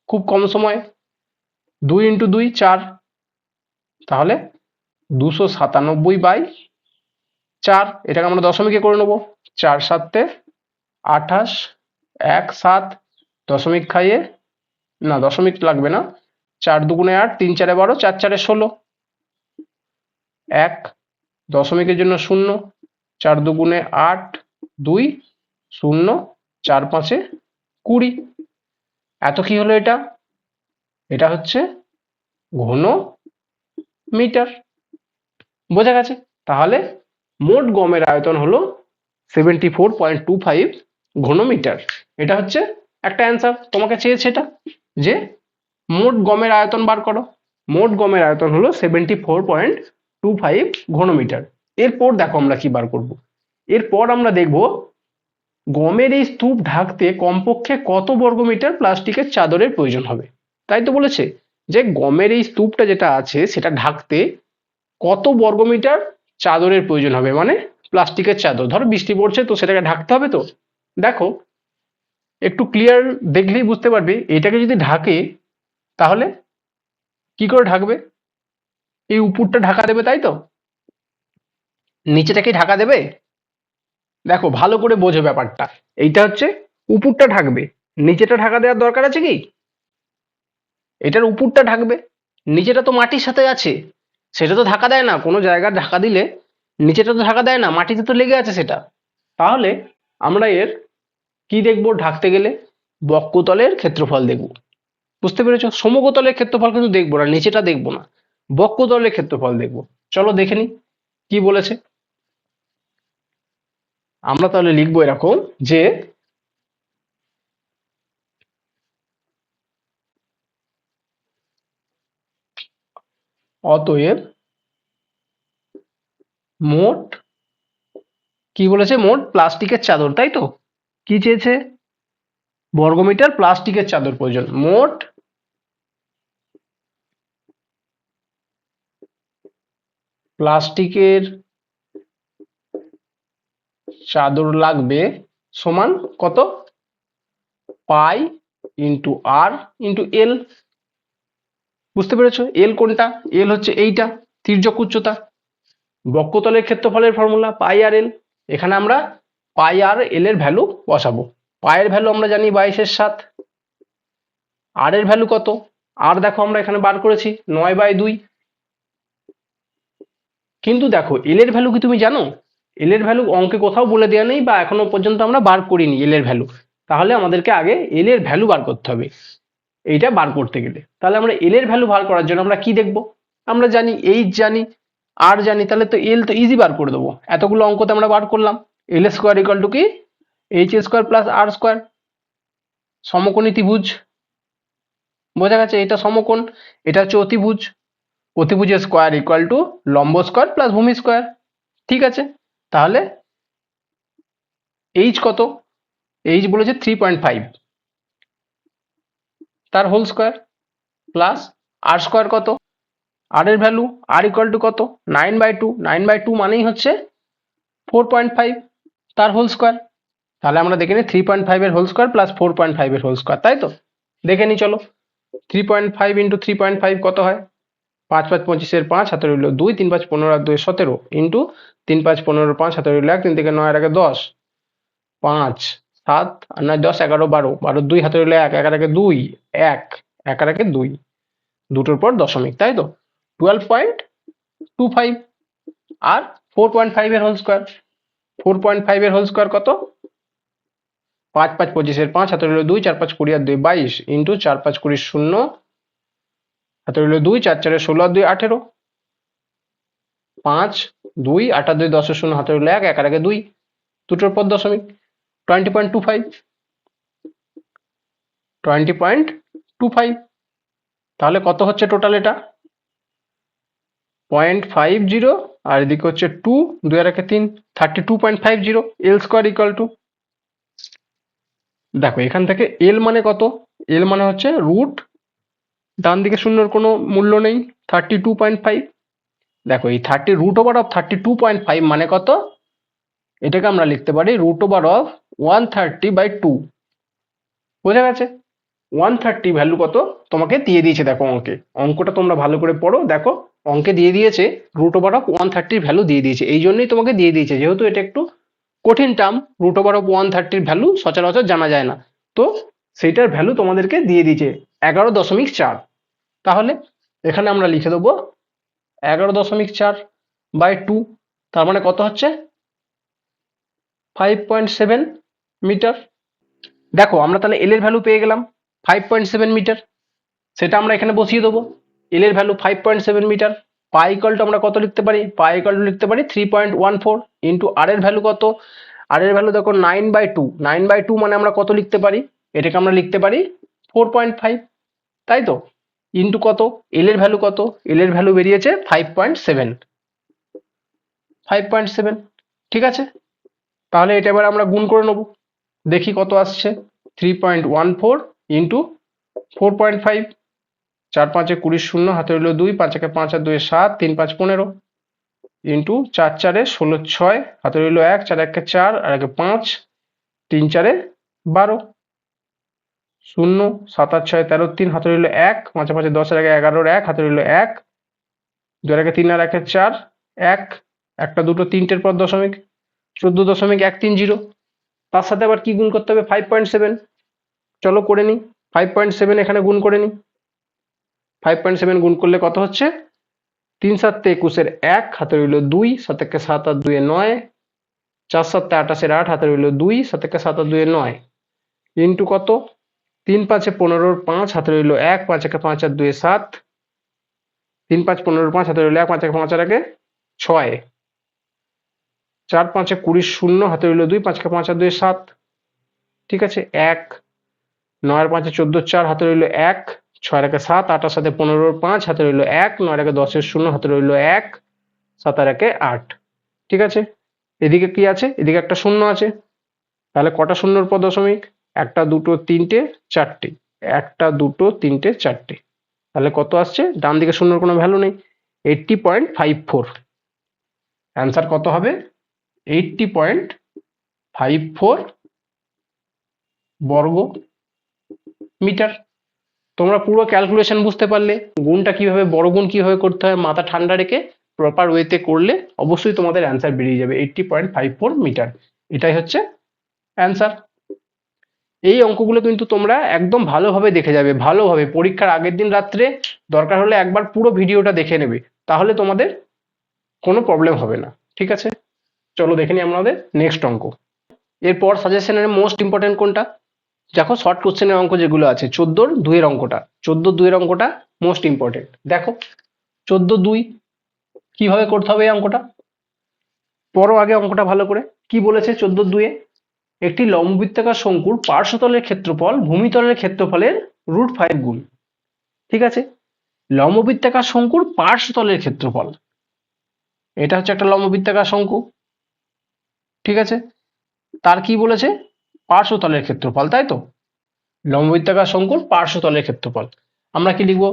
খুব কম সময়ে। 2 ইন্টু 2 4, তাহলে 297/4, এটাকে আমরা দশমিকে করে নেবো। 4 7 28, 1 7, দশমিক খাইয়ে না, দশমিক লাগবে না। 4 দুগুণে 8, 3 4 12, 4 4 16, 1, দশমিকের জন্য 0, 4 দুগুণে 8, 2, 0, 4 পাঁচে 20। এত কি হলো এটা? এটা হচ্ছে ঘন মিটার। বোঝা গেছে? তাহলে মোট গমের আয়তন হলো 74.25 ঘনমিটার। এটা হচ্ছে একটা অ্যান্সার। তোমাকে চেয়েছে এটা যে মোট গমের আয়তন বার করো। মোট গমের আয়তন হলো 74.25 ঘনমিটার। এরপর দেখো আমরা কি বার করব। এরপর আমরা দেখব গমের এই স্তূপ ঢাকতে কমপক্ষে কত বর্গমিটার প্লাস্টিকের চাদরের প্রয়োজন হবে। তাই তো বলেছে যে গমের এই স্তূপটা যেটা আছে সেটা ঢাকতে কত বর্গমিটার চাদরের প্রয়োজন হবে, মানে প্লাস্টিকের চাদর। ধরো বৃষ্টি পড়ছে তো সেটাকে ঢাকতে হবে। তো দেখো একটু ক্লিয়ার দেখলেই বুঝতে পারবে এটাকে যদি ঢাকে তাহলে কি করে ঢাকবে। এই উপরটা ঢাকা দেবে, তাই তো? নিচেটাকে ঢাকা দেবে? দেখো ভালো করে বোঝো ব্যাপারটা। এইটা হচ্ছে উপরটা ঢাকবে, নিচেটা ঢাকা দেওয়ার দরকার আছে কি? এটার উপরটা ঢাকবে, নিচেটা তো মাটির সাথে আছে, সেটা তো ঢাকা দেয় না। কোনো জায়গায় ঢাকা দিলে নিচেটা তো ঢাকা দেয় না, মাটিতে তো লেগে আছে সেটা। তাহলে আমরা এর কি দেখবো ঢাকতে গেলে? বক্ষতলের ক্ষেত্রফল দেখব। বুঝতে পেরেছো? সমগ্রতলের ক্ষেত্রফল কিন্তু দেখবো না, নিচেটা দেখবো না, বক্ষতলের ক্ষেত্রফল দেখবো। চলো দেখে নি কি বলেছে। আমরা তাহলে লিখবো এরকম যে অতএব মোট, কি বলেছে, মোট প্লাস্টিকের চাদর, তাই তো? কি চেয়েছে? বর্গমিটার প্লাস্টিকের চাদর প্রয়োজন। মোট প্লাস্টিকের চাদর লাগবে সমান কত? পাই ইন্টু আর ইন্টু এল। বুঝতে পেরেছো? এল কোনটা? এল হচ্ছে এইটা, তির্যক উচ্চতা। বক্ষতলের ক্ষেত্রফলের ফর্মুলা পাই আর এল। এখানে আমরা পাই আর এল এর ভ্যালু বসাবো। পায়ের ভ্যালু আমরা জানি 22/7। আর এর ভ্যালু কত? আর দেখো আমরা এখানে বার করেছি 9/2। কিন্তু দেখো এল এর ভ্যালু কি তুমি জানো? এল এর ভ্যালু অঙ্কে কোথাও বলে দেওয়া নেই, বা এখনো পর্যন্ত আমরা বার করিনি এল এর ভ্যালু। তাহলে আমাদেরকে আগে এল এর ভ্যালু বার করতে হবে। এইটা বার করতে গেলে তাহলে আমরা এল এর ভ্যালু বার করার জন্য আমরা কি দেখব? আমরা জানি এইচ জানি, আর জানি, তাহলে তো এল তো ইজি বার করে দেবো। এতগুলো অঙ্কতে আমরা বার করলাম। এল স্কোয়ার ইকুয়াল টু কি? H square plus r square. সমকোণী ত্রিভুজ। বোঝা গেছে? এটা সমকোণ, এটা হচ্ছে অতিভুজ। অতিভুজের স্কোয়ার ইকুয়াল টু লম্ব স্কোয়ার প্লাস ভূমি স্কোয়ার। ঠিক আছে, তাহলে এইচ কত? এইচ বলেছে 3.5, তার whole square plus r square কত? আর এর ভ্যালু আর ইকুয়াল টু কত? 9/2। 9/2 মানেই হচ্ছে 4.5, তার হোল স্কোয়ার। তাহলে আমরা দেখে নিই 3.5 এর হোল স্কোয়ার প্লাস 4.5 এর হোল স্কোয়ার, তাই তো? দেখে নিই চলো। 3.5 ইন্টু 3.5 কত হয়? 5 5 25 5 হাতে রইল 2, 3 5 15 আর 2 17 ইন্টু 3 5 15 5 হাতে রইল 1, 3 থেকে 9 আর 1 10, 5 7 আর 9 10 11 12, 12 2 হাতে রইল 1, 1 আর 1 2, 1 1 আর 1 2, দুটোর পর দশমিক, তাই তো? 12.25 আর 4.5 এর হোল স্কোয়ার। 4.5 এর হোল স্কোয়ার কত? 5 5 25 5 হাতে রইল 2, 4 5 20 আর 2 22 ইন্টু 4 5 20 0 হাতে রইল 2, 4 4 16 আর 2 18, 5 2 8 আর 2 10 0 হাতে রইল 1, 1 আর 1 2, দুটোর পর দশমিক। 20.25, 20.25। তাহলে কত হচ্ছে টোটাল? এটা 0.50 আর এদিকে হচ্ছে 2, 2 আর 1 3, 32.50। এল স্কোয়ার ইকুয়াল টু, দেখো এখান থেকে এল মানে কত? এল মানে হচ্ছে রুট, ডান দিকে শূন্যর কোনো মূল্য নেই, 32.5। দেখো এই √32.5 মানে কত? এটাকে আমরা লিখতে পারি √130/2। বোঝা গেছে? 130 ভ্যালু কত তোমাকে দিয়ে দিয়েছে। দেখো অঙ্কটা তোমরা ভালো করে পড়ো। দেখো অঙ্কে দিয়ে দিয়েছে √130 ভ্যালু দিয়ে দিয়েছে। এই জন্যই তোমাকে দিয়ে দিয়েছে, যেহেতু এটা একটু কঠিন টার্ম। √130 ভ্যালু সচরাচর জানা যায় না, তো সেইটার ভ্যালু তোমাদেরকে দিয়ে দিয়েছে 11.4। তাহলে এখানে আমরা লিখে দেবো 11.4। বাই 2, তার মানে কত হচ্ছে 5.7 মিটার। দেখো আমরা তাহলে এল এর ভ্যালু পেয়ে গেলাম 5.7 মিটার, সেটা আমরা এখানে বসিয়ে দেবো। এল এর value 5.7 metre. Pi equal to আমরা কত লিখতে পারি, পাই ইকুয়াল টু লিখতে পারি 3.14 ইন্টু আর এর ভ্যালু কত, আর এর ভ্যালু দেখো 9/2, 9/2 মানে আমরা কত লিখতে পারি, এটাকে আমরা লিখতে পারি 4.5, তাই তো, ইন্টু কত, এল এর ভ্যালু কত, এল এর ভ্যালু বেরিয়েছে 5.7, 5.7, ঠিক আছে। তাহলে এটা এবার আমরা গুণ করে নেব, দেখি কত আসছে, 3.14 ইন্টু 4.5, 4 5 20 শূন্য, হাতে রইল 2, 5 1 5 আর 2 7, 3 5 15 ইন্টু 4 4 16 6, হাতে রইল 1, 4 1 4 আর 1 5, 3 4 12, 0 7 8 6 13 3, হাতে রইল 1, 5 5 10 আর 11 1, হাতে রইল 1, 2 1 3 আর 1 4, 1 একটা দুটো তিনটের পর দশমিক, 14.130। তার সাথে আবার কি গুণ করতে হবে, 5.7, চলো করে নিই, 5.7 এখানে গুণ করে নিই, 5.7 গুণ করলে কত হচ্ছে, 3 7 21 1, হাতে রইল 2, 7 1 7 আর 2 9, 4 7 28 8, হাতে রইল 2, 7 1 7 আর 2 9, ইন্টু কত, 3 5 15 5, হাতে রইল 1, 5 1 5 আর 2 7, 3 5 15 5, হাতে রইল 1, 5 1 5 আর 1 6, 4 5 20 শূন্য, হাতে রইল 2, 5 1 5 আর 2 7, ঠিক আছে, 1 9 5 14 4, হাতে রইল 1, 6 1 7, 8 7 15 5, হাতে রইল 1, 9 1 10 শূন্য, হাতে রইল 1, 7 আর 1 8, ঠিক আছে। এদিকে কি আছে, এদিকে একটা শূন্য আছে, তাহলে কটা শূন্যর পর দশমিক, একটা দুটো তিনটে চারটে, একটা দুটো তিনটে চারটে, তাহলে কত আসছে, ডান দিকে শূন্যর কোনো ভ্যালু নেই, 80.54, অ্যান্সার কত হবে, 80.54 বর্গ মিটার। তোমরা পুরো ক্যালকুলেশন বুঝতে পারলে, গুণটা কিভাবে, বড় গুণ কিভাবে করতে হয়, মাথা ঠান্ডা রেখে প্রপার ওয়েতে করলে অবশ্যই তোমাদের অ্যান্সার বেরিয়ে যাবে 80.54 মিটার, এটাই হচ্ছে অ্যান্সার। এই অঙ্কগুলো কিন্তু তোমরা একদম ভালোভাবে দেখে যাবে, ভালোভাবে পরীক্ষার আগের দিন রাত্রে দরকার হলে একবার পুরো ভিডিওটা দেখে নেবে, তাহলে তোমাদের কোনো প্রবলেম হবে না, ঠিক আছে। চলো দেখে নিই আমাদের নেক্সট অঙ্ক। এরপর সাজেশনের মোস্ট ইম্পর্টেন্ট কোনটা, দেখো শর্ট কোশ্চেনের অঙ্ক যেগুলো আছে, 14/2 অঙ্কটা, 14/2 অঙ্কটা মোস্ট ইম্পর্টেন্ট। দেখো 14/2 কিভাবে করতে হবে এই অঙ্কটা, পড়ো আগে অঙ্কটা ভালো করে। কি বলেছে 14/2 একটি লম্ববৃত্তাকার শঙ্কুর পার্শ্বতলের ক্ষেত্রফল ভূমিতলের ক্ষেত্রফলের √5 গুণ, ঠিক আছে। লম্ববৃত্তাকার শঙ্কুর পার্শ্বতলের ক্ষেত্রফল, এটা হচ্ছে একটা লম্ববৃত্তাকার শঙ্কু, ঠিক আছে, তার কি বলেছে, পার্শ্বতলের ক্ষেত্রফল, তাই তো, লম্ববৃত্তাকার শঙ্কুর পার্শ্বতলের ক্ষেত্রফল, আমরা কি লিখব,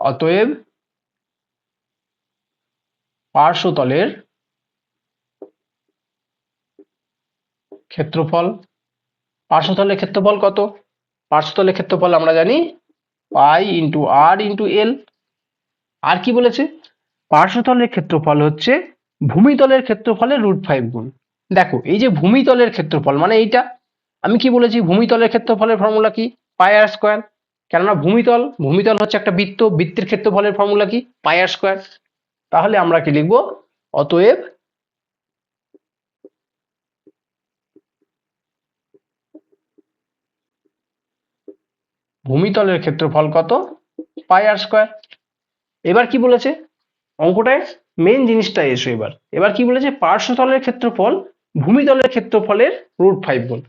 অতএব পার্শ্বতলের ক্ষেত্রফল, পার্শ্বতলের ক্ষেত্রফল কত, পার্শ্বতলের ক্ষেত্রফল আমরা জানি পাই ইন্টু আর ইন্টু এল। আর কি বলেছে, পার্শ্বতলের ক্ষেত্রফল হচ্ছে ভূমিতলের ক্ষেত্রফলের √5 গুণ। দেখো এই যে ভূমিতলের ক্ষেত্রফল মানে এইটা, আমি কি বলেছি, ভূমিতলের ক্ষেত্রফলের ফর্মুলা কি, পাই আর স্কোয়ার, কেননা ভূমিতল, ভূমিতল হচ্ছে একটা বৃত্ত, বৃত্তের ক্ষেত্রফলের ফর্মুলা কি, পাই আর স্কোয়ার। তাহলে আমরা কি লিখবো, অতএব ভূমিতলের ক্ষেত্রফল কত, পাই আর স্কোয়ার। এবার কি বলেছে, অঙ্কটায় মেন জিনিসটা এসো, এবার এবার কি বলেছে, পার্শ্বতলের ক্ষেত্রফল ভূমিতলের ক্ষেত্রফলের √5 গুণ।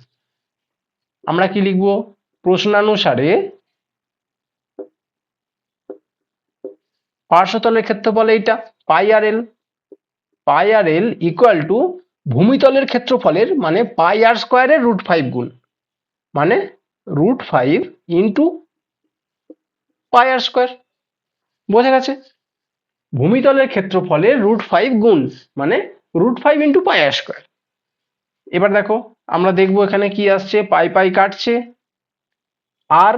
আমরা কি লিখবো, প্রশ্নানুসারে পার্শ্বতলের ক্ষেত্রফল এইটা পাই আর এল, পাই আর এল ইকুয়াল টু ভূমিতলের ক্ষেত্রফলের মানে পাই আর স্কোয়ারের √5 গুণ, মানে √5 ইন্টু পাই আর স্কোয়ার, বোঝা গেছে, ভূমিতলের ক্ষেত্রফলের √5 গুণ মানে √5 ইন্টু পাই আর স্কোয়ার। এবার দেখো আমরা দেখবো এখানে কি আসছে, পাই পাই কাটছে, আর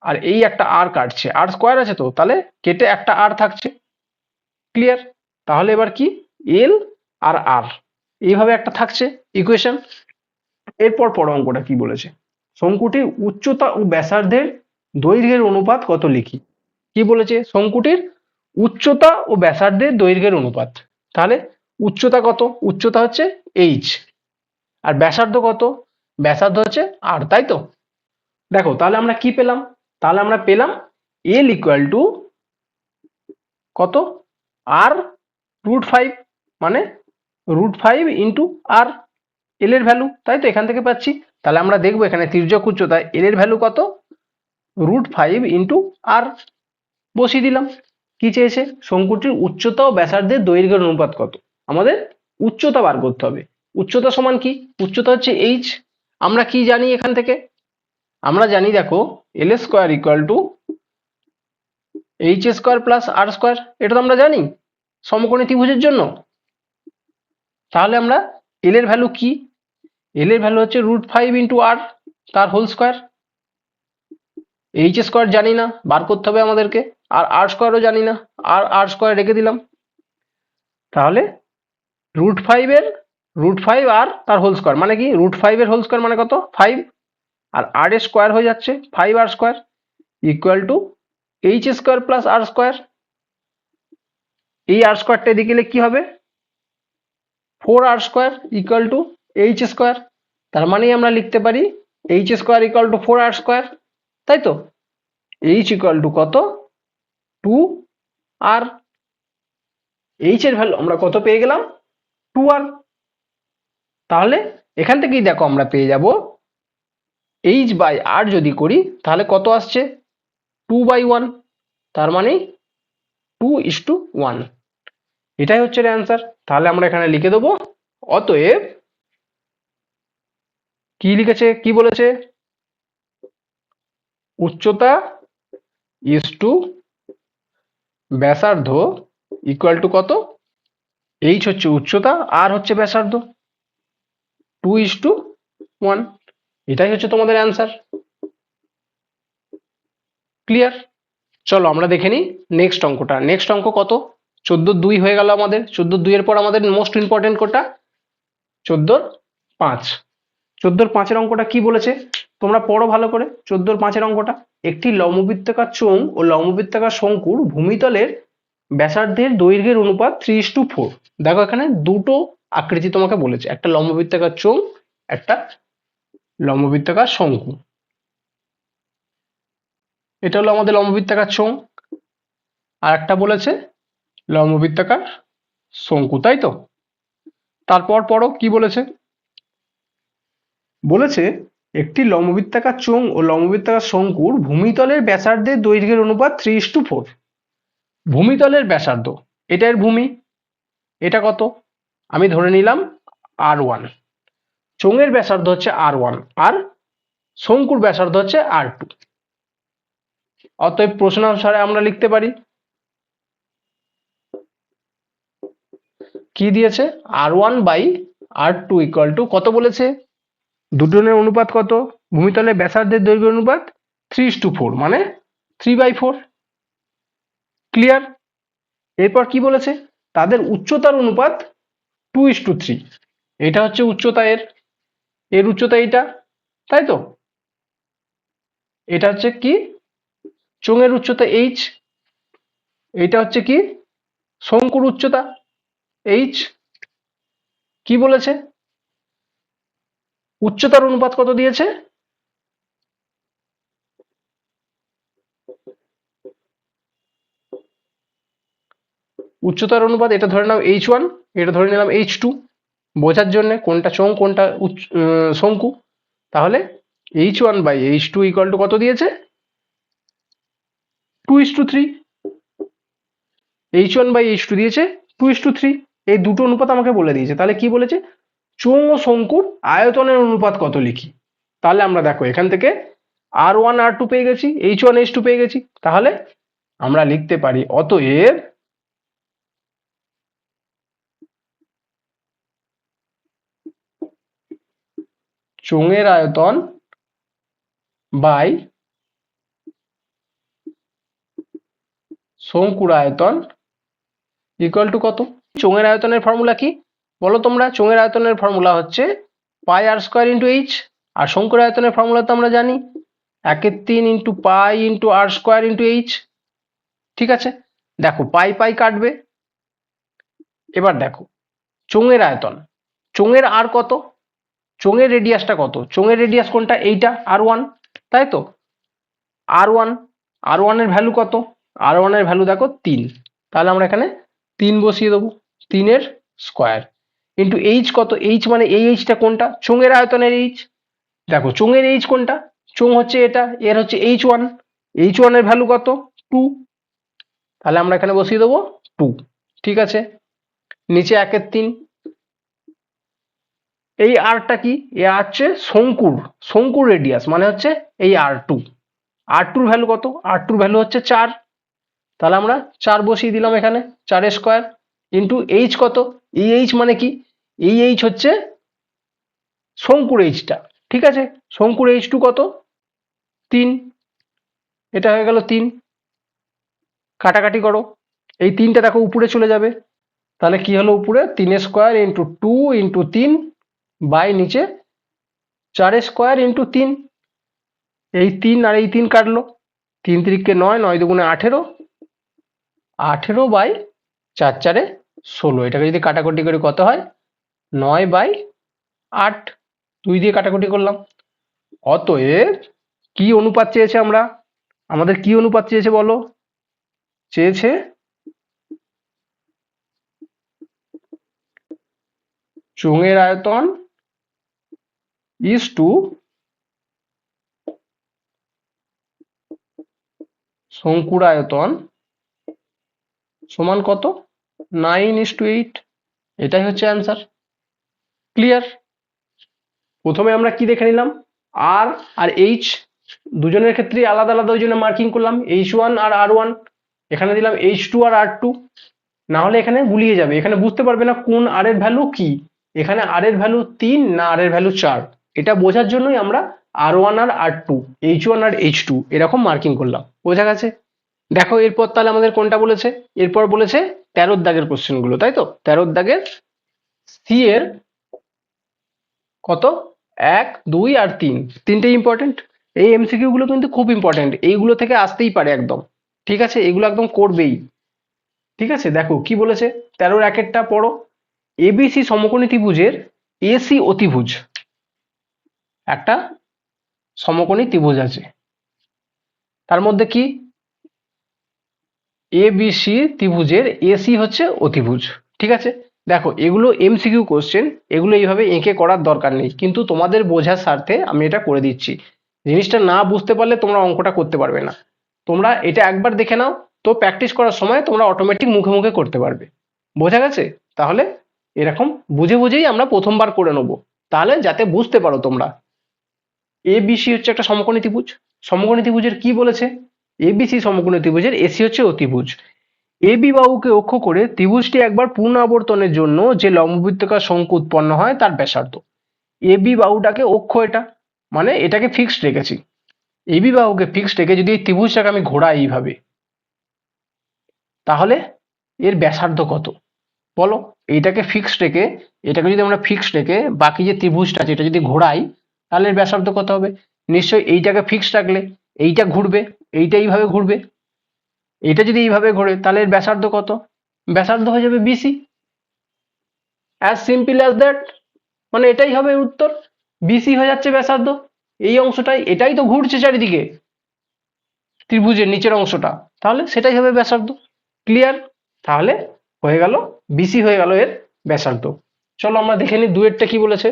আর এই একটা আর কাটছে, আর স্কোয়ার আছে তো, তাহলে কেটে একটা আর থাকছে, ক্লিয়ার। তাহলে এবার কি, এল আর আর এইভাবে একটা থাকছে ইকুয়েশন। এরপর পর অঙ্কটা কি বলেছে, শঙ্কুটির উচ্চতা ও ব্যাসার্ধের দৈর্ঘ্যের অনুপাত কত লিখি। কি বলেছে, শঙ্কুটির উচ্চতা ও ব্যাসার্ধের দৈর্ঘ্যের অনুপাত, তাহলে উচ্চতা কত? উচ্চতা হচ্ছে এইচ, আর ব্যাসার্ধ কত? ব্যাসার্ধ হচ্ছে আর, তাই তো? দেখো তাহলে আমরা কি পেলাম? তাহলে আমরা পেলাম এল ইকুয়াল টু কত? আর √5, মানে √5 ইন্টু আর, এল এর ভ্যালু, তাই তো? এখান থেকে পাচ্ছি। তাহলে আমরা দেখবো এখানে তির্যক উচ্চতা এল এর ভ্যালু কত? √5 ইন্টু আর বসিয়ে দিলাম। কি চেয়েছে? শঙ্কুটির উচ্চতা ও ব্যাসার্ধের দৈর্ঘ্যের অনুপাত কত? আমাদের উচ্চতা বার করতে হবে। উচ্চতা সমান কি? উচ্চতা হচ্ছে এইচ। আমরা কি জানি এখান থেকে? আমরা জানি, দেখো, l square equal to H square plus r square, এটা তো আমরা জানি সমকোণী ত্রিভুজের জন্য। তাহলে আমরা এল এর ভ্যালু কি? এল এর ভ্যালু হচ্ছে √5 ইন্টু আর, তার হোল স্কোয়ার। এইচ স্কোয়ার জানি না, বার করতে হবে আমাদেরকে। আর আর স্কোয়ারও জানি না, আর আর স্কোয়ার রেখে দিলাম। তাহলে √5 আর তার হোল স্কোয়ার মানে কি? √5 এর হোল স্কোয়ার মানে কত? 5। আর আর এর স্কোয়ার হয়ে যাচ্ছে 5 r square equal to H square plus r square. এই আর স্কোয়ারটা এদিকে গেলে কি হবে? 4 r square equal to H square. তার মানে আমরা লিখতে পারি h square equal to 4 r square, তাই তো? এইচ ইকুয়াল টু কত? 2 আর। এইচ এর ভ্যালু আমরা কত পেয়ে গেলাম? 2 আর। তাহলে এখান থেকেই দেখো আমরা পেয়ে যাব এইচ বাই আর যদি করি তাহলে কত আসছে? 2/1। তার মানে 2:1। এটাই হচ্ছে এর অ্যান্সার। তাহলে আমরা এখানে লিখে দেবো, অতএব কি লিখেছে, কি বলেছে? উচ্চতা ইস টু ব্যাসার্ধ ইকুয়াল টু কত? এইচ হচ্ছে উচ্চতা, আর হচ্ছে ব্যাসার্ধ, 2:1। এটাই হচ্ছে তোমাদের অ্যান্সার। ক্লিয়ার? চলো আমরা দেখে নিই নেক্সট অঙ্কটা। নেক্সট অঙ্ক কত? 14-2 হয়ে গেল আমাদের। 14-2 এর পর আমাদের মোস্ট ইম্পর্টেন্ট কোটা? 14-5। 14-5 অঙ্কটা কি বলেছে তোমরা পড়ো ভালো করে। 14-5 অঙ্কটা, একটি লম্ববৃত্তাকার চোঙ ও লম্ববৃত্তাকার শঙ্কুর ভূমিতলের ব্যাসার্ধের দৈর্ঘ্যের অনুপাত 3:4। দেখো এখানে দুটো আকৃতি তোমাকে বলেছে, একটা লম্ববৃত্তাকার চোঙ, একটা লম্ববৃত্তাকার শঙ্কু। এটা হলো আমাদের লম্ববৃত্তাকার চোঙ, আর একটা বলেছে লম্ববৃত্তাকার শঙ্কু, তাই তো? তারপর পড়ো কি বলেছে। বলেছে একটি লম্ববৃত্তাকার চোঙ ও লম্ববৃত্তাকার শঙ্কুর ভূমিতলের ব্যাসার্ধের দৈর্ঘ্যের অনুপাত 3:4। ভূমিতলের ব্যাসার্ধ, এটা এর ভূমি, এটা কত? আমি ধরে নিলাম R1। চোঙের ব্যাসার্ধ হচ্ছে R1, আর শঙ্কুর ব্যাসার্ধ হচ্ছে R2। অতএব প্রশ্ন অনুসারে আমরা লিখতে পারি কি দিয়েছে? R1/R2 ইকুয়াল টু কত বলেছে? দুজনের অনুপাত কত? ভূমিতলের ব্যাসার্ধের দৈর্ঘ্য অনুপাত 3:4, মানে 3/4। ক্লিয়ার? এরপর কি বলেছে? তাদের উচ্চতার অনুপাত 2:3। এটা হচ্ছে উচ্চতা এর, এর উচ্চতা এইটা, তাই তো? এটা হচ্ছে কি? চোঙের উচ্চতা এইচ। এইটা হচ্ছে কি? শঙ্কুর উচ্চতা এইচ। কি বলেছে? উচ্চতার অনুপাত কত দিয়েছে? উচ্চতার অনুপাত এটা ধরে নাও H1, এটা ধরে নিলাম H2, বোঝার জন্য কোনটা চোঙ কোনটা শঙ্কু। তাহলে H1/H2 ইকুয়াল টু কত দিয়েছে? 2:3। H1/H2 দিয়েছে 2:3। এই দুটো অনুপাত আমাকে বলে দিয়েছে। তাহলে কি বলেছে? চোঙ ও শঙ্কুর আয়তনের অনুপাত কত লিখি। তাহলে আমরা দেখো এখান থেকে R1 R2 পেয়ে গেছি, H1 H2 পেয়ে গেছি। তাহলে আমরা লিখতে পারি অতএব চোঙের আয়তন বাই শঙ্কুর আয়তন ইকুয়াল টু কত? চোঙের আয়তনের ফর্মুলা কি বলো তোমরা? চোঙের আয়তনের ফর্মুলা হচ্ছে πr² ইন্টু এইচ, আর শঙ্কুর আয়তনের ফর্মুলা তো আমরা জানি 1/3 into pi into r² into H. ঠিক আছে, দেখো পাই পাই কাটবে। এবার দেখো চোঙের আয়তন, চোঙের আর কত, চোঙের রেডিয়াসটা কত, চোঙের রেডিয়াস কোনটা, এইটা R1, তাই তো R1, R1 এর ভ্যালু কত, R1 এর ভ্যালু দেখো 3, তাহলে আমরা এখানে 3 বসিয়ে দেবো, 3 এর স্কোয়ার ইন্টু এইচ কত, এইচ মানে এই এইচটা কোনটা, চোঙের আয়তনের এইচ, দেখো চোঙের এইচ কোনটা, চোঙ হচ্ছে এটা, এর হচ্ছে H1, H1 এর ভ্যালু কত 2, তাহলে আমরা এখানে বসিয়ে দেবো 2, ঠিক আছে, নিচে 1/3, এই আরটা কি, এ হচ্ছে শঙ্কুর রেডিয়াস মানে হচ্ছে এই R2, R2 এর ভ্যালু কত, R2 এর ভ্যালু হচ্ছে 4, তাহলে আমরা 4 বসিয়ে দিলাম এখানে, 4 এর স্কোয়ার ইন্টু এইচ কত, এই এইচ মানে কি, এই এইচ হচ্ছে শঙ্কুর এইচটা, ঠিক আছে, শঙ্কুর H2 কত 3, এটা হয়ে গেল 3, কাটাকাটি করো, এই 3টা দেখো উপরে চলে যাবে, তাহলে কি হলো উপরে 3 স্কোয়ার ইন্টু 2 ইন্টু 3 বাই নিচে 4 স্কোয়ার ইন্টু 3, এই 3 আর এই 3 কাটলো, 3 3 9, 9 2 18, 18 বাই 4 4 16, এটাকে যদি কাটাকুটি করি কত হয় 9/8, 2 দিয়ে কাটাকুটি করলাম, অতএব কি অনুপাত চেয়েছে আমরা, আমাদের কি অনুপাত চেয়েছে বলো, চেয়েছে চোঙের আয়তন ইস টু শঙ্কুর আয়তন সমান কত 9:8, এটাই হচ্ছে অ্যান্সার। ক্লিয়ার, প্রথমে আমরা কি দেখে নিলাম, আর আর এইচ দুজনের ক্ষেত্রে আলাদা আলাদা, ওই জন্য মার্কিং করলাম H1 আর R1, এখানে দিলাম H2 আর R2, না হলে এখানে গুলিয়ে যাবে, এখানে বুঝতে পারবে না কোন আর এর ভ্যালু কি, এখানে আর এর ভ্যালু 3 না আর এর ভ্যালু 4, এটা বোঝার জন্যই আমরা R1 আর R2, H1 আর H2 এরকম মার্কিং করলাম, বোঝা গেছে। দেখো এরপর তাহলে আমাদের কোনটা বলেছে, এরপর বলেছে 13 দাগের কোশ্চেন গুলো, তাই তো 13 দাগের সি এর কত 1 2 আর 3, তিনটে ইম্পর্টেন্ট, এই এমসিকিউ গুলো কিন্তু খুব ইম্পর্টেন্ট, এইগুলো থেকে আসতেই পারে একদম, ঠিক আছে, এগুলো একদম করবেই, ঠিক আছে। দেখো কি বলেছে, 13 1টা পড়ো, এবিসি সমকোণী ত্রিভুজের এসি অতিভুজ, একটা সমকোণী ত্রিভুজ আছে, তার মধ্যে কি এবিসি ত্রিভুজের এসি হচ্ছে অতিভুজ, ঠিক আছে। দেখো এগুলো এমসিকিউ কোশ্চেন, এগুলো এইভাবে এঁকে করার দরকার নেই, কিন্তু তোমাদের বোঝার স্বার্থে আমি এটা করে দিচ্ছি, জিনিসটা না বুঝতে পারলে তোমরা অঙ্কটা করতে পারবে না, তোমরা এটা একবার দেখে নাও, তো প্র্যাকটিস করার সময় তোমরা অটোমেটিক মুখে মুখে করতে পারবে, বোঝা গেছে। তাহলে এরকম বুঝে বুঝেই আমরা প্রথমবার করে নেব, তাহলে যাতে বুঝতে পারো তোমরা। এবিসি হচ্ছে একটা সমকোণী ত্রিভুজ, সমকোণী ত্রিভুজের কি বলেছে, এবিসি সমকোণী ত্রিভুজের এসি হচ্ছে অতিভুজ, এবি বাহুকে অক্ষ করে ত্রিভুজটি একবার পূর্ণ আবর্তনের জন্য যে লম্ববৃত্তাকার শঙ্কু উৎপন্ন হয় তার ব্যাসার্ধ, এবি বাহুটাকে অক্ষ, এটা মানে এটাকে ফিক্সড রেখেছি, এবি বাহুকে ফিক্সড রেখে যদি এই ত্রিভুজটাকে আমি ঘোরাই এইভাবে, তাহলে এর ব্যাসার্ধ কত বলো, এইটাকে ফিক্সড রেখে, এটাকে যদি আমরা ফিক্সড রেখে বাকি যে ত্রিভুজটা আছে এটা যদি ঘোরাই, তাহলে এর ব্যাসার্ধ কত হবে, নিশ্চয়ই এইটাকে ফিক্সড রাখলে এইটা ঘুরবে, এইটা এইভাবে ঘুরবে, এটা যদি এইভাবে ঘোরে তাহলে এর ব্যাসার্ধ কত, ব্যাসার্ধ হয়ে যাবে BC, as simple as that, মানে এটাই হবে উত্তর, বিসি হয়ে যাচ্ছে ব্যাসার্ধ, এই অংশটাই এটাই তো ঘুরছে চারিদিকে ত্রিভুজের নিচের অংশটা, তাহলে সেটাই হবে ব্যাসার্ধ। ক্লিয়ার, তাহলে হয়ে গেল বিসি হয়ে গেল এর ব্যাসার্ধ। চলো আমরা দেখে নিই দুয়েরটা কি বলেছে,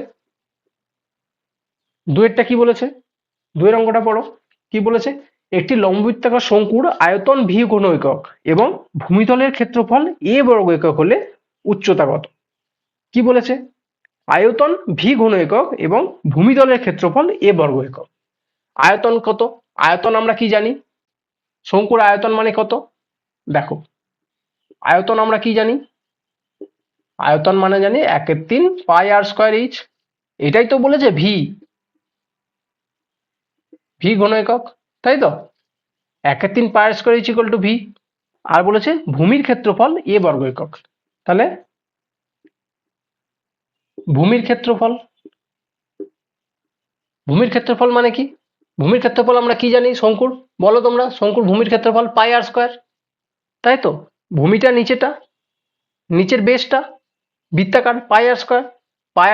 দুয়েরটা কি বলেছে, দুয়ের অঙ্কটা পড়ো, কি বলেছে, একটি লম্ববৃত্তাকার শঙ্কুর আয়তন ভি ঘন একক এবং ভূমিতলের ক্ষেত্রফল এ বর্গ একক হলে উচ্চতা কত, কি বলেছে, আয়তন ভি ঘন একক এবং ভূমিতলের ক্ষেত্রফল এ বর্গ একক, আয়তন কত, আয়তন আমরা কি জানি, শঙ্কুর আয়তন মানে কত, দেখো আয়তন আমরা কি জানি, আয়তন মানে জানি 1/3 পাই আর স্কয়ার এইচ, এটাই তো বলেছে ভি, ভি ঘন একক, তাই তো 1/3 pi r square h equal to v, আর বলেছে ভূমির ক্ষেত্রফল এ বর্গ একক, তাহলে ভূমির ক্ষেত্রফল, ভূমির ক্ষেত্রফল মানে কি, ভূমির ক্ষেত্রফল আমরা কি জানি শঙ্কুর, বলো তোমরা, শঙ্কুর ভূমির ক্ষেত্রফল পাই আর স্কয়ার, তাই তো, ভূমিটা নিচেটা, নিচের বেসটা, বৃত্তাকার পাই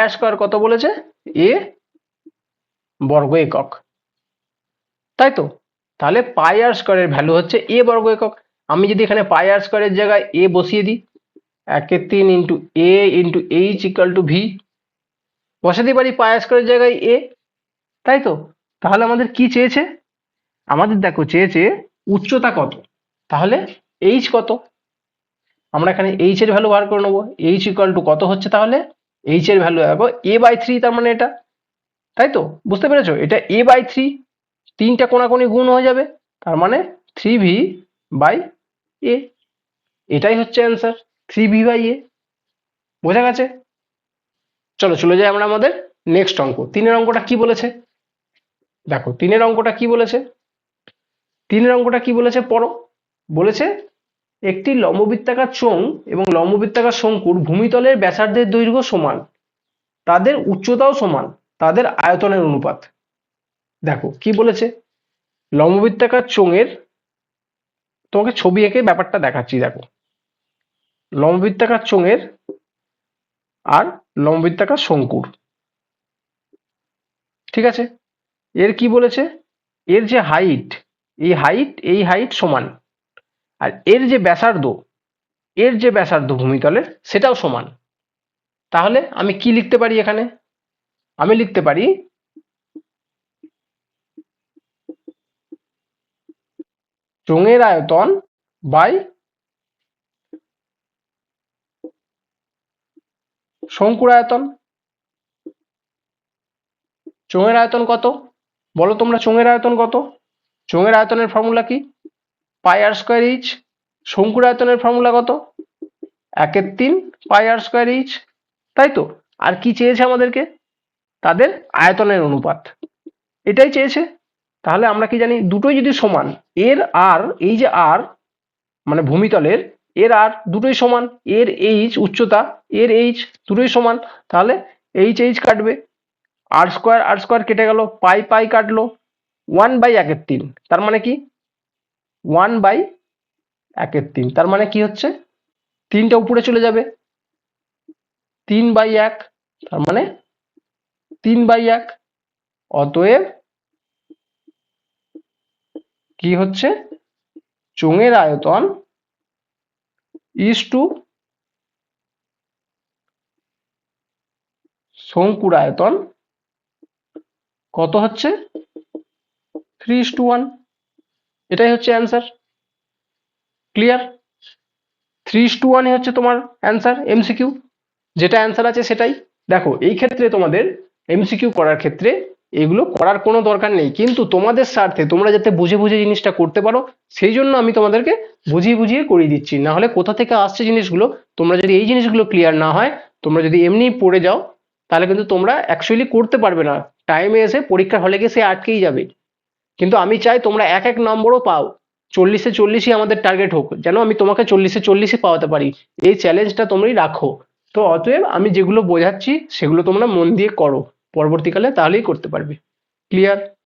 আর স্কোয়ার কত বলেছে? এ বর্গ একক, তাই তো? তাহলে পাই আর স্কোয়ারের ভ্যালু হচ্ছে এ বর্গ একক। আমি যদি এখানে পাই আর স্কোয়ারের জায়গায় এ বসিয়ে দিই, 1/3 into A into h equal to V, বসাতে পারি পাই আর স্কোয়ারের জায়গায় এ, তাই তো? তাহলে আমাদের কি চেয়েছে? আমাদের দেখো চেয়েছে উচ্চতা কত, তাহলে এইচ কত? আমরা এখানে এইচ এর ভ্যালু বার করে নেবো। এইচ ইকুয়াল টু কত হচ্ছে তাহলে? এইচ এর ভ্যালু দেখো a/3, তার মানে এটা, তাই তো? বুঝতে পেরেছো? এটা a/3, তিনটা কোণাকুণি গুণ হয়ে যাবে, তার মানে 3v/a, এটাই হচ্ছে অ্যান্সার, 3v/a। বোঝা গেছে? চলো চলে যাই আমরা আমাদের নেক্সট অঙ্ক। 3-এর অঙ্কটা কি বলেছে দেখো, 3-এর অঙ্কটা কি বলেছে? 3-এর অঙ্কটা কি বলেছে পড়ো। বলেছে একটি লম্ববৃত্তাকার চোঙ এবং লম্ববৃত্তাকার শঙ্কুর ভূমিতলের ব্যাসার্ধের দৈর্ঘ্য সমান, তাদের উচ্চতাও সমান, তাদের আয়তনের অনুপাত। দেখো কি বলেছে, লম্ববৃত্তাকার চোঙের, তোমাকে ছবি এঁকে ব্যাপারটা দেখাচ্ছি। দেখো লম্ববৃত্তাকার চোঙের আর লম্ববৃত্তাকার শঙ্কুর, ঠিক আছে? এর কি বলেছে, এর যে হাইট, এই হাইট সমান, আর এর যে ব্যাসার্ধ ভূমিতলের সেটাও সমান। তাহলে আমি কি লিখতে পারি এখানে? আমি লিখতে পারি চোঙের আয়তন বাই শঙ্কুর আয়তন। চোঙের আয়তন কত বলো তোমরা? চোঙের আয়তন কত? চোঙের আয়তনের ফর্মুলা কি? পাই আর স্কোয়ার এইচ। শঙ্কুর আয়তনের ফর্মুলা কত? 1/3 পাই আর স্কোয়ার এইচ, তাই তো? আর কি চেয়েছে আমাদেরকে? তাদের আয়তনের অনুপাত, এটাই চেয়েছে। তাহলে আমরা কি জানি, দুটোই যদি সমান, এর আর, এই যে আর মানে ভূমিতলের, এর আর দুটোই সমান, এর এইচ উচ্চতা, এর এইচ দুটোই সমান, তাহলে এইচ কাটবে, আর স্কোয়ার কেটে গেল, পাই কাটলো, 1/1/3, তার মানে কি 1/1/3, তার মানে কি হচ্ছে, তিনটা উপরে চলে যাবে, 3/1, তার মানে 3/1। অতএব কি হচ্ছে, চোঙের আয়তন ইজ টু শঙ্কুর আয়তন কত হচ্ছে? 3:1। এটাই হচ্ছে অ্যান্সার। ক্লিয়ার? 3:1 হচ্ছে তোমার অ্যান্সার এমসিকিউ, যেটা অ্যান্সার আছে সেটাই। দেখো এই ক্ষেত্রে তোমাদের এমসিকিউ করার ক্ষেত্রে এগুলো করার কোনো দরকার নেই, কিন্তু তোমাদের স্বার্থে তোমরা যাতে বুঝে বুঝে জিনিসটা করতে পারো সেই জন্য আমি তোমাদেরকে বুঝিয়ে বুঝিয়ে করিয়ে দিচ্ছি। না হলে কোথা থেকে আসছে জিনিসগুলো, তোমরা যদি এই জিনিসগুলো ক্লিয়ার না হয়, তোমরা যদি এমনি পড়ে যাও, তাহলে কিন্তু তোমরা অ্যাকচুয়ালি করতে পারবে না, টাইমে এসে পরীক্ষার হলে গিয়ে সে আটকেই যাবে। কিন্তু আমি চাই তোমরা এক এক নম্বরও পাও, 40-এ 40ই আমাদের টার্গেট হোক, যেন আমি তোমাকে 40-এ 40ই পাওয়াতে পারি, এই চ্যালেঞ্জটা তোমরাই রাখো। তো অতএব আমি যেগুলো বোঝাচ্ছি সেগুলো তোমরা মন দিয়ে করো পরবর্তীকালে, তাহলেই করতে পারবে। ক্লিয়ার?